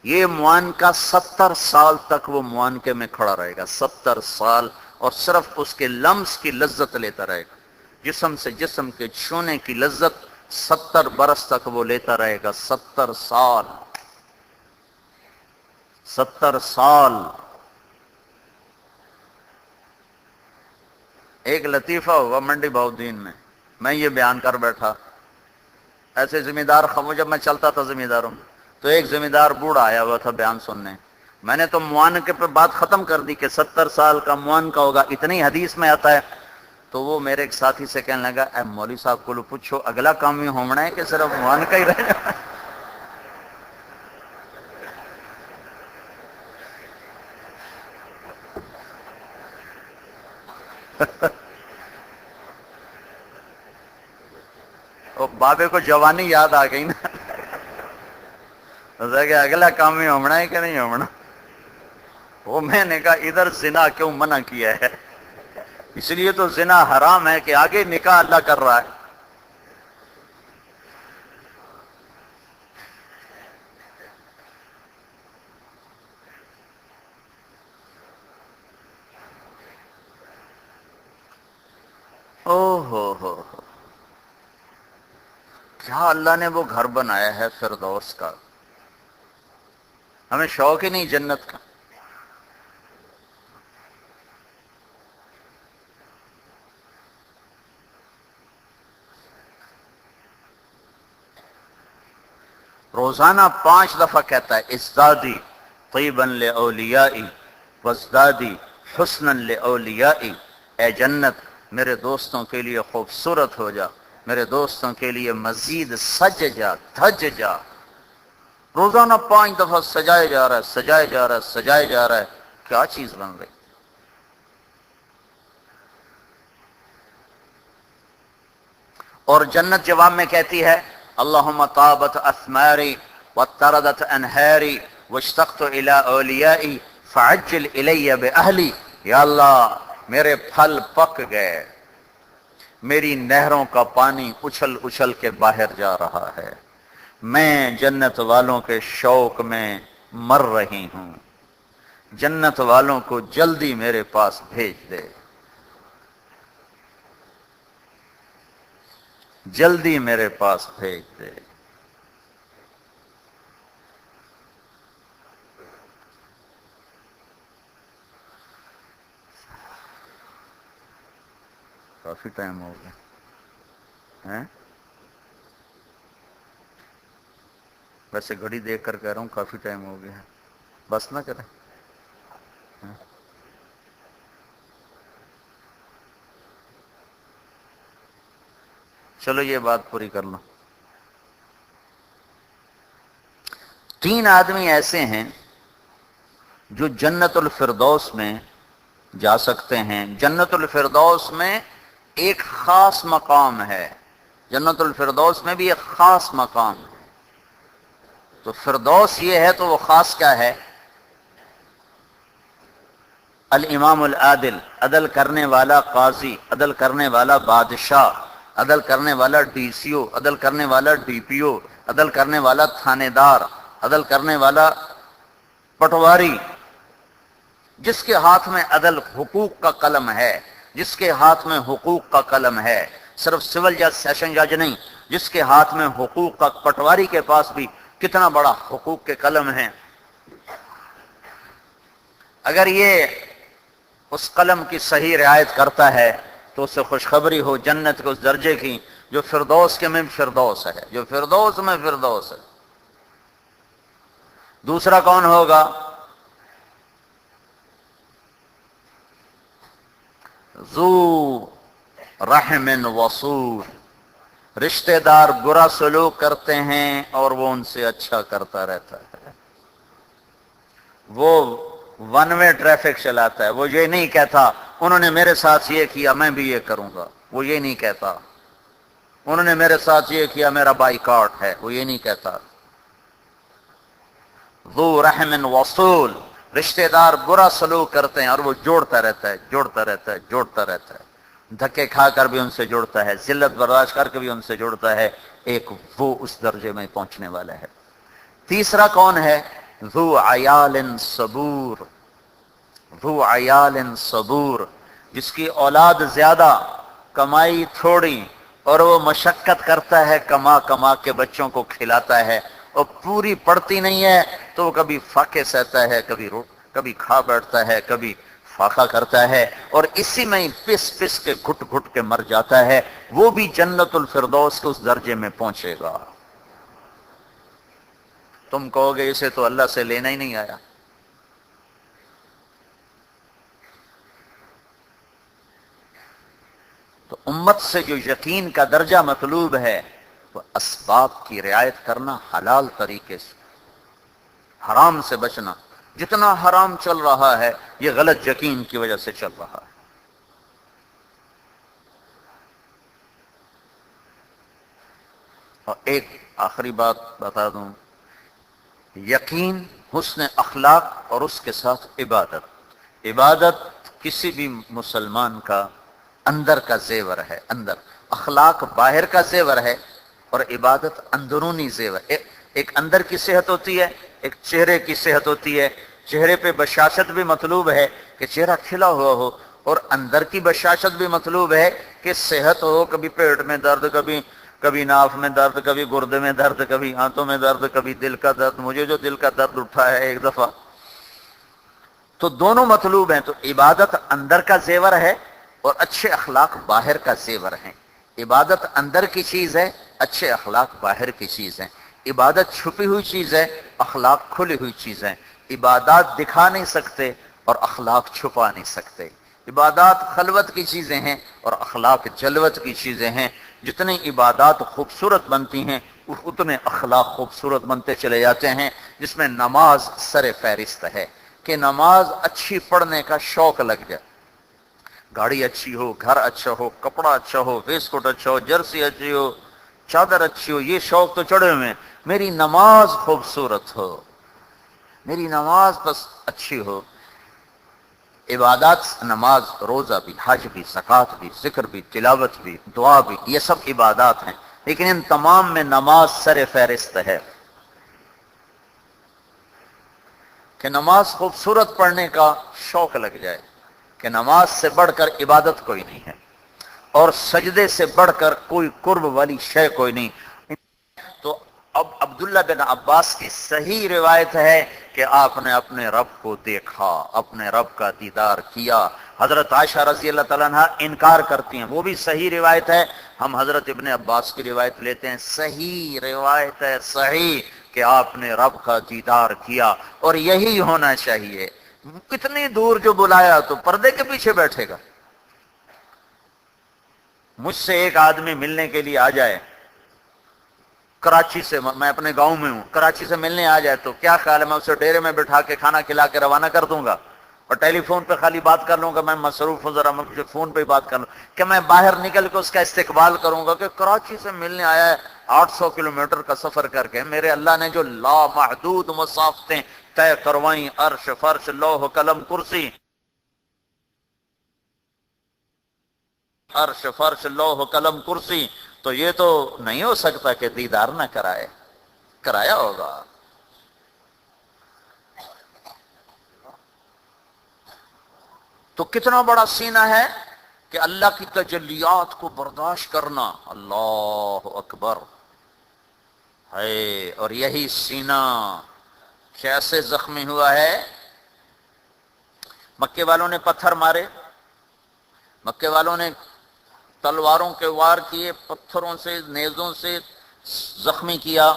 یہ معانقہ 70 سال تک وہ معانقے میں کھڑا رہے گا، 70 سال، اور صرف اس کے لمس کی لذت لیتا رہے گا، جسم سے جسم کے چھونے کی لذت 70 برس تک وہ لیتا رہے گا، 70 سال، 70 سال۔ ایک لطیفہ ہوا منڈی بہودین میں یہ بیان کر بیٹھا، ایسے ذمہ دار خمو، جب میں چلتا تھا ذمہ داروں تو ایک ذمہ دار بوڑھا آیا ہوا تھا بیان سننے، میں نے تو معانقے پہ بات ختم کر دی کہ 70 سال کا معانقہ ہوگا، اتنی حدیث میں آتا ہے۔ تو وہ میرے ایک ساتھی سے کہنے لگا اے مولوی صاحب کو پوچھو اگلا کام یہ ہونا ہے کہ صرف معانقہ ہی رہ جائے؟ بابے کو جوانی یاد آ گئی نا، کہ اگلا کام ہی ہونا ہے کہ نہیں ہونا؟ وہ میں نے کہا ادھر زنا کیوں منع کیا ہے؟ اس لیے تو زنا حرام ہے کہ آگے نکاح اللہ کر رہا ہے۔ او ہو، کیا اللہ نے وہ گھر بنایا ہے فردوس کا! ہمیں شوق ہی نہیں جنت کا۔ روزانہ 5 دفعہ کہتا ہے ازدادی طیبا لاولیائی وازدادی حسنا لاولیائی، اے جنت میرے دوستوں کے لیے خوبصورت ہو جا، میرے دوستوں کے لیے مزید سج جا، دھج جا۔ روزانہ 5 دفعہ سجائے جا رہا ہے، سجائے جا رہا ہے، سجائے جا رہا ہے۔ کیا چیز بن رہی! اور جنت جواب میں کہتی ہے اللہم طابت اثماری وطردت انہاری واشتقت الى اولیائی فعجل الی باہلی، یا اللہ میرے پھل پک گئے، میری نہروں کا پانی اچھل اچھل کے باہر جا رہا ہے، میں جنت والوں کے شوق میں مر رہی ہوں، جنت والوں کو جلدی میرے پاس بھیج دے، جلدی میرے پاس بھیج دے۔ کافی ٹائم ہو گیا ہیں؟ ویسے گھڑی دیکھ کر کہہ رہا ہوں کافی ٹائم ہو گیا ہے، بس نہ کریں. ہیں؟ چلو یہ بات پوری کر لو. 3 آدمی ایسے ہیں جو جنت الفردوس میں جا سکتے ہیں. جنت الفردوس میں ایک خاص مقام ہے، جنت الفردوس میں بھی ایک خاص مقام ہے. تو فردوس یہ ہے تو وہ خاص کیا ہے؟ الامام العادل، عدل کرنے والا قاضی، عدل کرنے والا بادشاہ، عدل کرنے والا ڈی سی او، عدل کرنے والا ڈی پی او، عدل کرنے والا تھانے دار، عدل کرنے والا پٹواری، جس کے ہاتھ میں عدل حقوق کا قلم ہے، جس کے ہاتھ میں حقوق کا قلم ہے، صرف سول جج سیشن جج نہیں، جس کے ہاتھ میں حقوق کا، پٹواری کے پاس بھی کتنا بڑا حقوق کے قلم ہے. اگر یہ اس قلم کی صحیح رعایت کرتا ہے تو اس سے خوشخبری ہو جنت کے اس درجے کی جو فردوس کے میں فردوس ہے، جو فردوس میں فردوس ہے. دوسرا کون ہوگا؟ ذو رحم وصول، رشتہ دار برا سلوک کرتے ہیں اور وہ ان سے اچھا کرتا رہتا ہے. وہ ون وے ٹریفک چلاتا ہے، وہ یہ نہیں کہتا انہوں نے میرے ساتھ یہ کیا میں بھی یہ کروں گا، وہ یہ نہیں کہتا انہوں نے میرے ساتھ یہ کیا میرا بائیکاٹ ہے، وہ یہ نہیں کہتا. ذو رحم وصول، رشتہ دار برا سلوک کرتے ہیں اور وہ جوڑتا رہتا ہے، جوڑتا رہتا ہے، جوڑتا رہتا ہے. دھکے کھا کر بھی ان سے جڑتا ہے، ذلت برداشت کر کے بھی ان سے جڑتا ہے. ایک وہ اس درجے میں پہنچنے والا ہے. تیسرا کون ہے؟ ذو عیال صبور، ذو عیال صبور، جس کی اولاد زیادہ، کمائی تھوڑی، اور وہ مشقت کرتا ہے، کما کما کے بچوں کو کھلاتا ہے، اور پوری پڑتی نہیں ہے تو وہ کبھی فاقے سہتا ہے، کبھی کھا بیٹھتا ہے، کبھی فاقہ کرتا ہے، اور اسی میں ہی پس پس کے گھٹ گھٹ کے مر جاتا ہے. وہ بھی جنت الفردوس کے اس درجے میں پہنچے گا. تم کہو گے اسے تو اللہ سے لینا ہی نہیں آیا. تو امت سے جو یقین کا درجہ مطلوب ہے وہ اسباب کی رعایت کرنا، حلال طریقے سے، حرام سے بچنا. جتنا حرام چل رہا ہے یہ غلط یقین کی وجہ سے چل رہا ہے. اور ایک آخری بات بتا دوں، یقین، حسن اخلاق اور اس کے ساتھ عبادت. عبادت کسی بھی مسلمان کا اندر کا زیور ہے. اندر اخلاق باہر کا زیور ہے اور عبادت اندرونی زیور. ایک اندر کی صحت ہوتی ہے، ایک چہرے کی صحت ہوتی ہے. چہرے پہ بشاشت بھی مطلوب ہے کہ چہرہ کھلا ہوا ہو، اور اندر کی بشاشت بھی مطلوب ہے کہ صحت ہو. کبھی پیٹ میں درد، کبھی ناف میں درد، کبھی گردے میں درد، کبھی ہاتھوں میں درد، کبھی دل کا درد. مجھے جو دل کا درد اٹھا ہے ایک دفعہ، تو دونوں مطلوب ہیں. تو عبادت اندر کا زیور ہے اور اچھے اخلاق باہر کا زیور ہیں. عبادت اندر کی چیز ہے، اچھے اخلاق باہر کی چیز ہیں. عبادت چھپی ہوئی چیز ہے، اخلاق کھلی ہوئی چیز ہیں. عبادات دکھا نہیں سکتے اور اخلاق چھپا نہیں سکتے. عبادات خلوت کی چیزیں ہیں اور اخلاق جلوت کی چیزیں ہیں. جتنی عبادات خوبصورت بنتی ہیں اتنے اخلاق خوبصورت بنتے چلے جاتے ہیں. جس میں نماز سر فہرست ہے کہ نماز اچھی پڑھنے کا شوق لگ جائے. گاڑی اچھی ہو، گھر اچھا ہو، کپڑا اچھا ہو، ویسٹ کوٹ اچھا ہو، جرسی اچھی ہو، چادر اچھی ہو، یہ شوق تو چڑھے ہوئے ہیں. میری نماز خوبصورت ہو، میری نماز بس اچھی ہو. عبادات، نماز، روزہ بھی، حج بھی، زکوٰۃ بھی، ذکر بھی، تلاوت بھی، دعا بھی، یہ سب عبادات ہیں. لیکن ان تمام میں نماز سر فہرست ہے. کہ نماز خوبصورت پڑھنے کا شوق لگ جائے کہ نماز سے بڑھ کر عبادت کوئی نہیں ہے اور سجدے سے بڑھ کر کوئی قرب والی شے کوئی نہیں. تو اب عبداللہ بن عباس کی صحیح روایت ہے کہ آپ نے اپنے رب کو دیکھا، اپنے رب کا دیدار کیا. حضرت عائشہ رضی اللہ تعالیٰ عنہ انکار کرتی ہیں، وہ بھی صحیح روایت ہے، ہم حضرت ابن عباس کی روایت لیتے ہیں، صحیح روایت ہے، صحیح کہ آپ نے رب کا دیدار کیا اور یہی ہونا چاہیے۔ کتنی دور جو بلایا تو پردے کے پیچھے بیٹھے گا؟ مجھ سے ایک آدمی ملنے کے لیے آ جائے کراچی سے، میں اپنے گاؤں میں ہوں، کراچی سے ملنے آ جائے تو کیا خیال ہے میں اسے ڈیرے میں بٹھا کے کھانا کھلا کے روانہ کر دوں گا اور ٹیلی فون پہ خالی بات کر لوں گا، میں مصروف ہوں ذرا مجھے فون پہ ہی بات کر لوں، کہ میں باہر نکل کے اس کا استقبال کروں گا کہ کراچی سے ملنے آیا ہے 800 کلومیٹر کا سفر کر کے، میرے اللہ نے جو لامحدود مسافتیں طے کروائیں، عرش فرش لوح قلم کرسی، عرش فرش لوح قلم کرسی، تو یہ تو نہیں ہو سکتا کہ دیدار نہ کرائے، کرایا ہوگا۔ تو کتنا بڑا سینہ ہے کہ اللہ کی تجلیات کو برداشت کرنا، اللہ اکبر ہے۔ اور یہی سینہ کیسے زخمی ہوا ہے؟ مکے والوں نے پتھر مارے، مکے والوں نے تلواروں کے وار کیے، پتھروں سے نیزوں سے زخمی کیا،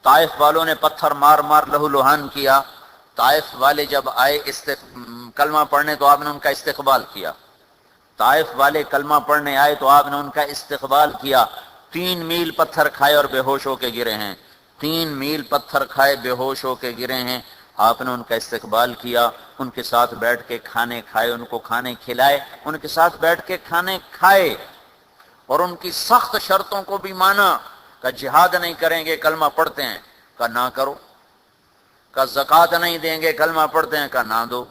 طائف والوں نے پتھر مار مار لہو لہان کیا۔ طائف والے جب آئے کلمہ پڑھنے تو آپ نے ان کا استقبال کیا، طائف والے کلمہ پڑھنے آئے تو آپ نے ان کا استقبال کیا۔ 3 میل پتھر کھائے اور بے ہوش ہو کے گرے ہیں، 3 میل پتھر کھائے بے ہوش ہو کے گرے ہیں، آپ نے ان کا استقبال کیا، ان کے ساتھ بیٹھ کے کھانے کھائے، ان کو کھانے کھلائے، ان کے ساتھ بیٹھ کے کھانے کھائے، اور ان کی سخت شرطوں کو بھی مانا، کہ جہاد نہیں کریں گے کلمہ پڑھتے ہیں، کہ نہ کرو، کہ زکوٰۃ نہیں دیں گے کلمہ پڑھتے ہیں، کہ نہ دو،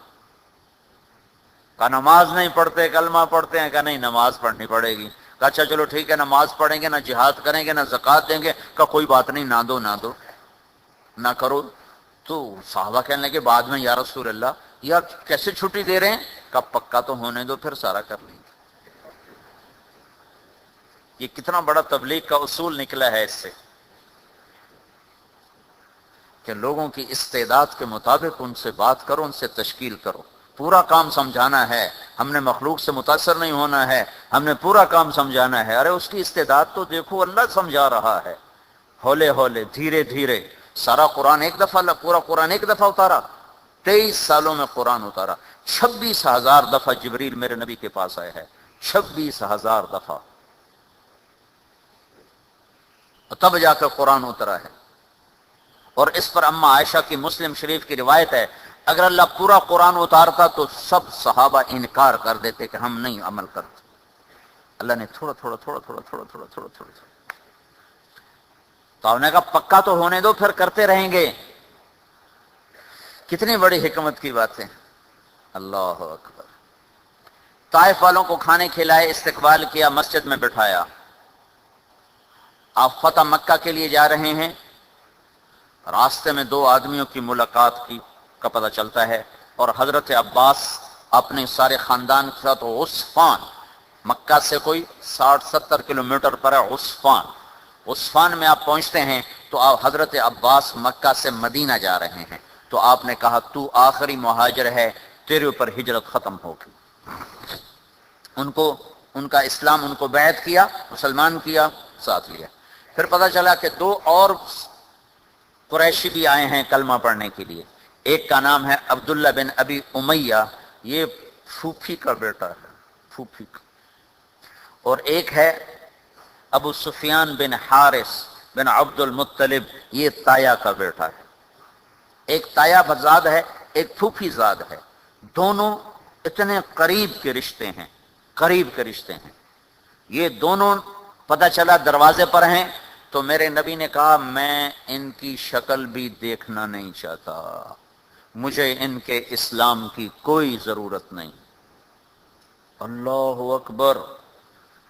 کہ نماز نہیں پڑھتے کلمہ پڑھتے ہیں، کہ نہیں نماز پڑھنی پڑے گی، کہ اچھا چلو ٹھیک ہے نماز پڑھیں گے، نہ جہاد کریں گے، نہ زکوٰۃ دیں گے، کہ کوئی بات نہیں، نہ دو نہ دو، نہ کرو۔ تو صحابہ کہنے لگے بعد میں، یا رسول اللہ یا کیسے چھٹی دے رہے ہیں؟ کہ پکا تو ہونے دو پھر سارا کر لیں گے۔ یہ کتنا بڑا تبلیغ کا اصول نکلا ہے اس سے، کہ لوگوں کی استعداد کے مطابق ان سے بات کرو، ان سے تشکیل کرو، پورا کام سمجھانا ہے، ہم نے مخلوق سے متاثر نہیں ہونا ہے، ہم نے پورا کام سمجھانا ہے۔ ارے اس کی استعداد تو دیکھو، اللہ سمجھا رہا ہے، ہولے ہولے دھیرے دھیرے۔ سارا قرآن ایک دفعہ، پورا قرآن ایک دفعہ اتارا، 23 سالوں میں قرآن اتارا، 26,000 دفعہ جبریل میرے نبی کے پاس آئے ہے، 26,000 دفعہ، تب جا کر قرآن اترا ہے۔ اور اس پر اما عائشہ کی مسلم شریف کی روایت ہے، اگر اللہ پورا قرآن اتارتا تو سب صحابہ انکار کر دیتے کہ ہم نہیں عمل کرتے، اللہ نے تھوڑا تھوڑا تھوڑا تھوڑا تھوڑا تھوڑا تھوڑا تھوڑا، تو آپ نے کہا پکا تو ہونے دو پھر کرتے رہیں گے۔ کتنی بڑی حکمت کی بات ہے، اللہ اکبر۔ طائف والوں کو کھانے کھلائے، استقبال کیا، مسجد میں بٹھایا۔ آپ فتح مکہ کے لیے جا رہے ہیں، راستے میں 2 آدمیوں کی ملاقات کی کا پتہ چلتا ہے، اور حضرت عباس اپنے سارے خاندان کے ساتھ عصفان، مکہ سے کوئی 60-70 کلومیٹر پر ہے عصفان، عصفان میں آپ پہنچتے ہیں تو آپ حضرت عباس مکہ سے مدینہ جا رہے ہیں، تو آپ نے کہا تو آخری مہاجر ہے، تیرے اوپر ہجرت ختم ہوگی۔ ان کا اسلام، ان کو بیعت کیا، مسلمان کیا، ساتھ لیا۔ پھر پتہ چلا کہ 2 اور قریشی بھی آئے ہیں کلمہ پڑھنے کے لیے، ایک کا نام ہے عبداللہ بن ابی امیہ، یہ پھوپھی کا بیٹا ہے، پھوپھی کا، اور ایک ہے ابو سفیان بن حارث بن عبد المطلب، یہ تایا کا بیٹا ہے، ایک تایا زاد ہے، ایک پھوپھی زاد ہے، دونوں اتنے قریب کے رشتے ہیں، قریب کے رشتے ہیں۔ یہ دونوں پتہ چلا دروازے پر ہیں، تو میرے نبی نے کہا میں ان کی شکل بھی دیکھنا نہیں چاہتا، مجھے ان کے اسلام کی کوئی ضرورت نہیں۔ اللہ اکبر۔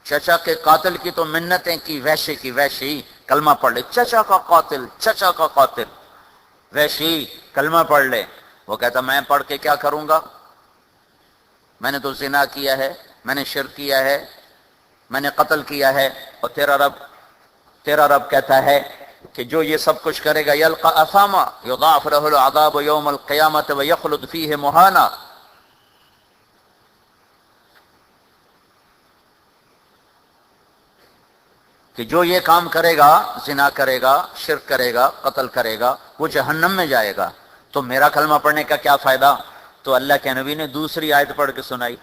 چچا کے قاتل کی تو منتیں کی، وحشی کی وحشی کلمہ پڑھ لے، چچا کا قاتل، چچا کا قاتل، وحشی کلمہ پڑھ لے۔ وہ کہتا میں پڑھ کے کیا کروں گا، میں نے تو زنا کیا ہے، میں نے شرک کیا ہے، میں نے قتل کیا ہے، اور تیرا رب کہتا ہے کہ جو یہ سب کچھ کرے گا یلقى اثاما یضاعف له العذاب یوم القیامت ویخلد فیہ مہانا۔ کہ جو یہ کام کرے گا، زنا کرے گا، شرک کرے گا، قتل کرے گا، وہ جہنم میں جائے گا، تو میرا کلمہ پڑھنے کا کیا فائدہ؟ تو اللہ کے نبی نے دوسری آیت پڑھ کے سنائی،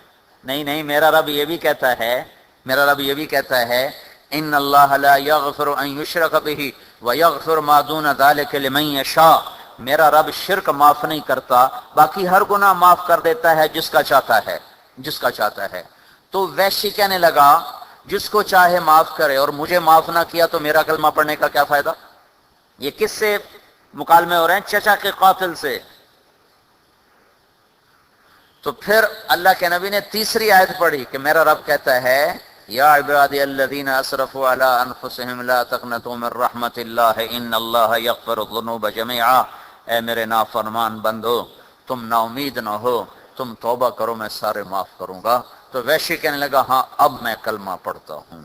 نہیں نہیں، میرا رب یہ بھی کہتا ہے، میرا رب یہ بھی کہتا ہے، ان اللہ لا یغفر ان یشرک بہ ویغفر ما دون ذلک لمن یشاء، میرا رب شرک معاف نہیں کرتا، باقی ہر گناہ معاف کر دیتا ہے جس کا چاہتا ہے، جس کا چاہتا ہے۔ تو ویشی کہنے لگا جس کو چاہے معاف کرے، اور مجھے معاف نہ کیا تو میرا کلمہ پڑھنے کا کیا فائدہ؟ یہ کس سے مکالمے ہو رہے ہیں؟ چچا کے قاتل سے۔ تو پھر اللہ کے نبی نے تیسری آیت پڑھی کہ میرا رب کہتا ہے یا عبادی الذین اسرفوا علی انفسہم لا تقنطوا من رحمت اللہ ان اللہ یغفر الذنوب جميعا، اے میرے نافرمان بندو تم نا امید نہ ہو، تم توبہ کرو میں سارے معاف کروں گا۔ تو ویشی کہنے لگا ہاں اب میں کلمہ پڑھتا ہوں۔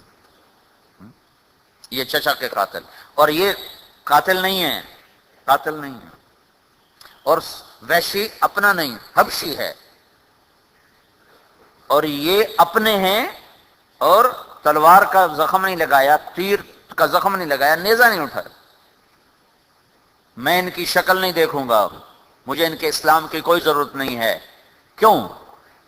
یہ چچا کے قاتل، اور یہ قاتل نہیں ہے، قاتل نہیں ہے، اور ویشی اپنا نہیں، حبشی ہے، اور یہ اپنے ہیں، اور تلوار کا زخم نہیں لگایا، تیر کا زخم نہیں لگایا، نیزہ نہیں اٹھایا۔ میں ان کی شکل نہیں دیکھوں گا، مجھے ان کے اسلام کی کوئی ضرورت نہیں ہے۔ کیوں؟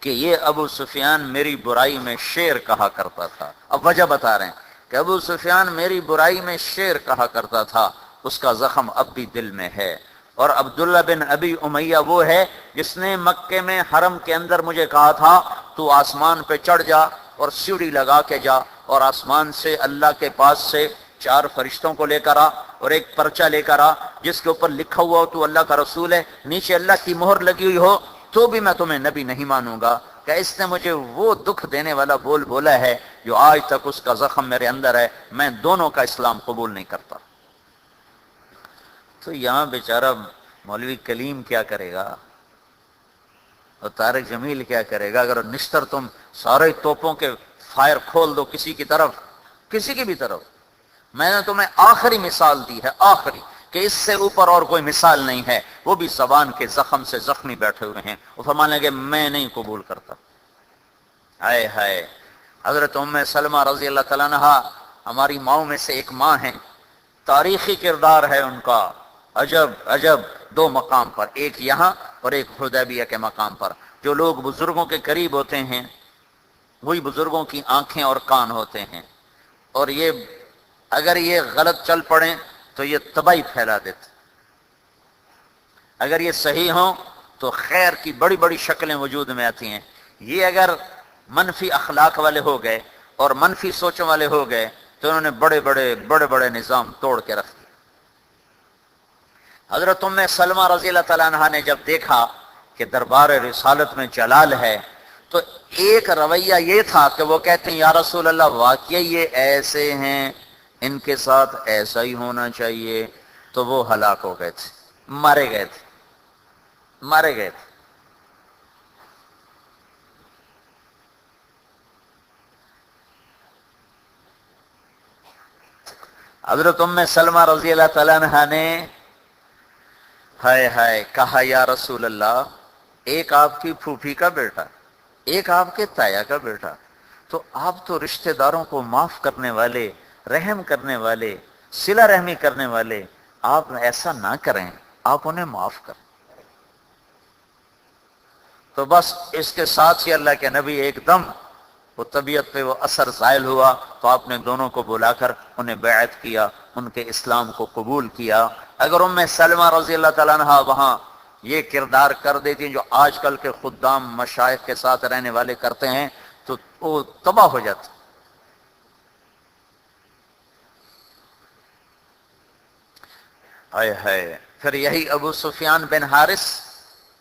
کہ یہ ابو سفیان میری برائی میں شیر کہا کرتا تھا۔ اب وجہ بتا رہے ہیں کہ ابو سفیان میری برائی میں شیر کہا کرتا تھا، اس کا زخم اب بھی دل میں ہے۔ اور عبداللہ بن ابی امیہ وہ ہے جس نے مکے میں حرم کے اندر مجھے کہا تھا تو آسمان پہ چڑھ جا اور سیڑھی لگا کے جا، اور آسمان سے اللہ کے پاس سے 4 فرشتوں کو لے کر آ اور ایک پرچہ لے کر آ جس کے اوپر لکھا ہوا ہو تو اللہ کا رسول ہے، نیچے اللہ کی مہر لگی ہوئی ہو، تو بھی میں تمہیں نبی نہیں مانوں گا کہ اس نے مجھے وہ دکھ دینے والا بول بولا ہے جو آج تک اس کا زخم میرے اندر ہے، میں دونوں کا اسلام قبول نہیں کرتا۔ تو یہاں بیچارہ مولوی کلیم کیا کرے گا اور طارق جمیل کیا کرے گا؟ اگر نشتر تم سارے توپوں کے فائر کھول دو کسی کی طرف، کسی کی بھی طرف، میں نے تمہیں آخری مثال دی ہے، آخری، کہ اس سے اوپر اور کوئی مثال نہیں ہے، وہ بھی زبان کے زخم سے زخمی بیٹھے ہوئے ہیں، وہ فرمانے لگے میں نہیں قبول کرتا۔ ہائے ہائے، حضرت ام سلمہ رضی اللہ تعالیٰ عنہا ہماری ماؤں میں سے ایک ماں ہیں، تاریخی کردار ہے ان کا، عجب عجب، 2 مقام پر، ایک یہاں اور ایک حدیبیہ کے مقام پر۔ جو لوگ بزرگوں کے قریب ہوتے ہیں وہی بزرگوں کی آنکھیں اور کان ہوتے ہیں، اور یہ اگر یہ غلط چل پڑیں تو یہ تباہی پھیلا دیتے، اگر یہ صحیح ہوں تو خیر کی بڑی بڑی شکلیں وجود میں آتی ہیں۔ یہ اگر منفی اخلاق والے ہو گئے اور منفی سوچوں والے ہو گئے تو انہوں نے بڑے بڑے نظام توڑ کے رکھ دیے۔ حضرت ام سلمہ رضی اللہ تعالیٰ عنہ نے جب دیکھا کہ دربار رسالت میں جلال ہے تو ایک رویہ یہ تھا کہ وہ کہتے ہیں یا رسول اللہ واقعی یہ ایسے ہیں، ان کے ساتھ ایسا ہی ہونا چاہیے، تو وہ ہلاک ہو گئے تھے، مارے گئے تھے، مارے گئے تھے۔ حضرت ام سلمہ رضی اللہ تعالیٰ عنہ نے ہائے ہائے کہا یا رسول اللہ، ایک آپ کی پھوپھی کا بیٹا، ایک آپ کے تایا کا بیٹا، تو آپ تو رشتہ داروں کو معاف کرنے والے، رحم کرنے والے، صلہ رحمی کرنے والے، آپ ایسا نہ کریں، آپ انہیں معاف کریں۔ تو بس اس کے ساتھ ہی اللہ کے نبی ایک دم وہ طبیعت پہ وہ اثر زائل ہوا، تو آپ نے دونوں کو بلا کر انہیں بیعت کیا، ان کے اسلام کو قبول کیا۔ اگر ام سلمہ رضی اللہ تعالیٰ عنہ وہاں یہ کردار کر دیتی جو آج کل کے خدام مشائخ کے ساتھ رہنے والے کرتے ہیں تو وہ تباہ ہو جاتے۔ ہائے ہائے، پھر یہی ابو سفیان بن حارث،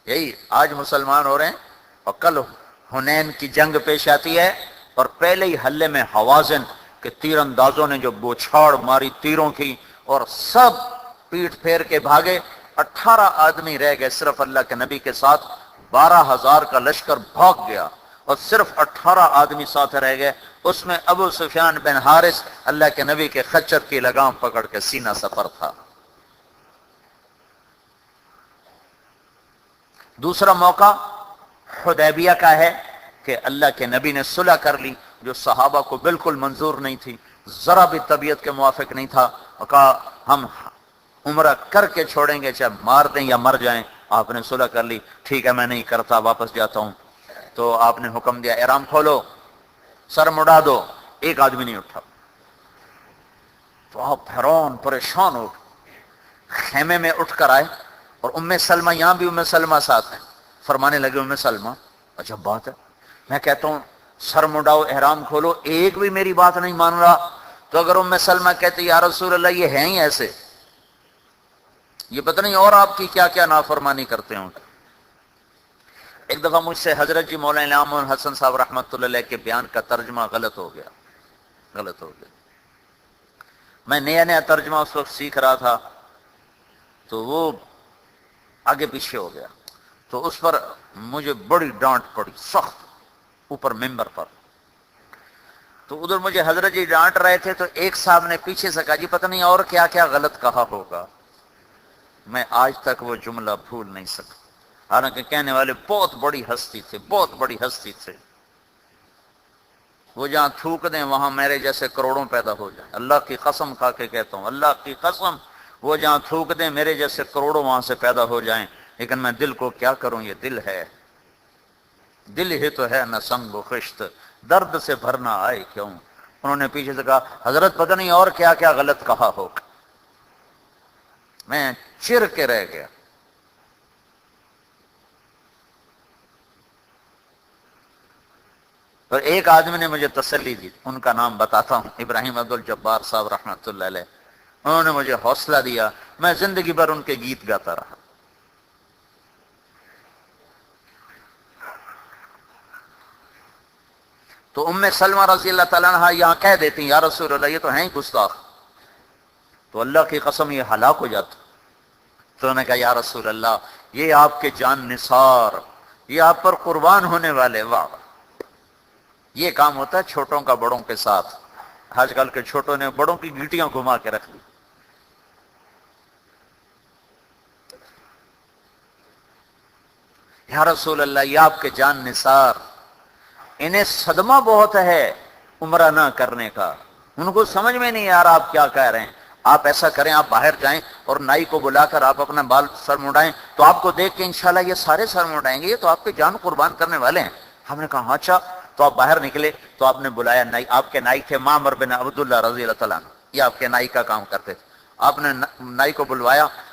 یہی آج مسلمان ہو رہے ہیں، اور کل حنین کی جنگ پیش آتی ہے اور پہلے ہی حلے میں حوازن کے تیر اندازوں نے جو بوچھاڑ ماری تیروں کی اور سب پیٹ پھیر کے بھاگے، 18 آدمی رہ گئے صرف اللہ کے نبی کے ساتھ، 12,000 کا لشکر بھاگ گیا اور صرف 18 آدمی ساتھ رہ گئے، اس میں ابو سفیان بن حارث اللہ کے نبی کے خچر کی لگام پکڑ کے سینہ سپر تھا۔ دوسرا موقع حدیبیہ کا ہے کہ اللہ کے نبی نے صلح کر لی جو صحابہ کو بالکل منظور نہیں تھی، ذرا بھی طبیعت کے موافق نہیں تھا، اور کہا ہم عمرہ کر کے چھوڑیں گے، چاہے مار دیں یا مر جائیں۔ آپ نے صلح کر لی، ٹھیک ہے میں نہیں کرتا، واپس جاتا ہوں۔ تو آپ نے حکم دیا احرام کھولو، سر مڑا دو۔ ایک آدمی نہیں اٹھا۔ تو آپ حیران پریشان ہو خیمے میں اٹھ کر آئے، اور ام سلمہ، یہاں بھی ام سلمہ ساتھ ہیں، فرمانے لگے ام سلمہ عجب بات ہے، میں کہتا ہوں سر مڈاؤ احرام کھولو، ایک بھی میری بات نہیں مان رہا۔ تو اگر ام سلمہ کہتی یا رسول اللہ یہ ہیں ہی ایسے، یہ پتہ نہیں اور آپ کی کیا کیا نافرمانی کرتے ہوں۔ ایک دفعہ مجھ سے حضرت جی مولانا انعام الحسن صاحب رحمۃ اللہ علیہ کے بیان کا ترجمہ غلط ہو گیا۔ میں نیا نیا ترجمہ اس وقت سیکھ رہا تھا، تو وہ آگے پیچھے ہو گیا، تو اس پر مجھے بڑی ڈانٹ پڑی سخت، اوپر ممبر پر۔ تو ادھر مجھے حضرت جی ڈانٹ رہے تھے، تو ایک صاحب نے پیچھے سے کہا جی پتہ نہیں اور کیا کیا غلط کہا ہوگا۔ میں آج تک وہ جملہ بھول نہیں سکتا، حالانکہ کہنے والے بہت بڑی ہستی تھے، بہت بڑی ہستی تھے۔ وہ جہاں تھوک دیں وہاں میرے جیسے کروڑوں پیدا ہو جائیں، اللہ کی قسم کھا کے کہتا ہوں، اللہ کی قسم، وہ جہاں تھوک دیں میرے جیسے کروڑوں وہاں سے پیدا ہو جائیں، لیکن میں دل کو کیا کروں، یہ دل ہے، دل ہی تو ہے نہ سنگ و خشت، درد سے بھرنا آئے کیوں۔ انہوں نے پیچھے سے کہا حضرت پتہ نہیں اور کیا کیا غلط کہا ہوگا۔ میں چر کے رہ گیا۔ اور ایک آدمی نے مجھے تسلی دی، ان کا نام بتاتا ہوں، ابراہیم عبدالجبار صاحب رحمۃ اللہ علیہ، انہوں نے مجھے حوصلہ دیا، میں زندگی بھر ان کے گیت گاتا رہا۔ تو ام سلمہ رضی اللہ تعالیٰ عنہ یہاں کہہ دیتی ہیں یا رسول اللہ یہ تو ہیں ہی گستاخ، تو اللہ کی قسم یہ ہلاک ہو جاتا۔ تو انہوں نے کہا یا رسول اللہ یہ آپ کے جان نثار، یہ آپ پر قربان ہونے والے، واہ واہ۔ یہ کام ہوتا ہے چھوٹوں کا بڑوں کے ساتھ، آج کل کے چھوٹوں نے بڑوں کی گیٹیاں گھما کے رکھ دی۔ یا رسول اللہ یہ آپ کے جان نثار، انہیں صدمہ بہت ہے عمرہ نہ کرنے کا، ان کو سمجھ میں نہیں آ رہا آپ کیا کہہ رہے ہیں۔ آپ ایسا کریں، آپ باہر جائیں اور نائی کو بلا کر آپ اپنا بال سر مڈائیں، تو آپ کو دیکھ کے انشاءاللہ یہ سارے سر مڈائیں گے، یہ تو آپ کے جان قربان کرنے والے ہیں۔ ہم نے کہا ہاں اچھا۔ تو آپ باہر نکلے تو آپ نے بلایا نائی، آپ کے نائی تھے معمر بن عبداللہ رضی اللہ تعالیٰ عنہ، یہ آپ کے نائی کا کام کرتے تھے۔ آپ نے نائی کو بلوایا،